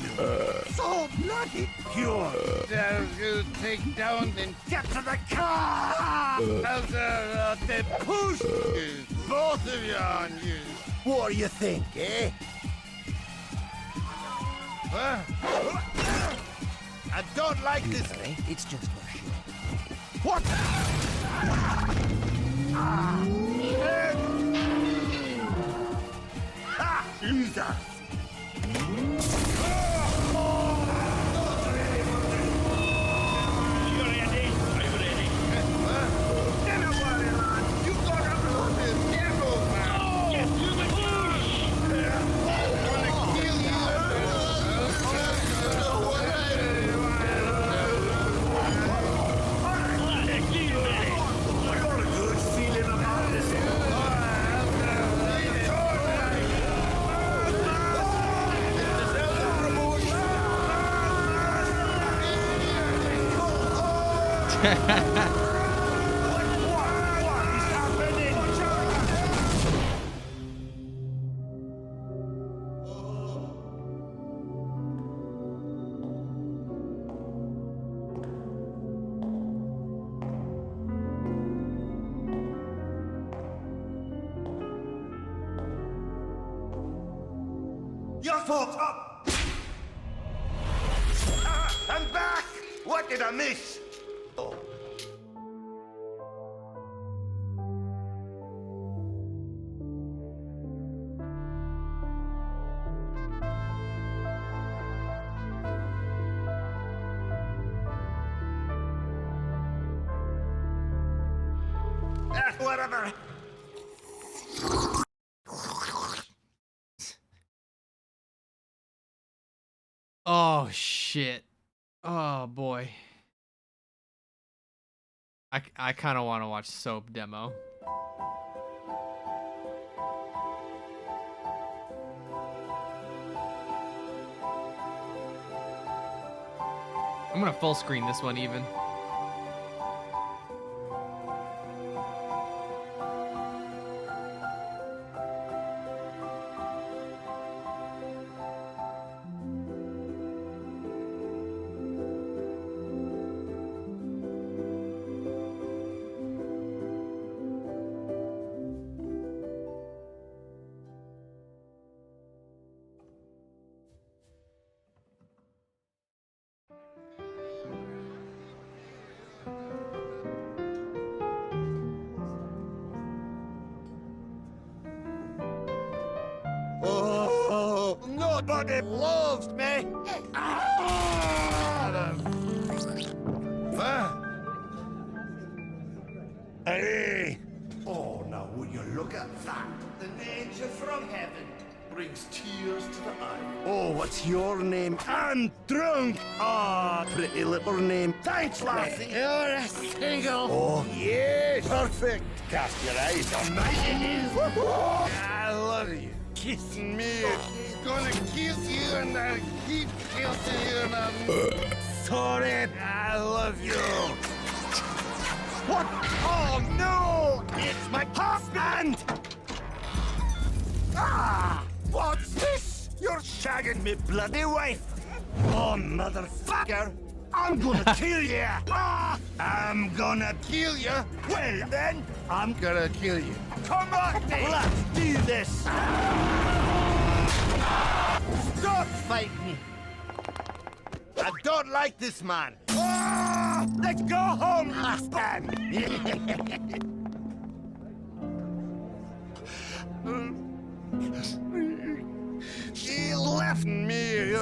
So bloody pure. That you take down and get to the car! The push! Both of you on you. What do you think, eh? I don't like this. It's just for sure. What? Jesus! Your fault up! I'm back! What did I miss? Oh. Whatever. Oh shit. Oh boy. I kind of want to watch Soap demo. I'm gonna full screen this one even. Nobody loves me. Hey! Oh, now would you look at that? An angel from heaven brings tears to the eye. Oh, what's your name? I'm drunk. Ah, pretty little name. Thanks, lassie. You're a single. Oh, yes. Perfect. Cast your eyes on my enemies. I love you. Kissing me. He's gonna kiss you and I'll keep kissing you and I'm sorry. I love you. What? Oh, no! It's my husband! Ah! What's this? You're shagging me bloody wife! Oh, motherfucker! I'm gonna kill you! Ah! I'm gonna kill you! Well, then, I'm gonna kill you. Come on, let's do this! Stop fighting me! I don't like this man! Ah! Let's go home, husband! He left me.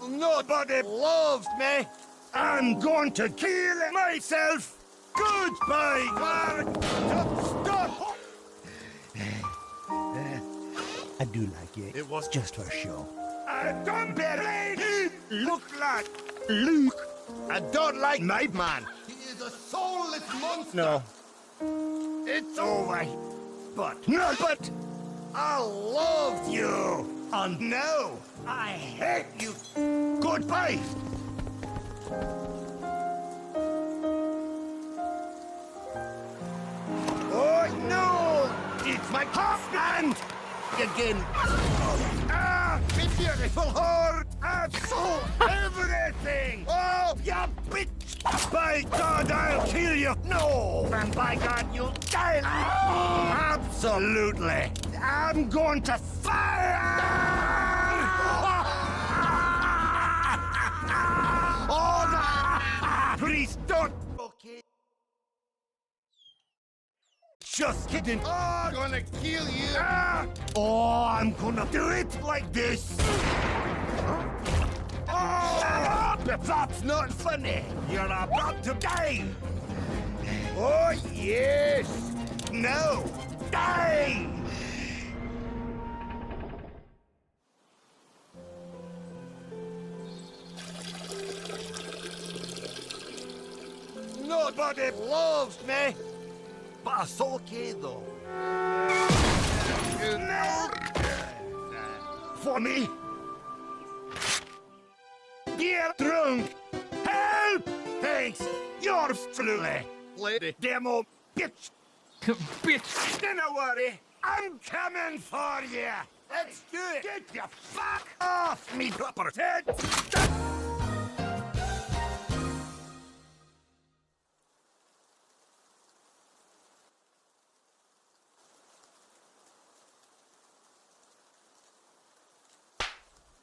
Nobody loves me. I'm going to kill myself. Goodbye. Stop. I do like it. It was just for show. I don't believe Look like Luke. I don't like my man. He is a soulless monster. No. It's alright. But I love you. And no, I hate you. Goodbye. Oh no! It's my husband! Again. Ah, my beautiful whore! I've sold everything! Oh, you bitch! By God, I'll kill you! No! And by God, you'll die! Absolutely! I'm going to fire! Oh, no! Please don't! Okay. Just kidding. Oh, I'm gonna kill you. Ah! Oh, I'm gonna do it like this. Oh, but that's not funny. You're about to die. Oh, yes. No. Die. Nobody loves me. But it's okay, though. No! For me? Get drunk! Help! Thanks! You're absolutely lady demo bitch! Bitch! Don't worry, I'm coming for you! Let's do it! Get your fuck off me, proper head!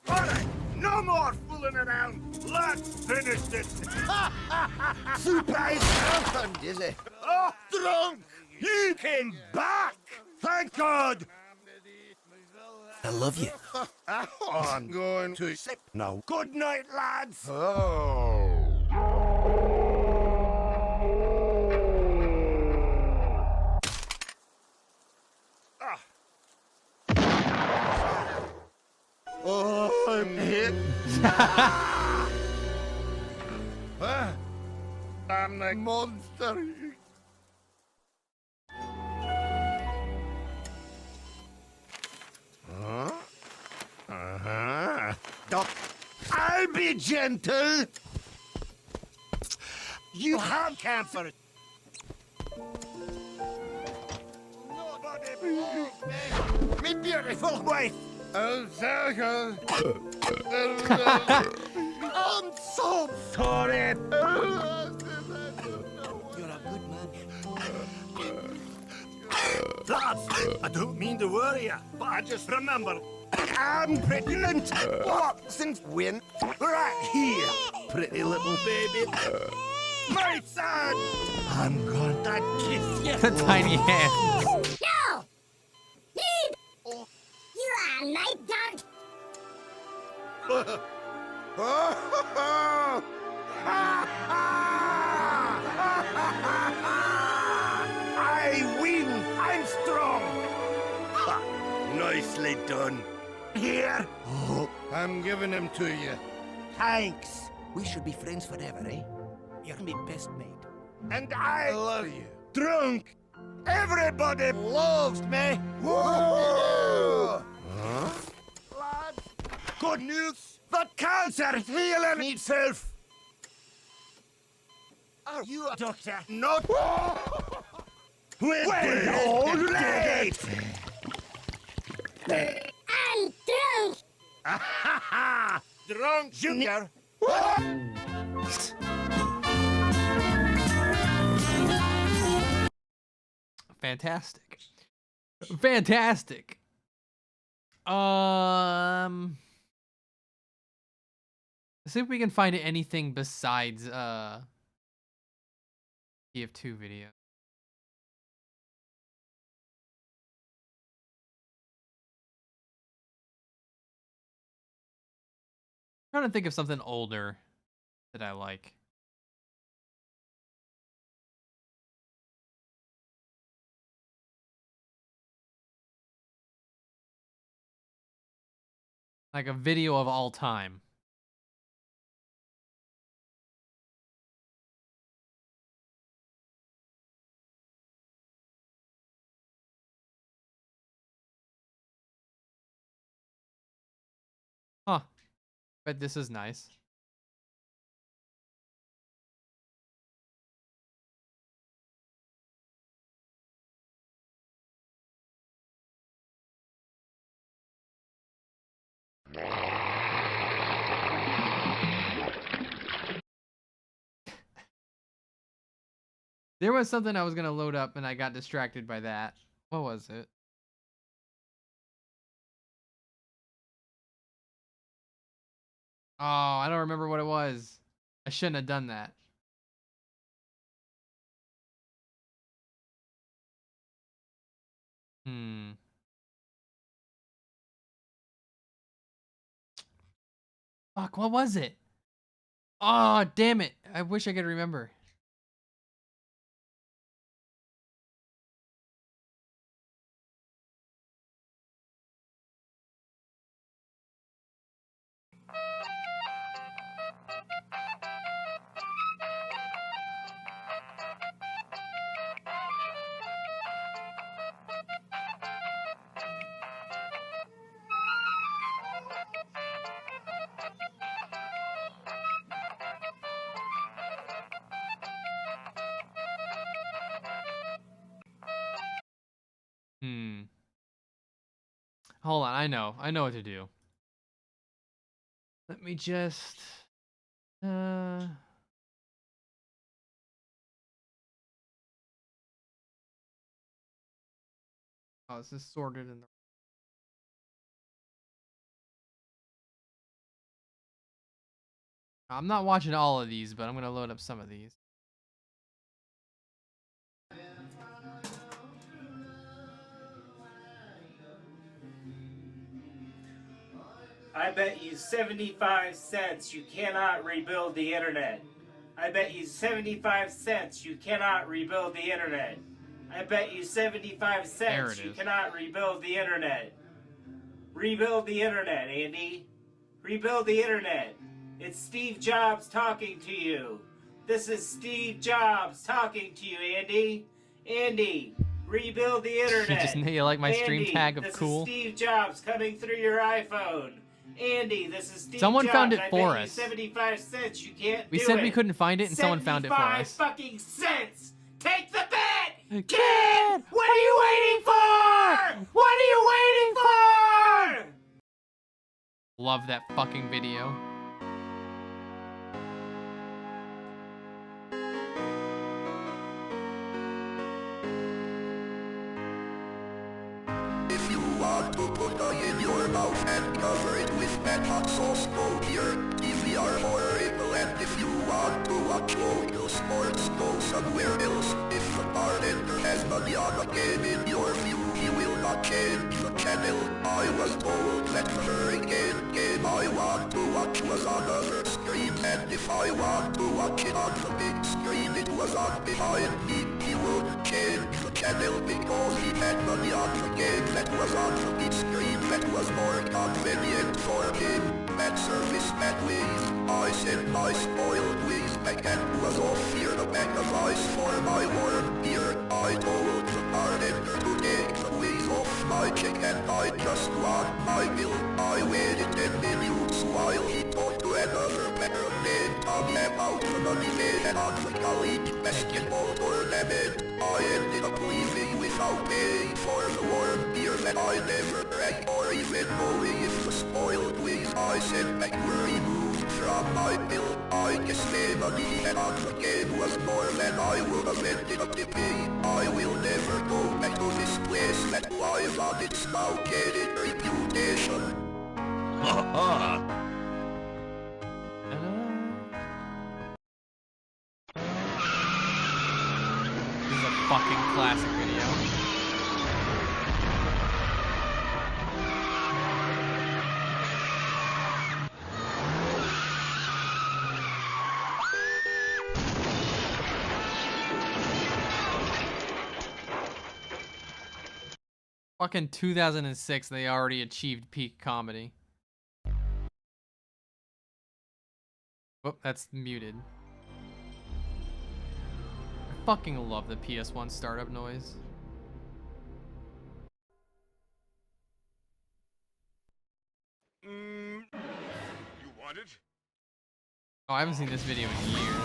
Alright, no more fooling around. Let's finish this. Surprise happened, is it? Oh, drunk! You came back! Thank God! I love you. I'm going to sip now. Good night, lads. Oh. Oh, I'm hit. I'm a monster. Huh? Doc, I'll be gentle. You have camphor. Nobody believes me. My beautiful wife. I'm so sorry. You're a good man. Lads, I don't mean to worry you, but I just remembered. I'm pregnant. What's in win? Right here, pretty little baby. My son! I'm gonna kiss you. The tiny hand. No! Need! You are my dog! I win! I'm strong! Ha, nicely done. Here! Oh, I'm giving him to you. Thanks. We should be friends forever, eh? You're my best mate. And I love you. Drunk! Everybody loves me! Whoa! Huh? Lads, good news! The cancer is healing itself! Are you a doctor? Not... Well, all right! I'm drunk! Drunk Junior! Fantastic. Fantastic. Let's see if we can find anything besides TF2 video. I'm trying to think of something older that I like. Like a video of all time. Huh. Bet this is nice. There was something I was gonna load up and I got distracted by that. What was it? Oh, I don't remember what it was. I shouldn't have done that. Fuck, what was it? Oh, damn it. I wish I could remember. Hold on, I know what to do. Let me just oh, this is sorted in the I'm not watching all of these, but I'm gonna load up some of these. I bet you 75 cents you cannot rebuild the internet. I bet you 75 cents you cannot rebuild the internet. I bet you 75 cents you cannot rebuild the internet. Rebuild the internet, Andy. Rebuild the internet. It's Steve Jobs talking to you. This is Steve Jobs talking to you, Andy. Andy, rebuild the internet. You like my stream Andy, tag of this cool? Is Steve Jobs coming through your iPhone. Andy, this is Steve Someone Jobs. found it I for bet you us. 75 cents. You can't We do said it. we couldn't find it, and someone found it for us. 75 fucking cents. Take the bet, kid. What are you waiting for? What are you waiting for? Love that fucking video. If you are to put in your mouth and cover it with that hot sauce. Go here, DVR horrible, and if you want to watch local sports, go somewhere else. If the bartender has money on a game in your view, he will not change the channel. I was told that the hurricane game I want to watch was on other screen, and if I want to watch it on the big screen, it was on behind me. He wouldn't change the channel because he had money on the game that was on the big screen that was more convenient for him. Bad service, bad ways. I sent my spoiled ways back and was off here a bag of ice for my warm beer. I told the bartender to take the ways off my check and I just want my bill. I waited 10 minutes while he talked to another better named Tommy about the money they had on the college basketball tournament. I ended up leaving without paying for the warm beer that I never drank or even knowing if the spoiled ways I sent back were removed from my bill. I guess the money had on the game was more than I would have ended up paying. I will never go back to this place that lies on its now gated reputation. Ha ha! This is a fucking classic video. Fucking 2006, they already achieved peak comedy. Oh, that's muted. I fucking love the PS1 startup noise. You want it? Oh, I haven't seen this video in years.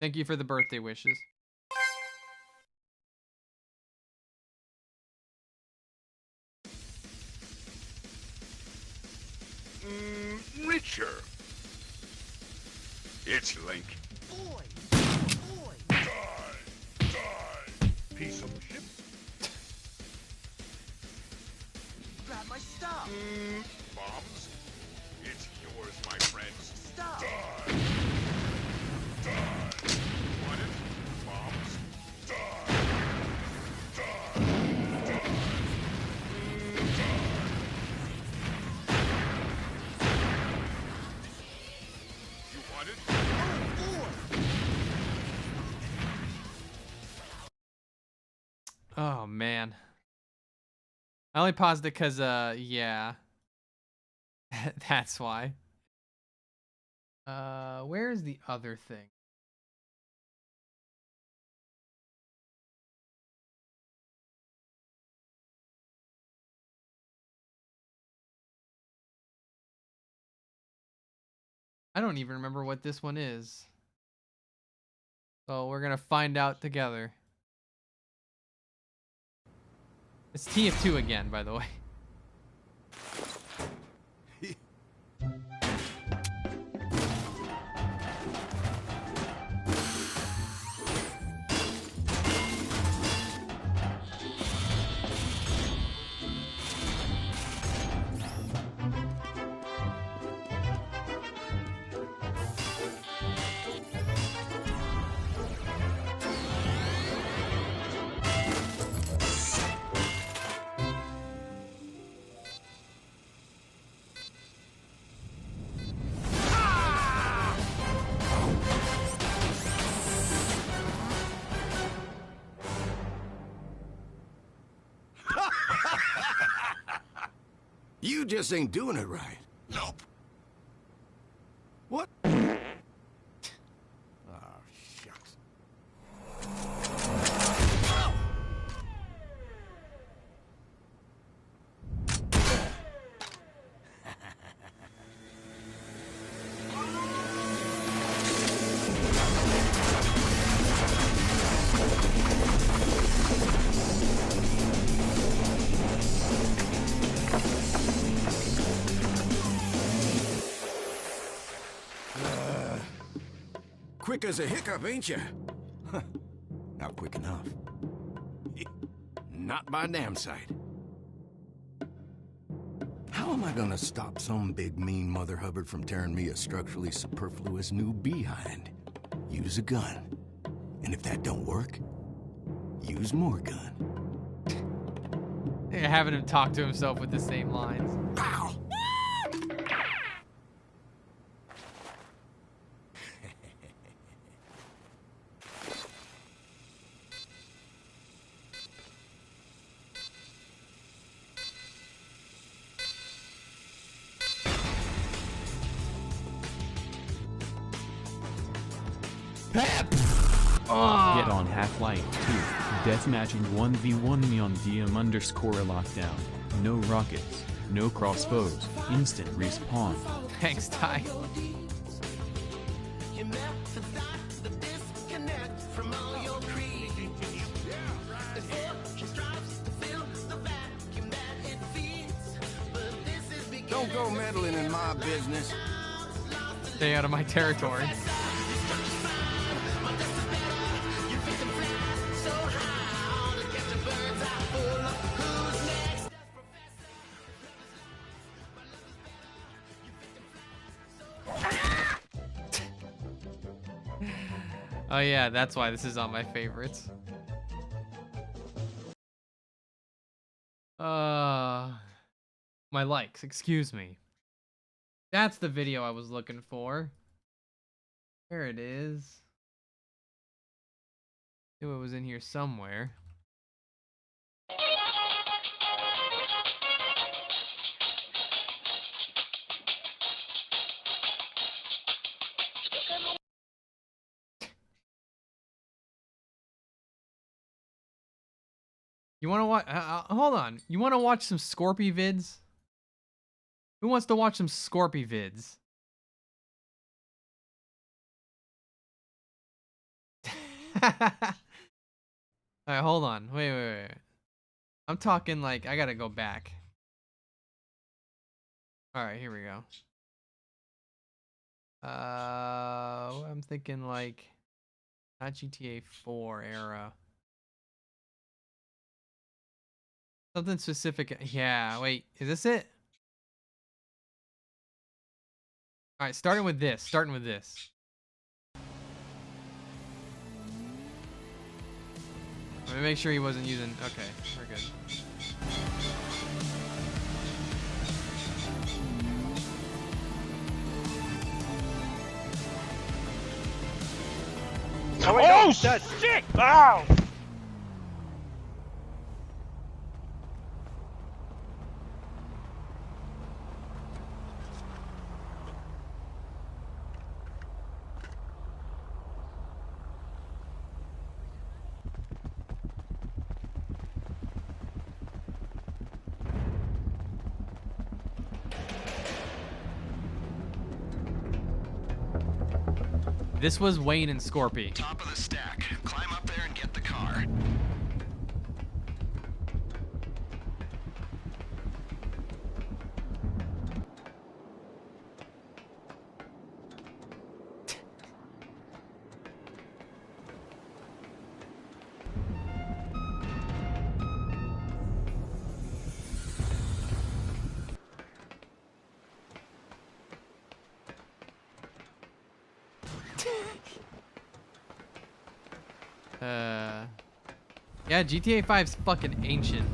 Thank you for the birthday wishes. Richer. It's Link. Boy! Die! Die! Piece of shit. Grab my stuff! Bombs? It's yours, my friends. Stop! Die! Die! Want it? Bombs? Die! Die! Die! You want it? Oh man. I only paused it because yeah. That's why. Where's the other thing? I don't even remember what this one is. So we're gonna find out together. It's TF2 again, by the way. You just ain't doing it right. Nope. What? Shucks. quick as a hiccup, ain't you? Not quick enough. Not by a damn sight. How am I gonna stop some big mean Mother Hubbard from tearing me a structurally superfluous new behind? Use a gun. And if that don't work, use more gun. Having him talk to himself with the same lines. Pow! Get on Half-Life 2, deathmatch and 1v1 me on DM_lockdown. No rockets, no crossbows, instant respawn. Thanks, Ty. Don't go meddling in my business. Stay out of my territory. Oh yeah, that's why this is on my favorites. My likes, excuse me. That's the video I was looking for. There it is. Knew it was in here somewhere. You want to watch? Hold on. You want to watch some Scorpy vids? Who wants to watch some Scorpy vids? Alright, hold on. Wait. I'm talking like, I gotta go back. Alright, here we go. I'm thinking like, not GTA 4 era. Something specific. Yeah, wait, is this it? Alright, starting with this. Let me make sure he wasn't using... Okay, we're good. Oh, shit! Ow! This was Wayne and Scorpy. Top of the stack. Climb up there and get the car. Yeah, GTA 5's fucking ancient.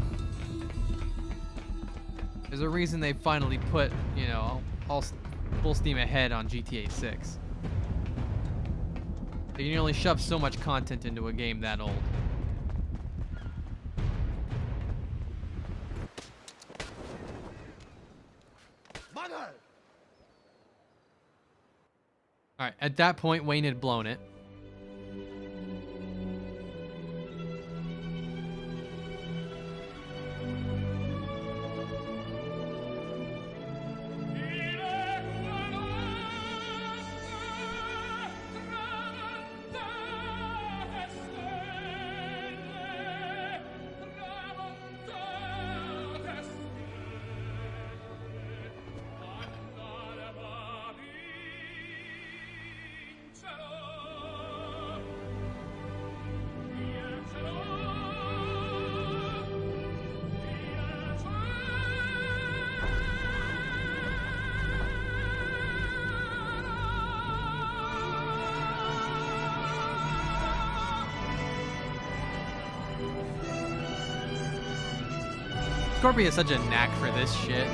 There's a reason they finally put, you know, all full steam ahead on GTA 6. They can only shove so much content into a game that old. Alright, at that point, Wayne had blown it. Scorpio has such a knack for this shit.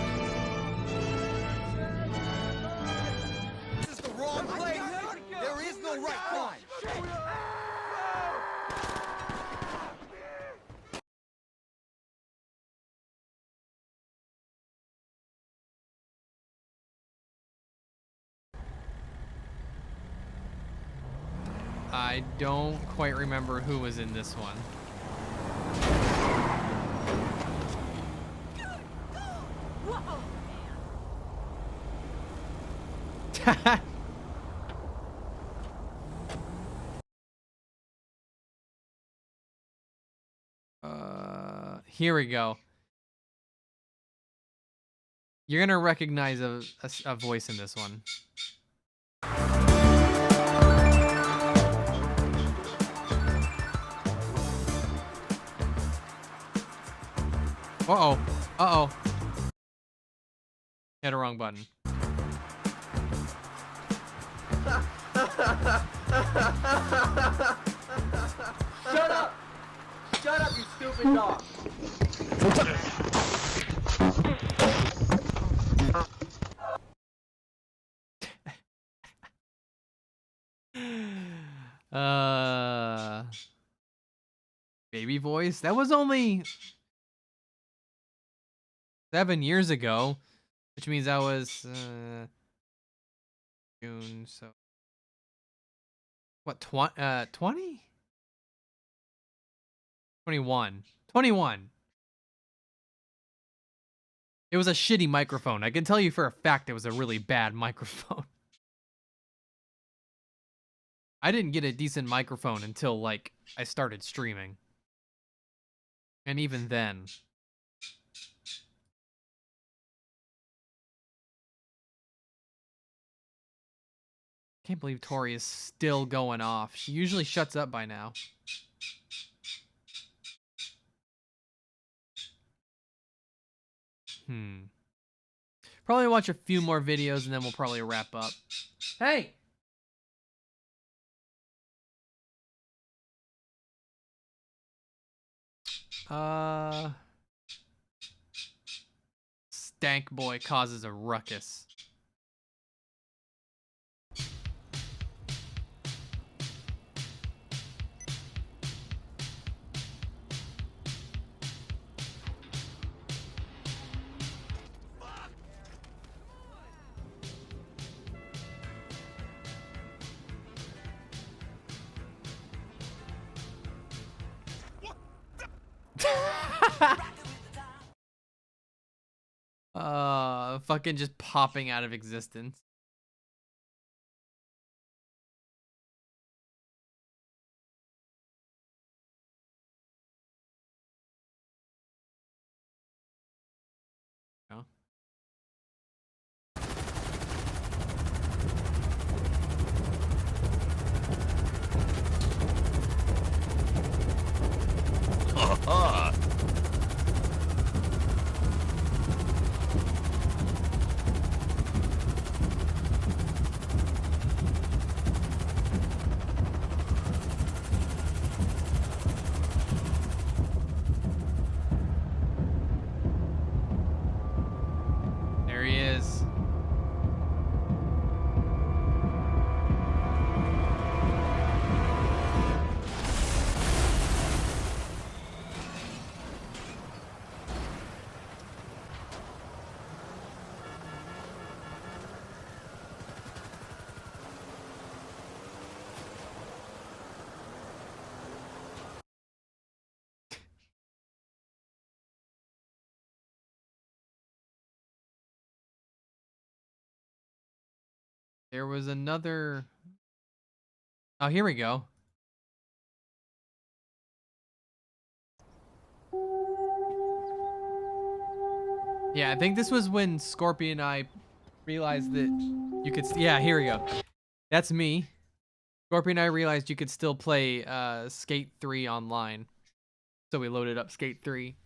This is the wrong place. There is no right time. I don't quite remember who was in this one. Here we go. You're gonna recognize a voice in this one. Uh-oh. Uh-oh. Hit a wrong button. Shut up! Shut up, you stupid dog! Baby voice? That was only 7 years ago, which means that was June, so what, 20? 21. 21. It was a shitty microphone. I can tell you for a fact it was a really bad microphone. I didn't get a decent microphone until, like, I started streaming. And even then. Can't believe Tori is still going off. She usually shuts up by now. Probably watch a few more videos and then we'll probably wrap up. Hey! Stank boy causes a ruckus. Fucking just popping out of existence. No. There he is. There was another... Oh, here we go. Yeah, I think this was when Scorpion and I realized that you could... Yeah, here we go. That's me. Scorpion and I realized you could still play Skate 3 online. So we loaded up Skate 3.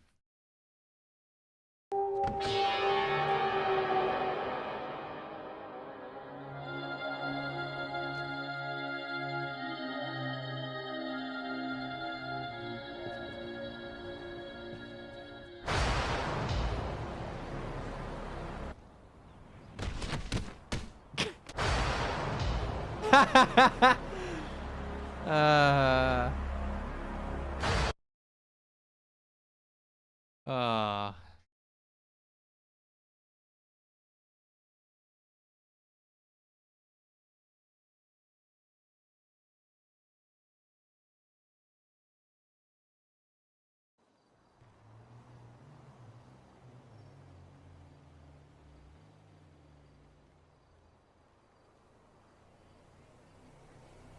uh.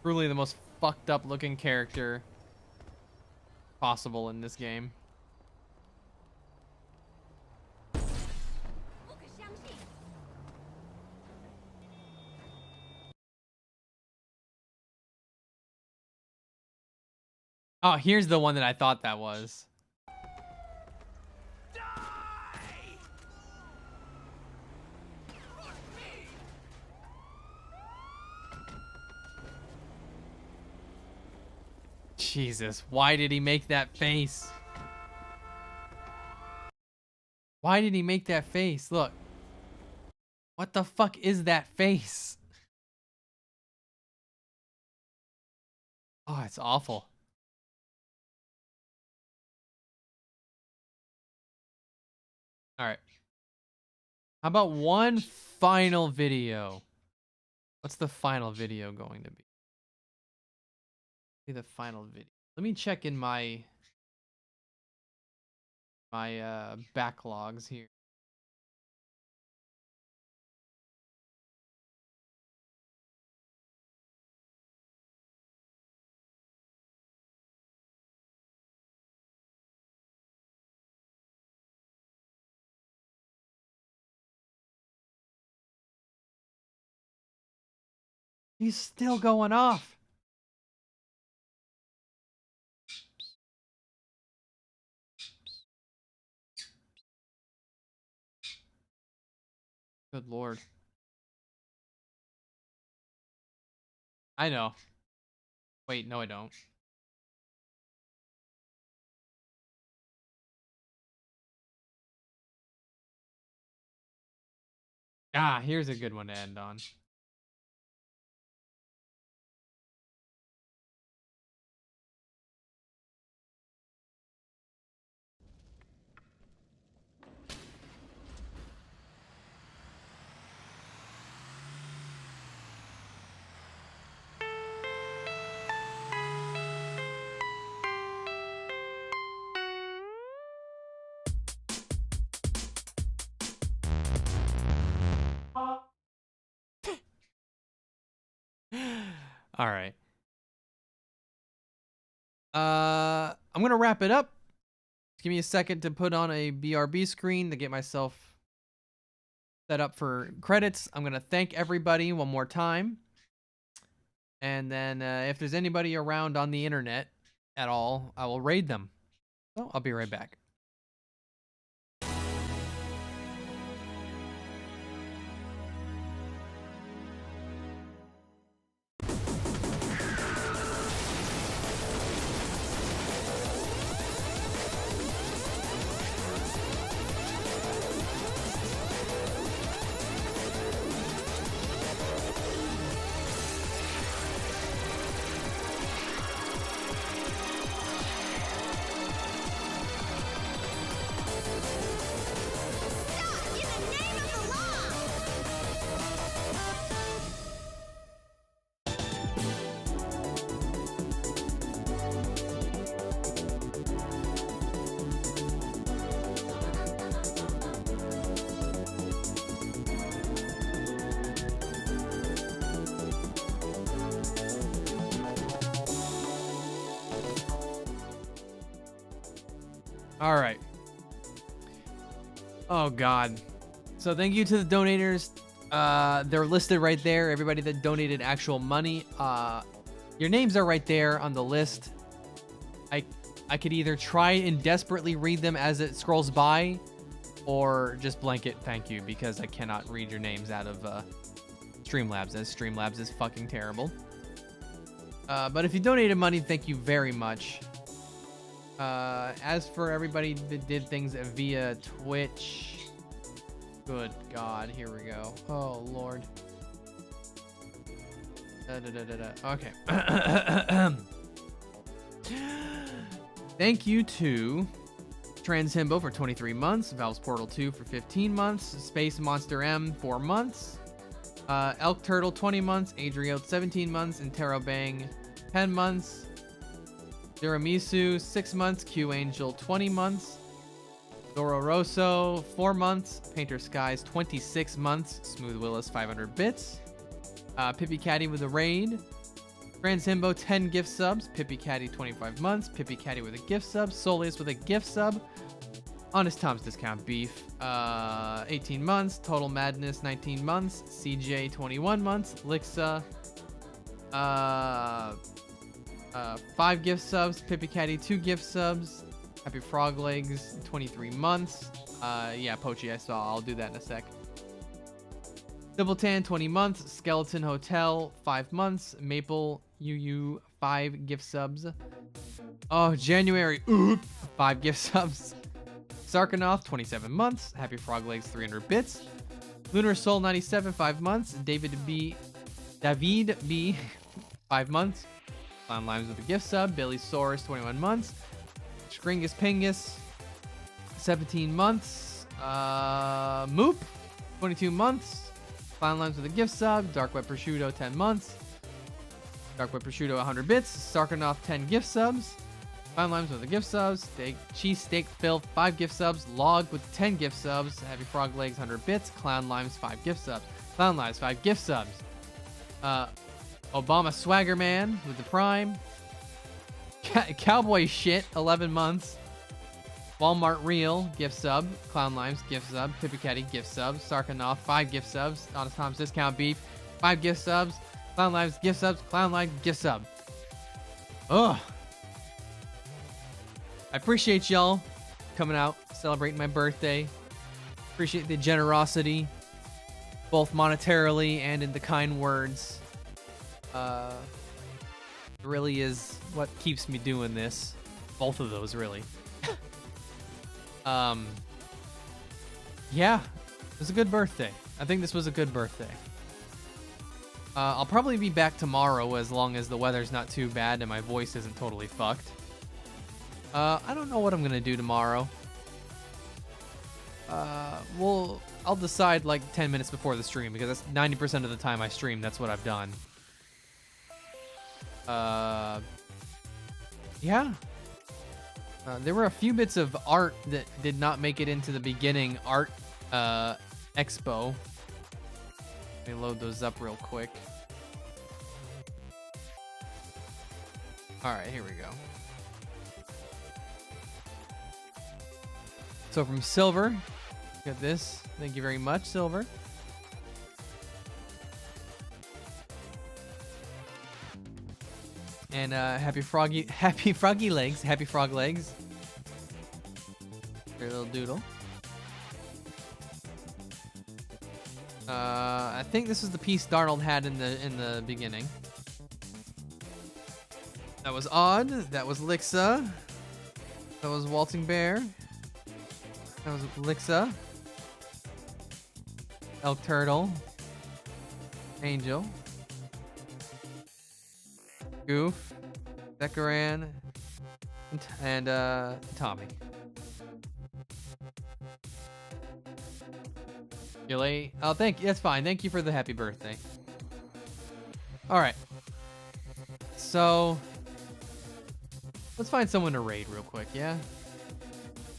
Truly the most fucked up looking character possible in this game. Oh, here's the one that I thought that was. Jesus, why did he make that face? Why did he make that face? Look. What the fuck is that face? Oh, it's awful. All right. How about one final video? What's the final video going to be? See the final video. Let me check in my backlogs here. He's still going off. Good Lord. I know. Wait, no I don't. Ah, here's a good one to end on. All right. I'm gonna wrap it up. Give me a second to put on a BRB screen to get myself set up for credits. I'm gonna thank everybody one more time, and then if there's anybody around on the internet at all, I will raid them. So I'll be right back. All right. Oh God. So thank you to the donators. They're listed right there. Everybody that donated actual money. Your names are right there on the list. I could either try and desperately read them as it scrolls by, or just blanket thank you, because I cannot read your names out of Streamlabs, as Streamlabs is fucking terrible. But if you donated money, thank you very much. As for everybody that did things via Twitch, good God, here we go. Oh Lord. Okay. Thank you to Transhimbo for 23 months, Valve's Portal 2 for 15 months, Space Monster M 4 months, Elk Turtle 20 months, Adriote 17 months, Intero Bang 10 months, Duramisu 6 months, Q Angel 20 months, Doro Rosso 4 months, Painter Skies 26 months, Smooth Willis 500 bits, Pippi Caddy with a raid, Transhimbo 10 gift subs, Pippi Caddy 25 months, Pippi Caddy with a gift sub, Solis with a gift sub, Honest Tom's Discount Beef 18 months, Total Madness 19 months, CJ 21 months, Lixa 5 gift subs, Pippi Caddy 2 gift subs, Happy Frog Legs 23 months. Yeah, Pochi, I saw. I'll do that in a sec. Doubltan 20 months, Skeleton Hotel 5 months, Maple UU 5 gift subs. Oh, January 5 gift subs. Sarkanoth 27 months, Happy Frog Legs 300 bits, Lunar Soul 97 5 months, David B 5 months, Clown Limes with a gift sub, Billy Saurus 21 months, Skringus Pingus 17 months, Moop 22 months, Clown Limes with a gift sub, Dark Web Prosciutto 10 months, Dark Web Prosciutto 100 bits, Sarkanoth 10 gift subs, Clown Limes with a gift subs, Cheese Steak Phil 5 gift subs, Log with 10 gift subs, Happy Frog Legs 100 bits, Clown Limes 5 gift subs, Clown Limes 5 gift subs, Obama Swagger Man with the Prime, Cowboy Shit 11 months, Walmart Real gift sub, Clown Limes gift sub, Pippi Caddy gift sub, Sarkanoth 5 gift subs, Honest Tom's Discount Beef 5 gift subs, Clown Limes gift subs, Clown Limes gift sub. Ugh. I appreciate y'all coming out, celebrating my birthday. Appreciate the generosity, both monetarily and in the kind words. It really is what keeps me doing this. Both of those, really. Yeah, it was a good birthday. I think this was a good birthday. I'll probably be back tomorrow as long as the weather's not too bad and my voice isn't totally fucked. I don't know what I'm gonna do tomorrow. I'll decide like 10 minutes before the stream because that's 90% of the time I stream. That's what I've done. Yeah. There were a few bits of art that did not make it into the beginning art expo. Let me load those up real quick. All right, here we go. So from Silver, got this. Thank you very much, Silver. And happy frog legs, happy frog legs. Your little doodle. I think this is the piece Darnold had in the beginning. That was Odd. That was Lixa. That was Waltzing Bear. That was Lixa. Elk Turtle. Angel. Goof. Decoran. And Tommy. Gilly. Oh, thank you. That's fine. Thank you for the happy birthday. Alright. So, let's find someone to raid real quick, yeah?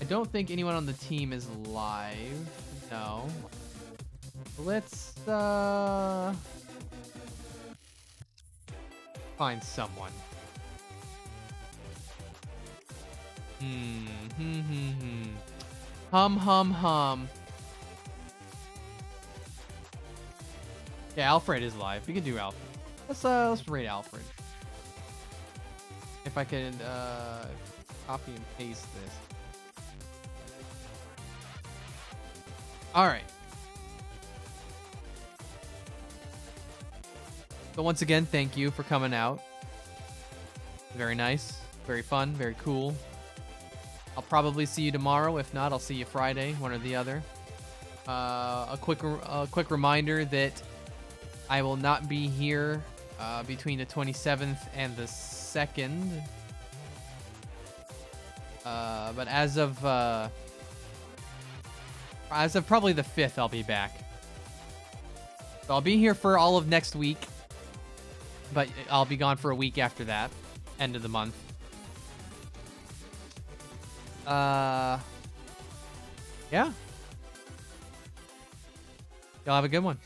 I don't think anyone on the team is live. No. Let's find someone. Hum. Yeah, Alfred is live. We can do Alfred. Let's raid Alfred. If I could copy and paste this. All right. So once again, thank you for coming out. Very nice, very fun, very cool. I'll probably see you tomorrow. If not, I'll see you Friday, one or the other. A quick reminder that I will not be here between the 27th and the 2nd. But as of probably the 5th, I'll be back. So I'll be here for all of next week, but I'll be gone for a week after that, end of the month. Yeah. Y'all have a good one.